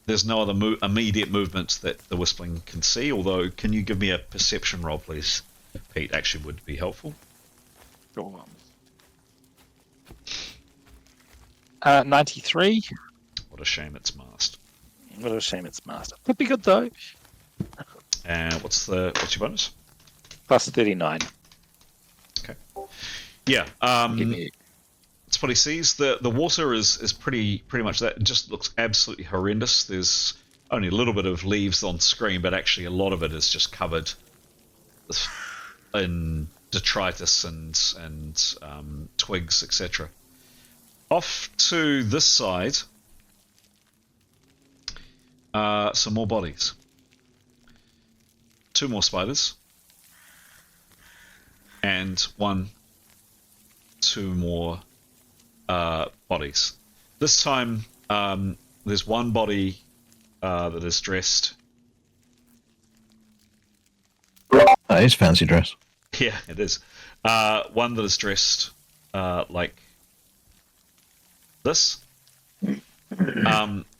There's no other immediate movement that the whistling can see, although can you give me a perception roll, please, Pete? Actually would be helpful. Sure. 93. What a shame it's masked. What a shame it's masked. Could be good though. And what's your bonus? Plus 39. Okay. Yeah. That's what he sees. The water is pretty much that. It just looks absolutely horrendous. There's only a little bit of leaves on screen, but actually a lot of it is just covered in detritus and twigs, etc. Off to this side, some more bodies. 2 more spiders. And 2 more bodies. This time, there's one body that is dressed. That is fancy dress. Yeah, it is. One that is dressed like this.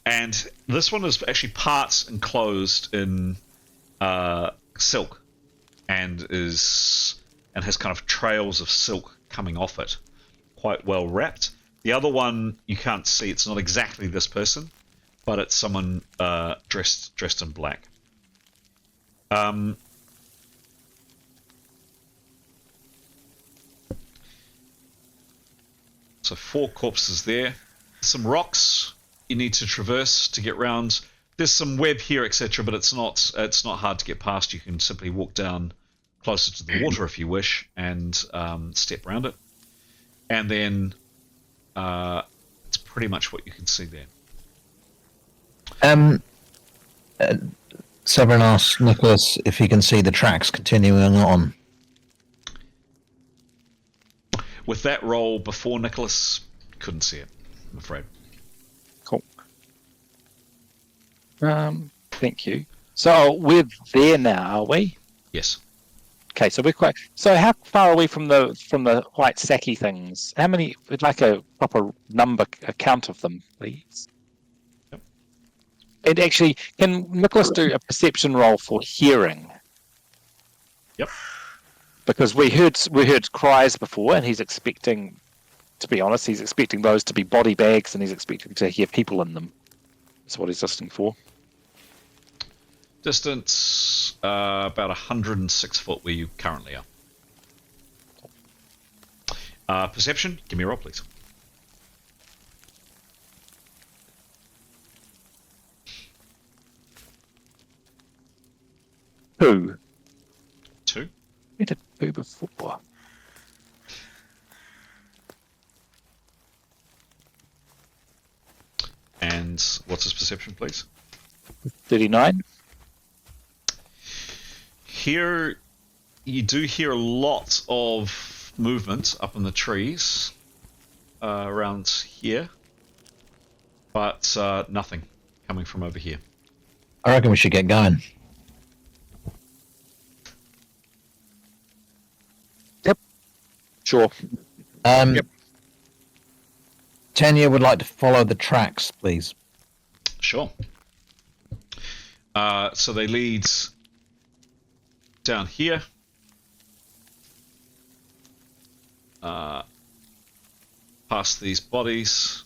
And this one is actually parts enclosed in silk, and has kind of trails of silk coming off it, quite well wrapped. The other one you can't see; it's not exactly this person, but it's someone dressed in black. So 4 corpses there. Some rocks you need to traverse to get round. There's some web here, etc., but it's not hard to get past. You can simply walk down closer to the water if you wish and step around it. And then it's pretty much what you can see there. Severin asks Nicholas if he can see the tracks continuing on. With that roll before Nicholas, couldn't see it, I'm afraid. Cool. Thank you. So we're there now, are we? Yes. Okay, so we're quite. So how far are we from the white sacky things? How many? We'd like a proper number, a count of them, please. Yep. And actually, can Nicholas do a perception roll for hearing? Yep. Because we heard cries before, and he's expecting, to be honest, he's expecting those to be body bags, and he's expecting to hear people in them. That's what he's listening for. Distance about 106 foot where you currently are. Perception, give me a roll, please. Who? 2. We did who before? And what's his perception, please? 39. Here, you do hear a lot of movement up in the trees around here, but nothing coming from over here. I reckon we should get going. Sure. Yep. Tanya would like to follow the tracks, please. Sure. So they lead down here. Past these bodies.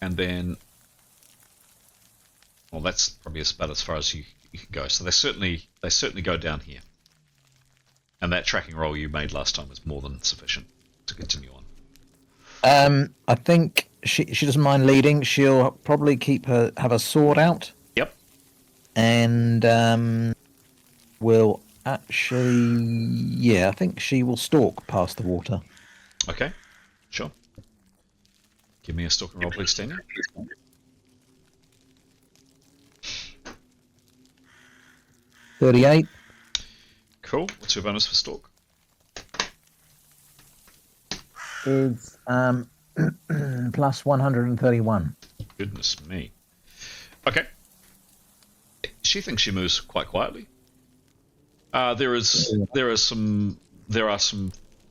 And then... Well, that's probably about as far as you can go. So they certainly go down here. And that tracking roll you made last time was more than sufficient to continue on. I think she doesn't mind leading. She'll probably have a sword out. Yep. And will actually, I think she will stalk past the water. Okay, sure. Give me a stalking roll, please, Tanya. $38. Cool. What's your bonus for stalk? Is plus 131. Goodness me. Okay. She thinks she moves quite quietly. There are some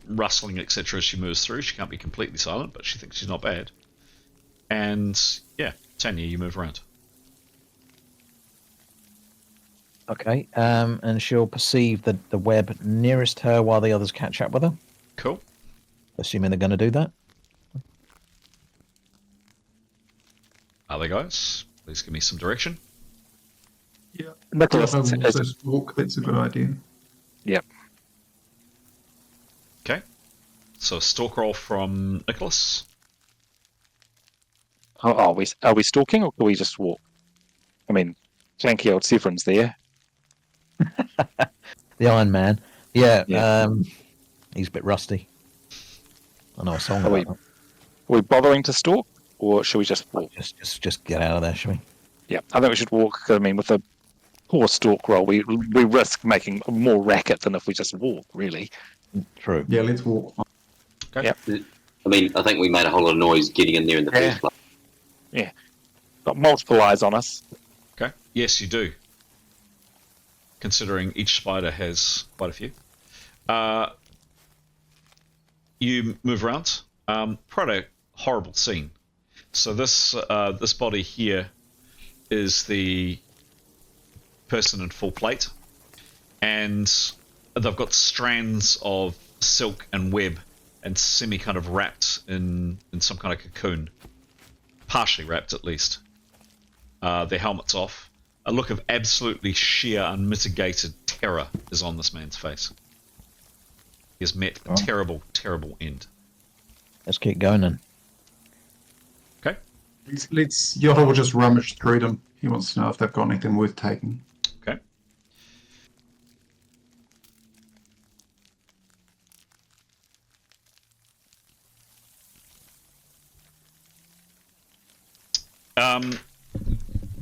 rustling, etc. as she moves through. She can't be completely silent, but she thinks she's not bad. And yeah, Tanya, you move around. Okay. And she'll perceive the web nearest her while the others catch up with her. Cool. Assuming they're going to do that. Other guys, please give me some direction. Yeah. Nicholas I will also stalk. That's a good idea. Yep. Okay. So stalk roll from Nicholas. Are we stalking, or can we just walk? I mean, janky old Severin's there. The Iron Man. Yeah. Yeah. He's a bit rusty. I know a song Are we- about that. Are we bothering to stalk, or should we just walk? Just get out of there, shall we? Yeah, I think we should walk. I mean, with a poor stalk roll, we risk making more racket than if we just walk. Really. True. Yeah, let's walk. I mean, I think we made a whole lot of noise getting in there in the Yeah. first place. Yeah, got multiple eyes on us. Okay. Yes, you do. Considering each spider has quite a few. You move around. Quite a horrible scene. So this body here is the person in full plate, and they've got strands of silk and web and semi kind of wrapped in some kind of cocoon, partially wrapped at least. Their helmets off. A look of absolutely sheer, unmitigated terror is on this man's face. He has met a terrible, terrible end. Let's keep going then. Okay. Let's Yotta will just rummage through them. He wants to know if they've got anything worth taking. Okay.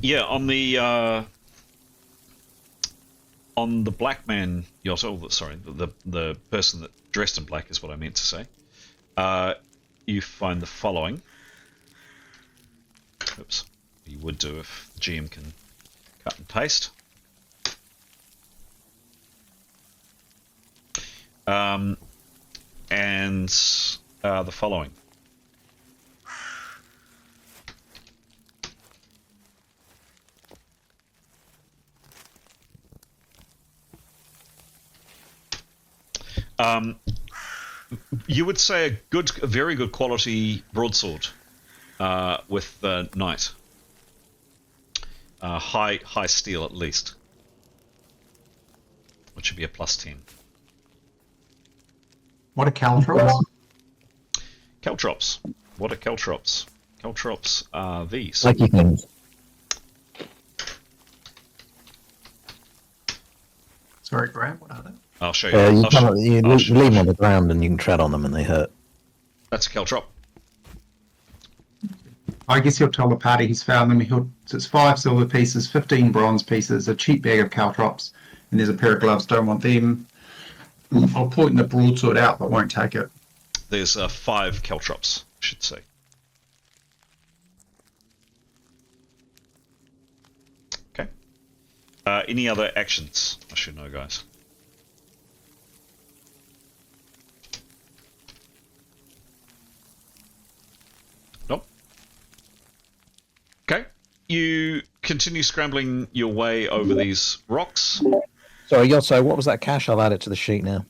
Yeah, on the black man, sorry, the person that dressed in black is what I meant to say. You find the following. Oops. You would do if the GM can cut and paste. And the following. You would say a very good quality broadsword with the knight. High steel at least, which would be a +10. What are caltrops? Caltrops. What are caltrops? Caltrops are these. Flaky things. Sorry, Graham, what are they? I'll show you. You leave them on the ground and you can tread on them and they hurt. That's a caltrop. I guess he'll tell the party he's found them. So it's 5 silver pieces, 15 bronze pieces, a cheap bag of caltrops, and there's a pair of gloves. Don't want them. I'll point the broadsword out, but won't take it. There's 5 caltrops, I should say. Okay. Any other actions? I should know, guys. Nope. Okay. You continue scrambling your way over these rocks. Sorry, Yotto, what was that cash? I'll add it to the sheet now.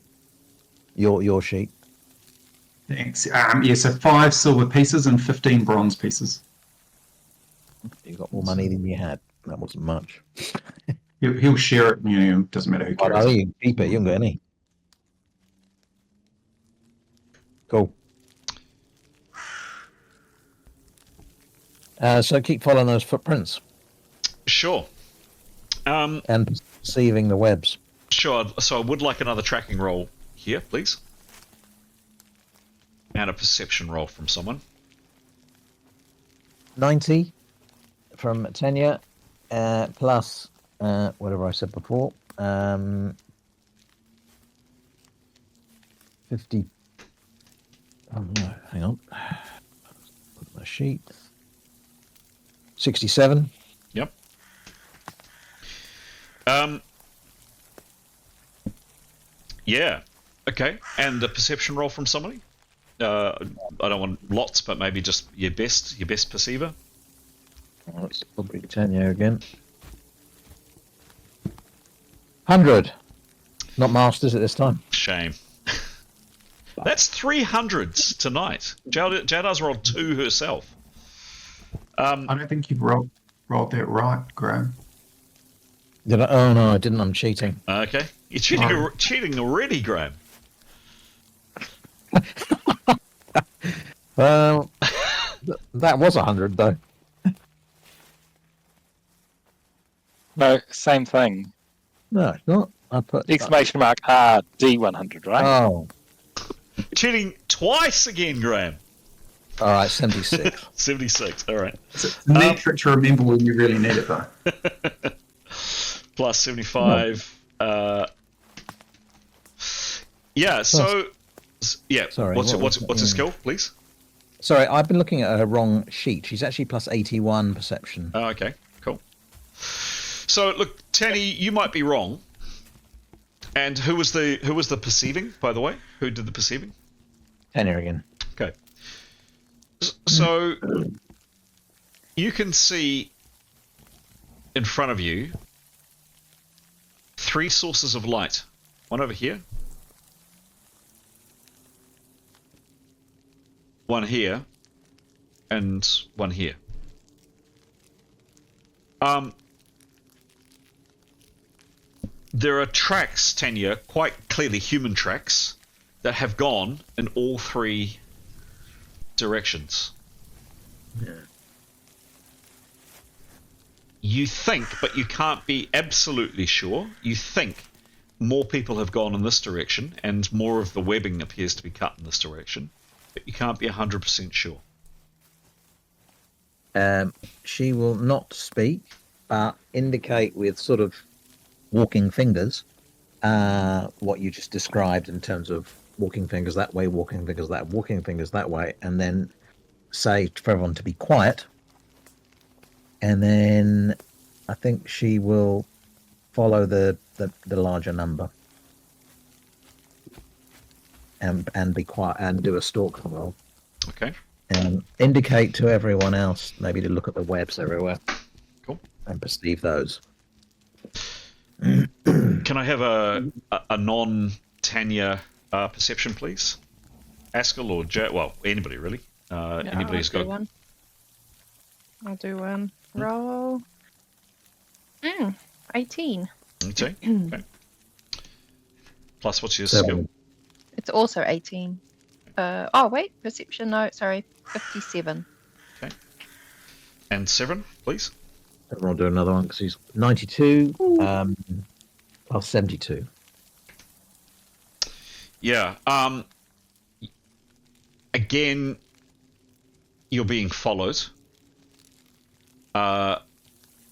Your sheet. Thanks. So 5 silver pieces and 15 bronze pieces. You got more money than you had. That wasn't much. He'll share it. Doesn't matter who Oh, cares. you can keep it. You haven't got any. Cool. So keep following those footprints Sure. and perceiving the webs. Sure. So I would like another tracking roll here, please. And a perception roll from someone. 90 from Tenya, plus whatever I said before. 50. Oh no, hang on. Put my sheet. 67. Yep. Yeah. Okay. And a perception roll from somebody. I don't want lots, but maybe just your best perceiver. Oh, it's probably Tenya again. 100. Not masters at this time. Shame. That's 300s tonight. Jada's rolled 2 herself. I don't think you've rolled that right, Graham. Did I? Oh no, I didn't. I'm cheating. Okay. You're cheating already, Graham. Well, that was 100 though. No, same thing. No, it's not. I put Exclamation mark RD100, right? Oh, Cheating twice again, Graham. All right, 76. 76. All right. It's a metric to remember when you really need it, though. Plus 75. Yeah. So. Yeah. Sorry, What's what was a it? skill, please? Sorry, I've been looking at her wrong sheet. She's actually plus 81 perception. Oh, okay. Cool. So look, Tanny, you might be wrong. And who was the perceiving, by the way? Who did the perceiving? Tenor again. Okay. So you can see in front of you 3 sources of light. One over here. One here. And one here. There are tracks, Tanya, quite clearly human tracks, that have gone in all 3 directions. Yeah. You think, but you can't be absolutely sure, you think more people have gone in this direction and more of the webbing appears to be cut in this direction, but you can't be 100% sure. She will not speak, but indicate with sort of walking fingers what you just described in terms of walking fingers that way, walking fingers that way, and then say for everyone to be quiet. And then I think she will follow the larger number and be quiet and do a stalk roll. Okay. And indicate to everyone else maybe to look at the webs everywhere. Cool. And perceive those. Can I have a non-Tanya perception, please? Askell or Jay? Well, anybody really. Anybody who's got one. I'll do one. Roll. 18. 18. Okay. Plus, what's your 7. skill? It's also 18. Oh wait, perception. No, sorry, 57. Okay. And 7, please. Everyone will do another one because he's 92 plus 72. Yeah. Again, you're being followed.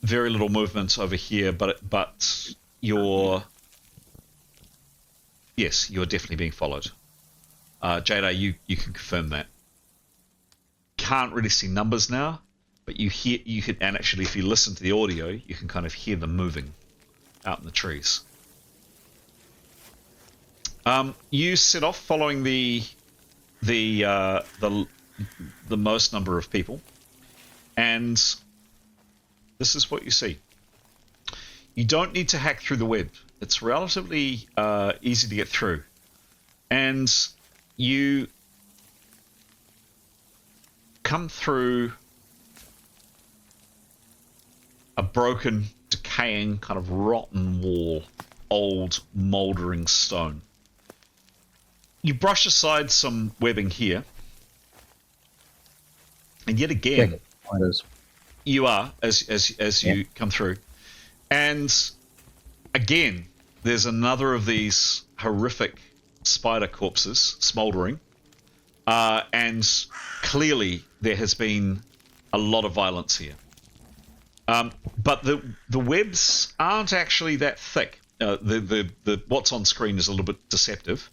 Very little movement over here, but you're definitely being followed. Jada, you can confirm that. Can't really see numbers now, but you can, and actually if you listen to the audio, you can kind of hear them moving out in the trees. You set off following the most number of people, and this is what you see. You don't need to hack through the web. It's relatively easy to get through, and you come through a broken, decaying, kind of rotten wall, old, mouldering stone. You brush aside some webbing here, and yet again, you are as you come through, and again, there's another of these horrific spider corpses smouldering, and clearly there has been a lot of violence here. But the webs aren't actually that thick. The what's on screen is a little bit deceptive.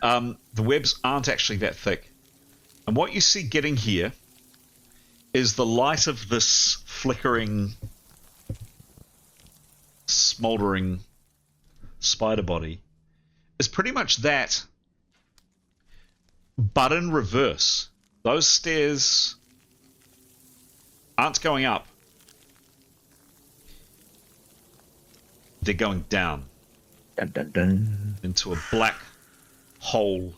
The webs aren't actually that thick, and what you see getting here is the light of this flickering, smouldering spider body is pretty much that, but in reverse. Those stairs aren't going up. They're going down Dun, dun, dun. into a black hole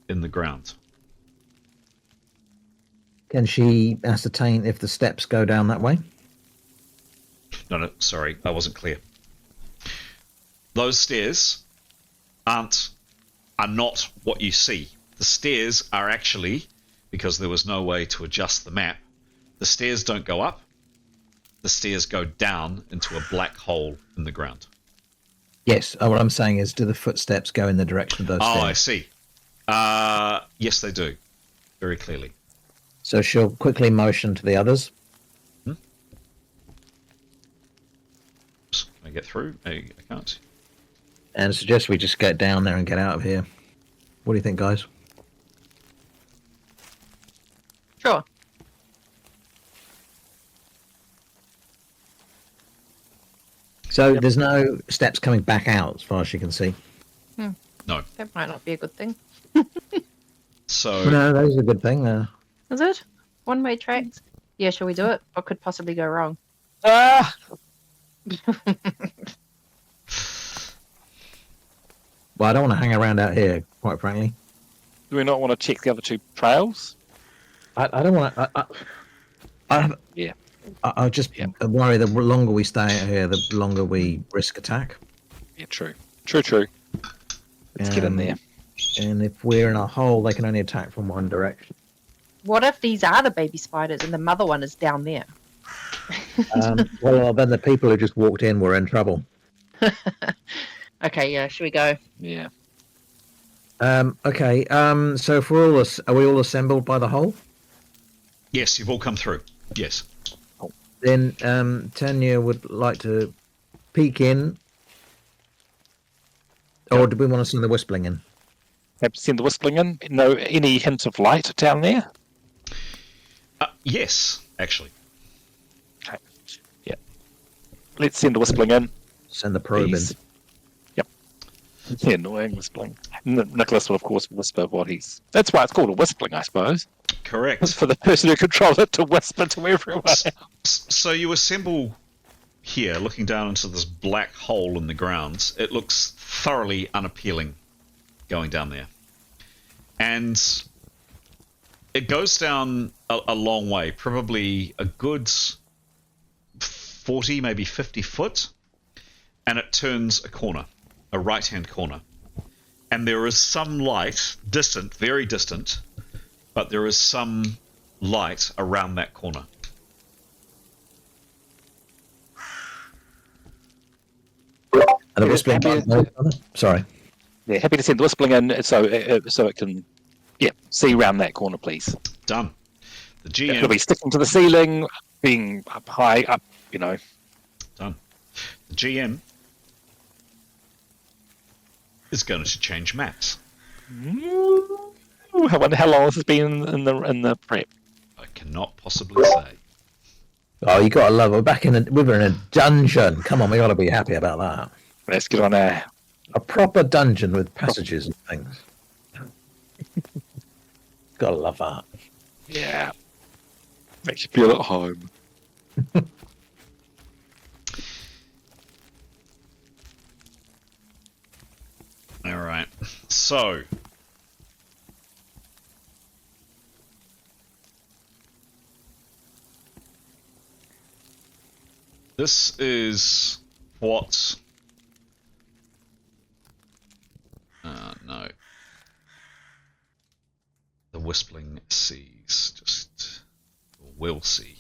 in the ground. Can she ascertain if the steps go down that way? No, sorry, I wasn't clear. Those stairs are not what you see. The stairs are actually, because there was no way to adjust the map, the stairs don't go up. The stairs go down into a black hole in the ground. Yes. What I'm saying is, do the footsteps go in the direction of those stairs? Oh, I see. Yes, they do. Very clearly. So she'll quickly motion to the others. Can I get through? I can't. And suggest we just get down there and get out of here. What do you think, guys? Sure. So there's no steps coming back out as far as you can see. No. That might not be a good thing. So No, that is a good thing. Is it? One-way tracks? Yeah, shall we do it? What could possibly go wrong? Ah! Well, I don't want to hang around out here, quite frankly. Do we not want to check the other two trails? I don't want to. Yeah. I just worry the longer we stay out here, the longer we risk attack. Yeah, true. True. Let's get in there. And if we're in a hole, they can only attack from one direction. What if these are the baby spiders and the mother one is down there? Well, then the people who just walked in were in trouble. Okay, yeah, should we go? Yeah. Okay. So if we're are we all assembled by the hole? yes, you've all come through. Yes. Then Tanya would like to peek in. Or do we want to send the whistling in? Have you seen the whistling in? No, any hint of light down there? Yes, actually. Okay. Yeah. Let's send the whistling in. Send the probe Please. in. Yep. The annoying whistling. Nicholas will, of course, whisper what he's... That's why it's called a whistling, I suppose. Correct. It's for the person who controls it to whisper to everyone. So you assemble here, looking down into this black hole in the grounds. It looks thoroughly unappealing going down there. And it goes down a long way, probably a good 40, maybe 50 foot, and it turns a corner, a right-hand corner. And there is some light, distant, very distant, but there is some light around that corner. And the whistling sorry. Yeah, happy to send the whistling in so it can, see around that corner, please. Done. The It'll be GM. sticking to the ceiling, being up high, Done. The GM is going to change maps. I wonder how long this has been in the prep. I cannot possibly say. Oh, you gotta love it. We're in a dungeon. Come on, we gotta be happy about that. Let's get on there. A proper dungeon with passages and things. Gotta love that. Yeah. Makes you feel at home. All right. So, this is what... no. The Whistling sees, just... or will see.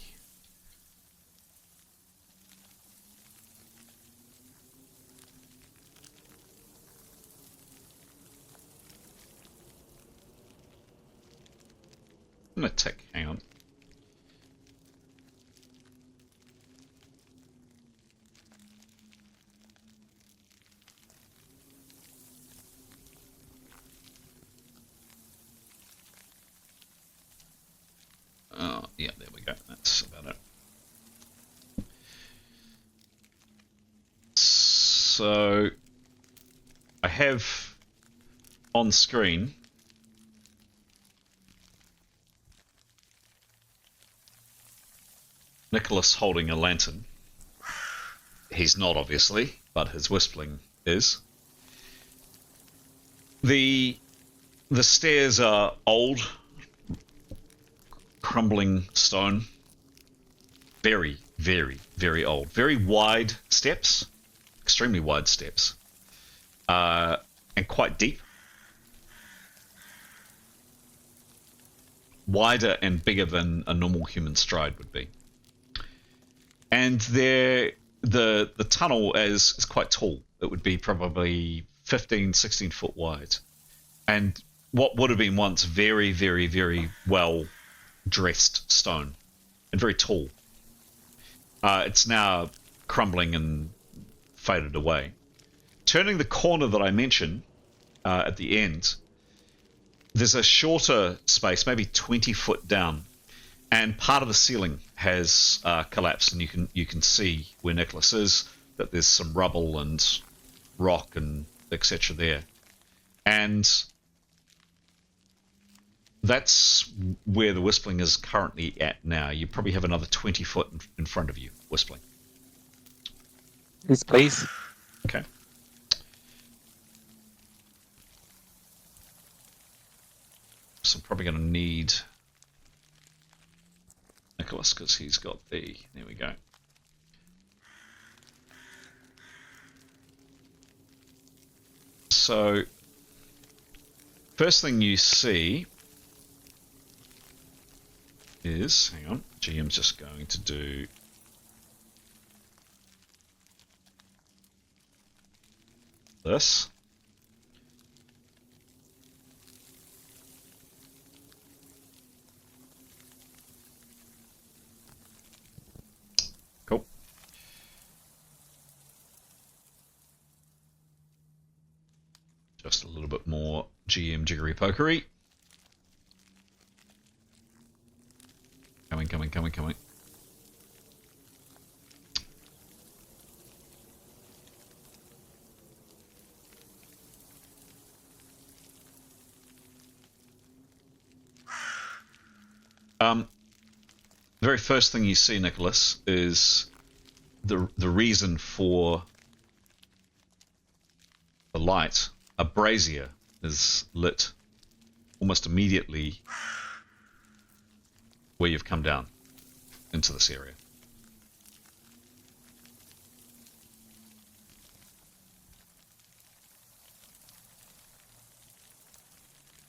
I'm gonna tick, hang on. Oh, yeah, there we go. That's about it. So, I have on screen Nicholas holding a lantern. He's not, obviously, but his whistling is. The stairs are old, crumbling stone. Very, very, very old. Very wide steps. Extremely wide steps. And quite deep. Wider and bigger than a normal human stride would be. And the tunnel is quite tall. It would be probably 15, 16 foot wide. And what would have been once very, very, very well dressed stone and very tall. It's now crumbling and faded away. Turning the corner that I mentioned at the end, there's a shorter space, maybe 20 foot down, and part of the ceiling has collapsed, and you can see where Nicholas is, that there's some rubble and rock and etc. there. And that's where the Whispling is currently at now. You probably have another 20 foot in front of you, Whispling. Yes, please. Okay. So I'm probably going to need Nicholas, because he's got the... There we go. So, first thing you see is... Hang on, GM's just going to do... this. Cool. Just a little bit more GM jiggery pokery. Coming. The very first thing you see, Nicholas, is the reason for the light. A brazier is lit almost immediately where you've come down into this area.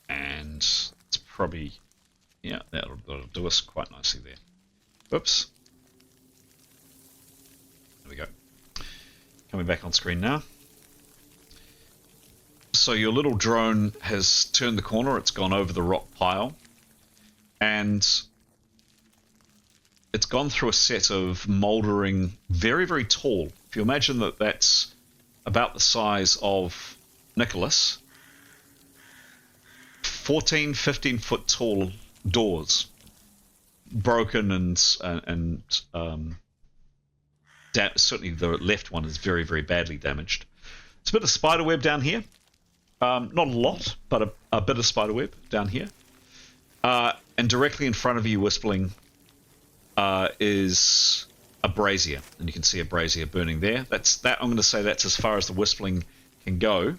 And it's probably, yeah, that'll do us quite nicely there. Oops. There we go. Coming back on screen now. So your little drone has turned the corner, it's gone over the rock pile, and it's gone through a set of mouldering, very, very tall. If you imagine that that's about the size of Nicholas, 14, 15 foot tall doors, broken and certainly the left one is very, very badly damaged. It's a bit of spider web down here. Not a lot, but a bit of spider web down here. And directly in front of you, Whispling, is a brazier, and you can see a brazier burning there. I'm going to say that's as far as the Whispling can go.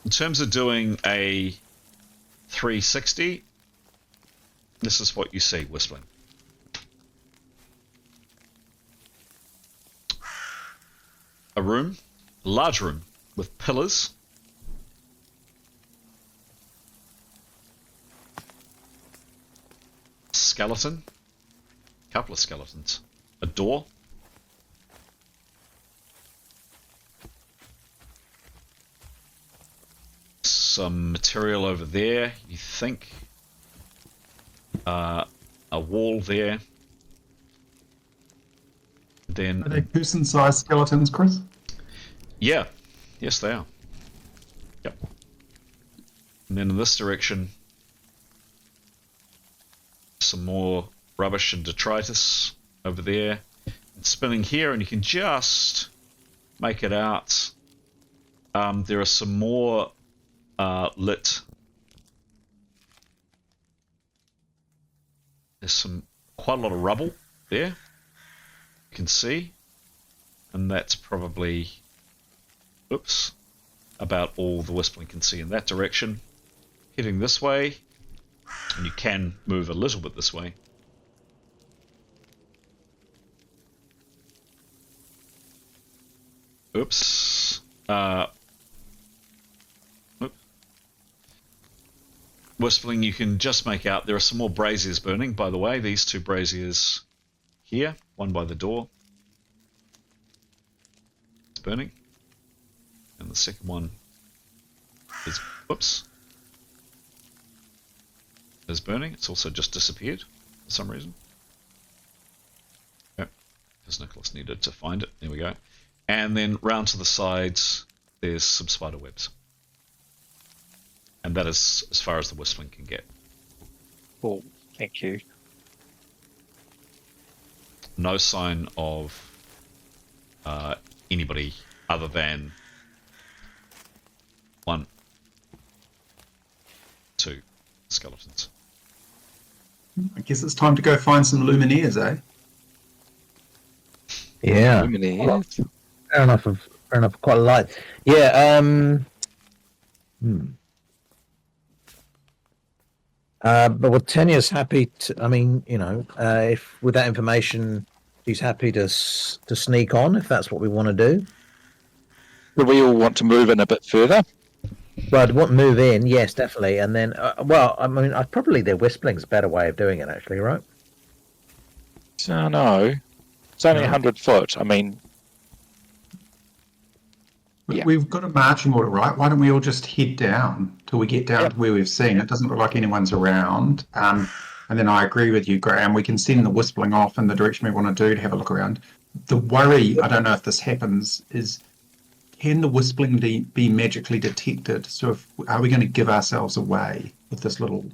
In terms of doing a 360, this is what you see, Whispling. A large room with pillars. Skeleton. Couple of skeletons. A door. Some material over there, you think. A wall there. Then... Are they person-sized skeletons, Chris? Yeah. Yes, they are. Yep. And then in this direction, some more rubbish and detritus over there. It's spinning here, and you can just make it out. There are some more lit. There's quite a lot of rubble there. You can see, and that's probably, oops, about all the Whispling can see in that direction. Heading this way, and you can move a little bit this way. Oops. Whispling, you can just make out there are some more braziers burning, by the way. These two braziers here, one by the door. It's burning. And the second one is, whoops, is burning. It's also just disappeared. for some reason. Yep, because Nicholas needed to find it. There we go. And then round to the sides, there's some spider webs. And that is as far as the whistling can get. Cool. Thank you. No sign of anybody other than 1, 2 skeletons. I guess it's time to go find some lumineers, eh? Yeah. Lumineers. Fair enough. Fair enough. Quite a lot. Yeah. But well, Tanya's happy to. I mean, if with that information, she's happy to sneak on if that's what we want to do. Do we all want to move in a bit further? Well, I'd want to move in, yes, definitely, and then, I mean, probably the whistling's a better way of doing it, actually, right? No, it's only 100 foot. I mean, yeah. We've got a marching order, right? Why don't we all just head down till we get down to where we've seen? It doesn't look like anyone's around. And then I agree with you, Graham. We can send the whistling off in the direction we want to do to have a look around. The worry, I don't know if this happens, is can the whistling be magically detected? So are we going to give ourselves away with this little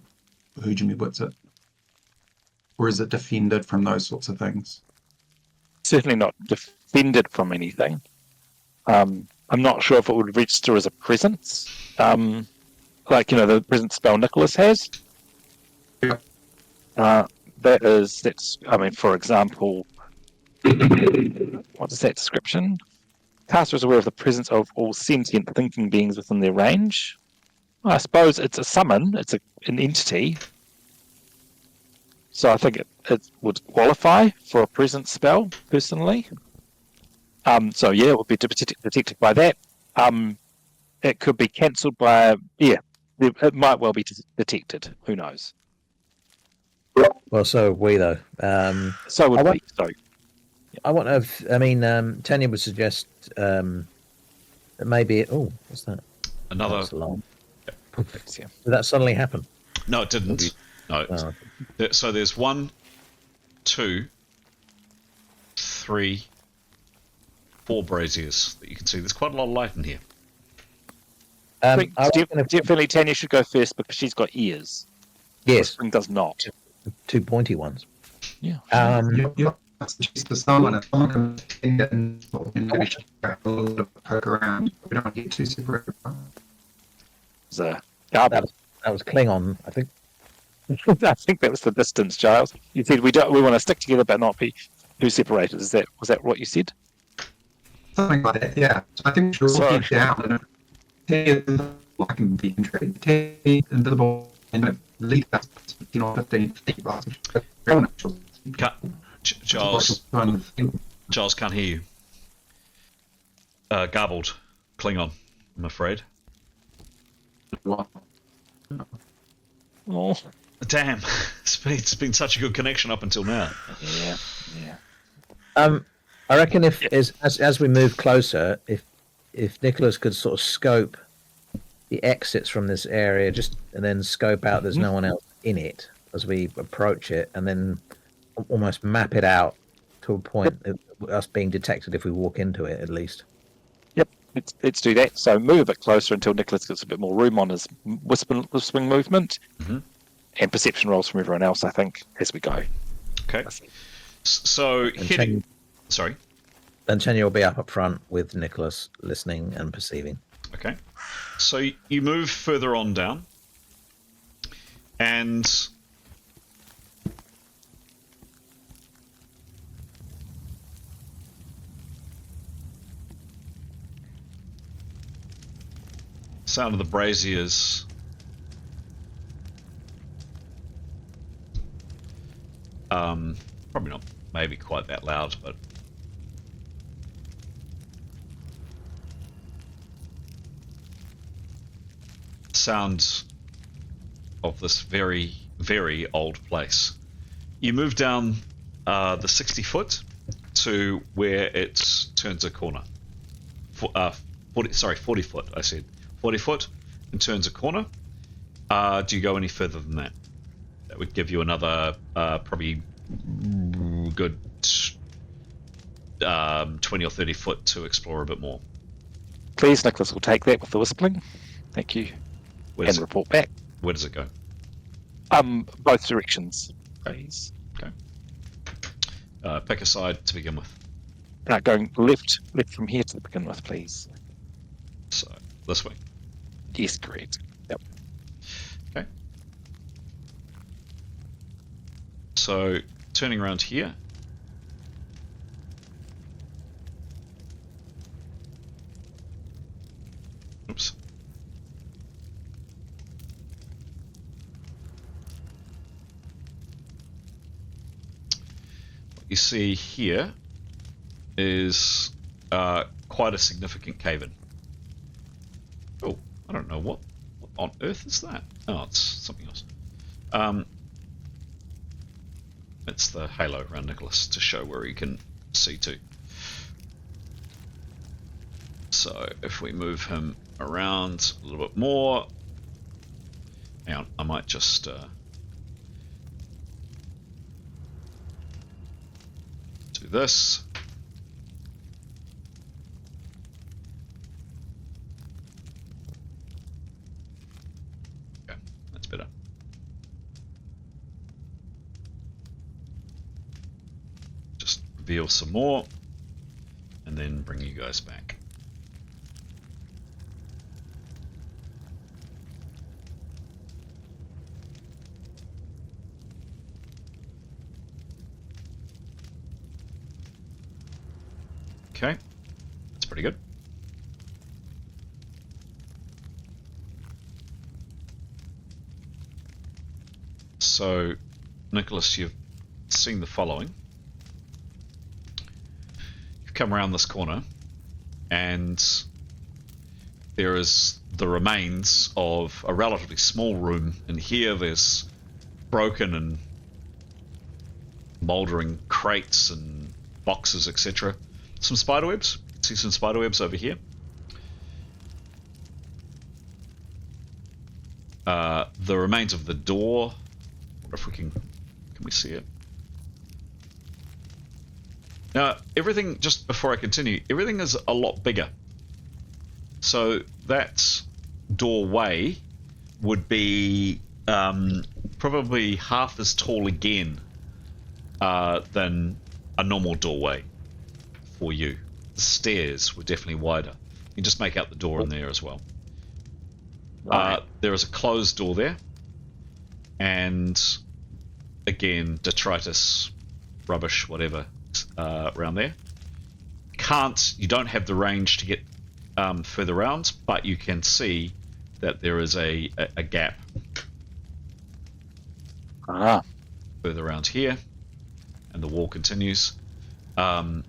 Hujimi Witsit? Or is it defended from those sorts of things? Certainly not defended from anything. I'm not sure if it would register as a presence, like the presence spell Nicholas has. Yeah. That's. I mean, for example, what is that description? Caster is aware of the presence of all sentient thinking beings within their range. Well, I suppose it's a summon. It's an entity. So I think it would qualify for a presence spell, personally. So yeah, it would be detected by that. It could be cancelled by it might well be detected. Who knows? Well, so we though. So would we. So I want to. I mean, Tanya would suggest that maybe. Oh, what's that? Another. That's alarm. yeah. Did that suddenly happen? No, it didn't. No. Oh. So there's 1, 2, 3, 4 braziers that you can see. There's quite a lot of light in here. Definitely Tanya should go first because she's got ears. Yes, Spring does not. 2 pointy ones. Yeah. You're suggest to someone, if someone can attend it and maybe she can a little bit of poke around, we don't get too separated. It's a garbage. That was Klingon, I think. I think that was the distance, Giles. You said we want to stick together but not be too separated. Was that what you said? Something like that, yeah. So I think we should all get down and I can be intrigued. Invisible and lead us 15 feet. Giles can't hear you. Garbled. Klingon, I'm afraid. Oh. Damn, it's been such a good connection up until now. Yeah. I reckon as we move closer, if Nicholas could sort of scope the exits from this area, and then scope out there's no one else in it as we approach it, and then almost map it out to a point of us being detected if we walk into it, at least. Yep, let's do that. So move a bit closer until Nicholas gets a bit more room on his whispering movement, and perception rolls from everyone else, I think, as we go. Okay. So hitting. Sorry. Then Tanya will be up front with Nicholas, listening and perceiving. Okay. So you move further on down, and sound of the braziers probably not maybe quite that loud, but sound of this very, very old place. You move down the 60 foot to where it turns a corner. 40 foot, I said. 40 foot and turns a corner. Do you go any further than that? That would give you another probably good 20 or 30 foot to explore a bit more. Please, Nicholas will take that with the whistling. Thank you. And report back. Where does it go? Both directions, please. Okay. Pick a side to begin with. Going left from here to begin with, please. So, this way. Yes, correct. Yep. Okay. So, turning around here. Oops. What you see here is quite a significant cave-in. Oh, I don't know what on earth is that? Oh, it's something else. It's the halo around Nicholas to show where he can see to. So if we move him around a little bit more, hang on, I might just do this. Okay, that's better. Just reveal some more and then bring you guys back. Okay, that's pretty good. So, Nicholas, you've seen the following. You've come around this corner, and there is the remains of a relatively small room. And here there's broken and mouldering crates and boxes, etc. Some spiderwebs. You can see some spiderwebs over here. The remains of the door. I wonder if we can we see it? Now, everything, just before I continue, everything is a lot bigger. So that doorway would be probably half as tall again than a normal doorway for you. The stairs were definitely wider. You can just make out the door in there as well. Right. There is a closed door there, and again, detritus, rubbish, whatever, around there. You don't have the range to get further around, but you can see that there is a gap further around here, and the wall continues. And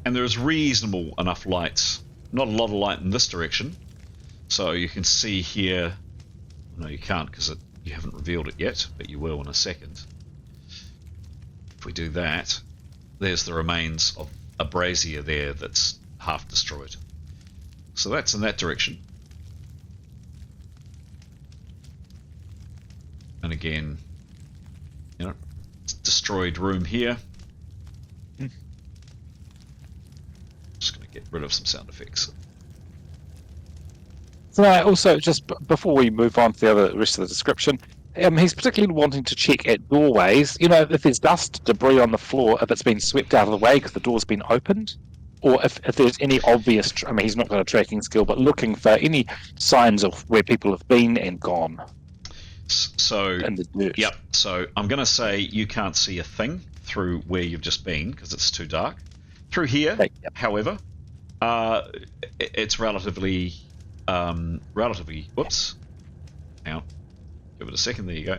there is reasonable enough light, not a lot of light in this direction, so you can see here. No, you can't because you haven't revealed it yet, but you will in a second. If we do that, there's the remains of a brazier there that's half destroyed. So that's in that direction. And again, it's destroyed room here. Just going to get rid of some sound effects. So also, just before we move on to the rest of the description, he's particularly wanting to check at doorways, if there's dust, debris on the floor, if it's been swept out of the way because the door's been opened, or if there's any obvious, he's not got a tracking skill, but looking for any signs of where people have been and gone. So, in the dirt. Yep, so I'm going to say you can't see a thing through where you've just been because it's too dark. Through here, however, it's relatively, whoops, hang on, give it a second, there you go.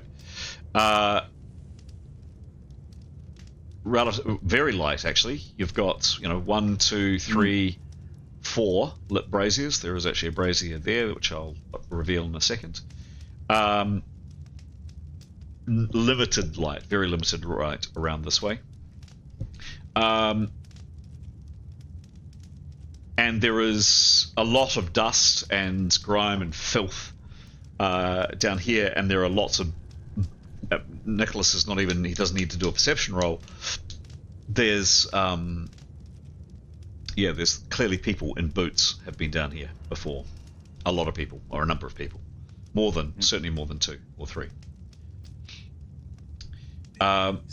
Very light, actually. You've got, 1, 2, 3, 4 lit braziers. There is actually a brazier there, which I'll reveal in a second. Limited light, very limited light around this way. And there is a lot of dust and grime and filth down here, and there are lots of Nicholas is not even, he doesn't need to do a perception roll. There's there's clearly people in boots have been down here before. A lot of people, or a number of people. Certainly more than 2 or 3.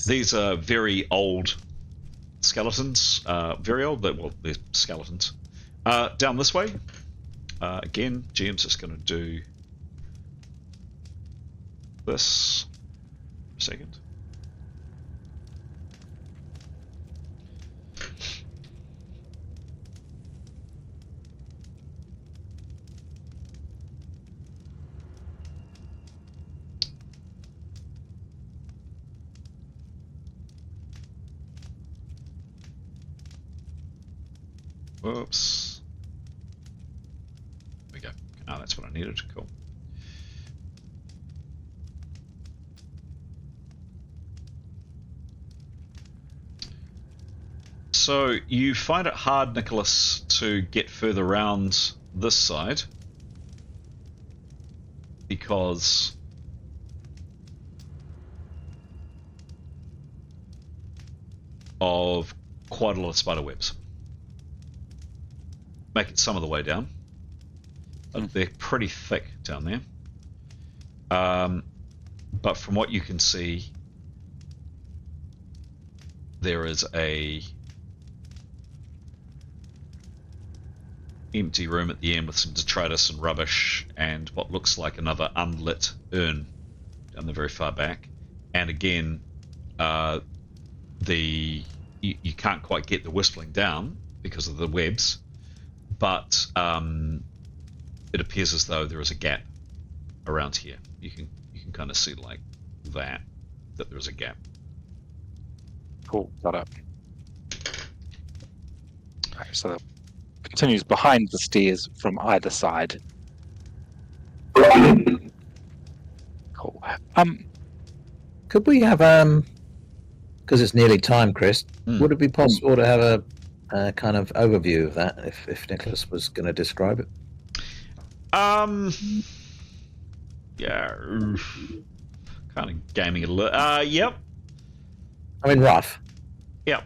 These are very old skeletons. Very old, but, well, they're skeletons. Down this way. Again, GM's just going to do this for a second. Whoops. There we go. Oh, that's what I needed. Cool. So you find it hard, Nicholas, to get further around this side because of quite a lot of spider webs. Make it some of the way down. They're pretty thick down there. But from what you can see, there is a empty room at the end with some detritus and rubbish and what looks like another unlit urn down the very far back. And again, you can't quite get the whistling down because of the webs, but it appears as though there is a gap around here. You can kind of see like that there is a gap. Cool, got it. Okay, so that continues behind the stairs from either side. Cool. Could we have because it's nearly time, Chris? Would it be possible to have a kind of overview of that if Nicholas was going to describe it? Yeah, kind of gaming it a little. Yep. I mean, rough. Yep.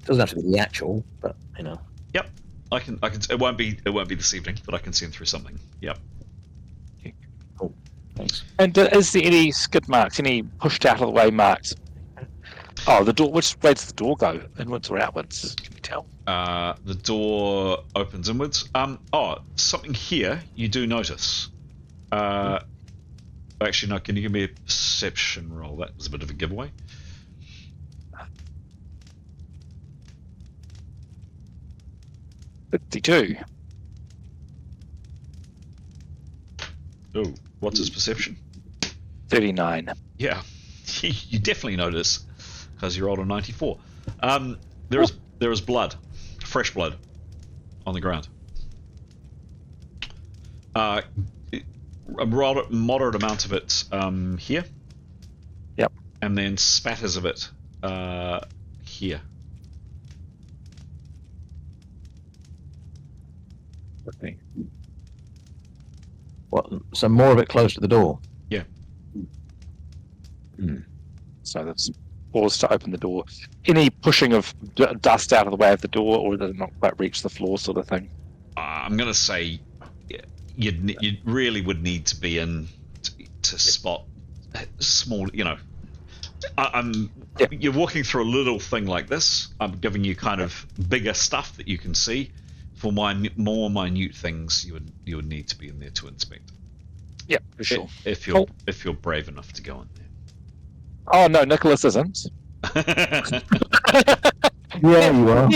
Doesn't have to be the actual, but you know. Yep. I can. It won't be this evening, but I can send through something. Yep. Cool. Thanks. And is there any skid marks, any pushed out of the way marks? Oh, the door. Which way does the door go? Inwards or outwards? Can you tell? The door opens inwards. Something here you do notice. Actually, no. Can you give me a perception roll? That was a bit of a giveaway. $52. Oh, what's his perception? 39. Yeah, you definitely notice because you rolled a 94. There is blood, fresh blood, on the ground. A moderate amount of it here. Yep. And then spatters of it here. Okay. What? So more of it close to the door. Yeah. So that's pause to open the door. Any pushing of dust out of the way of the door, or does it not quite reach the floor, sort of thing? I'm gonna say you really would need to be in to spot small. You know, you're walking through a little thing like this. I'm giving you kind of bigger stuff that you can see. For more minute things, you would need to be in there to inspect. Yeah, for sure. If you're brave enough to go in there. Oh no, Nicholas isn't. Yeah, you are.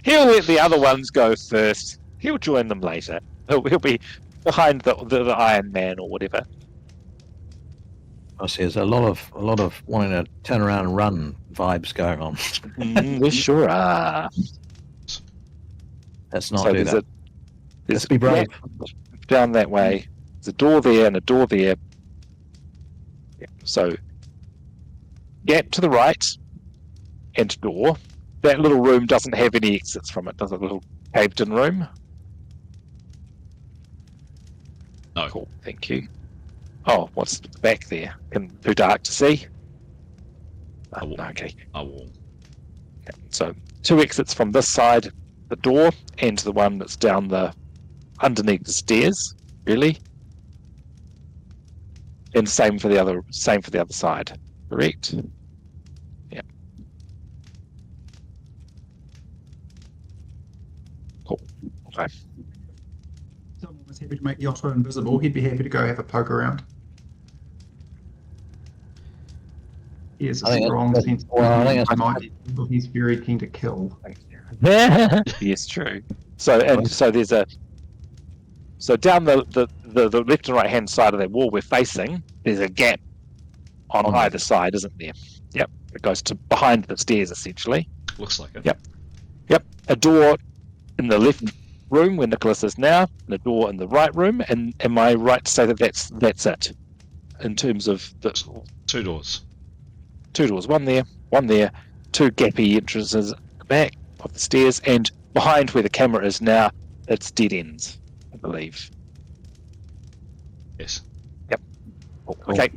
He'll let the other ones go first. He'll join them later. He'll be behind the Iron Man or whatever. I see. There's a lot of wanting to turn around and run vibes going on. There sure are. Let's not do that. Let's be brave. Down that way. There's a door there and a door there. Yeah. So, gap to the right and door. That little room doesn't have any exits from it. Does it? A little caved-in room. No. Cool. Thank you. Oh, what's back there? Too dark to see? I will. Okay. I will. So 2 exits from this side, the door, and the one that's down the underneath the stairs, really. And same for the other side. Correct? Yeah. Cool. Okay. Someone was happy to make Yotto invisible. He'd be happy to go have a poke around. He has a I think strong that's- sense well, I think of that's- might be people he's very keen to kill. Yes, true. So there's a down the left and right hand side of that wall we're facing, there's a gap on either side, isn't there? Yep. It goes to behind the stairs essentially. Looks like it. Yep. Yep. A door in the left room where Nicholas is now, and a door in the right room. And am I right to say that that's it? In terms of the 2 doors. 2 doors, one there, 2 gappy entrances at the back of the stairs, and behind where the camera is now, it's dead ends, I believe. Yes. Okay.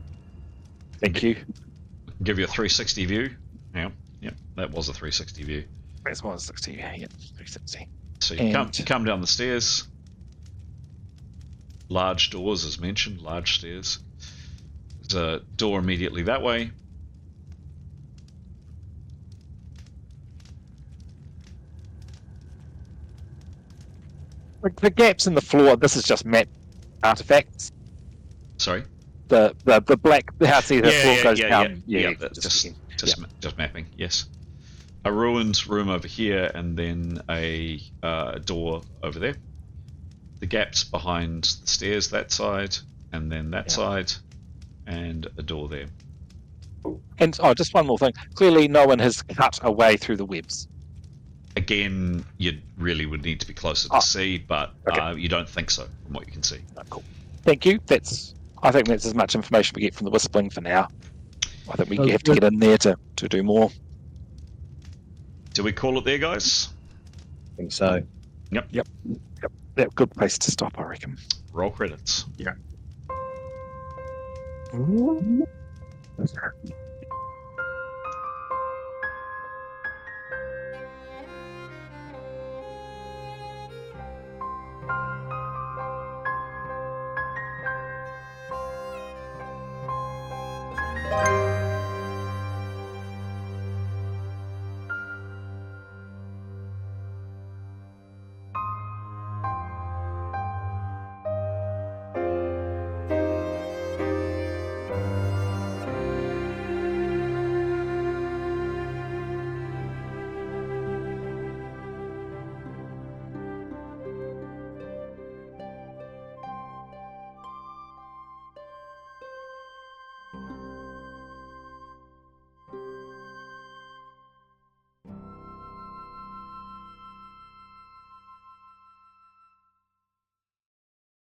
Thank you. Give you a 360 view. Hang on. Yep. That was a 360 view. That's 160. Yeah, 360. So you come down the stairs. Large doors, as mentioned. Large stairs. There's a door immediately that way. The gaps in the floor. This is just map artifacts. Sorry. The black. How see the floor goes down. Yeah. Just mapping. Yes. A ruined room over here, and then a door over there. The gaps behind the stairs that side, and then that side, and a door there. And just one more thing. Clearly, no one has cut a way through the webs. Again, you really would need to be closer to see, but you don't think so from what you can see. Cool. Thank you. I think that's as much information we get from the whistling for now. I think we have to get in there to do more. Do we call it there, guys? I think so. Yep. Yeah, good place to stop, I reckon. Roll credits. Yeah.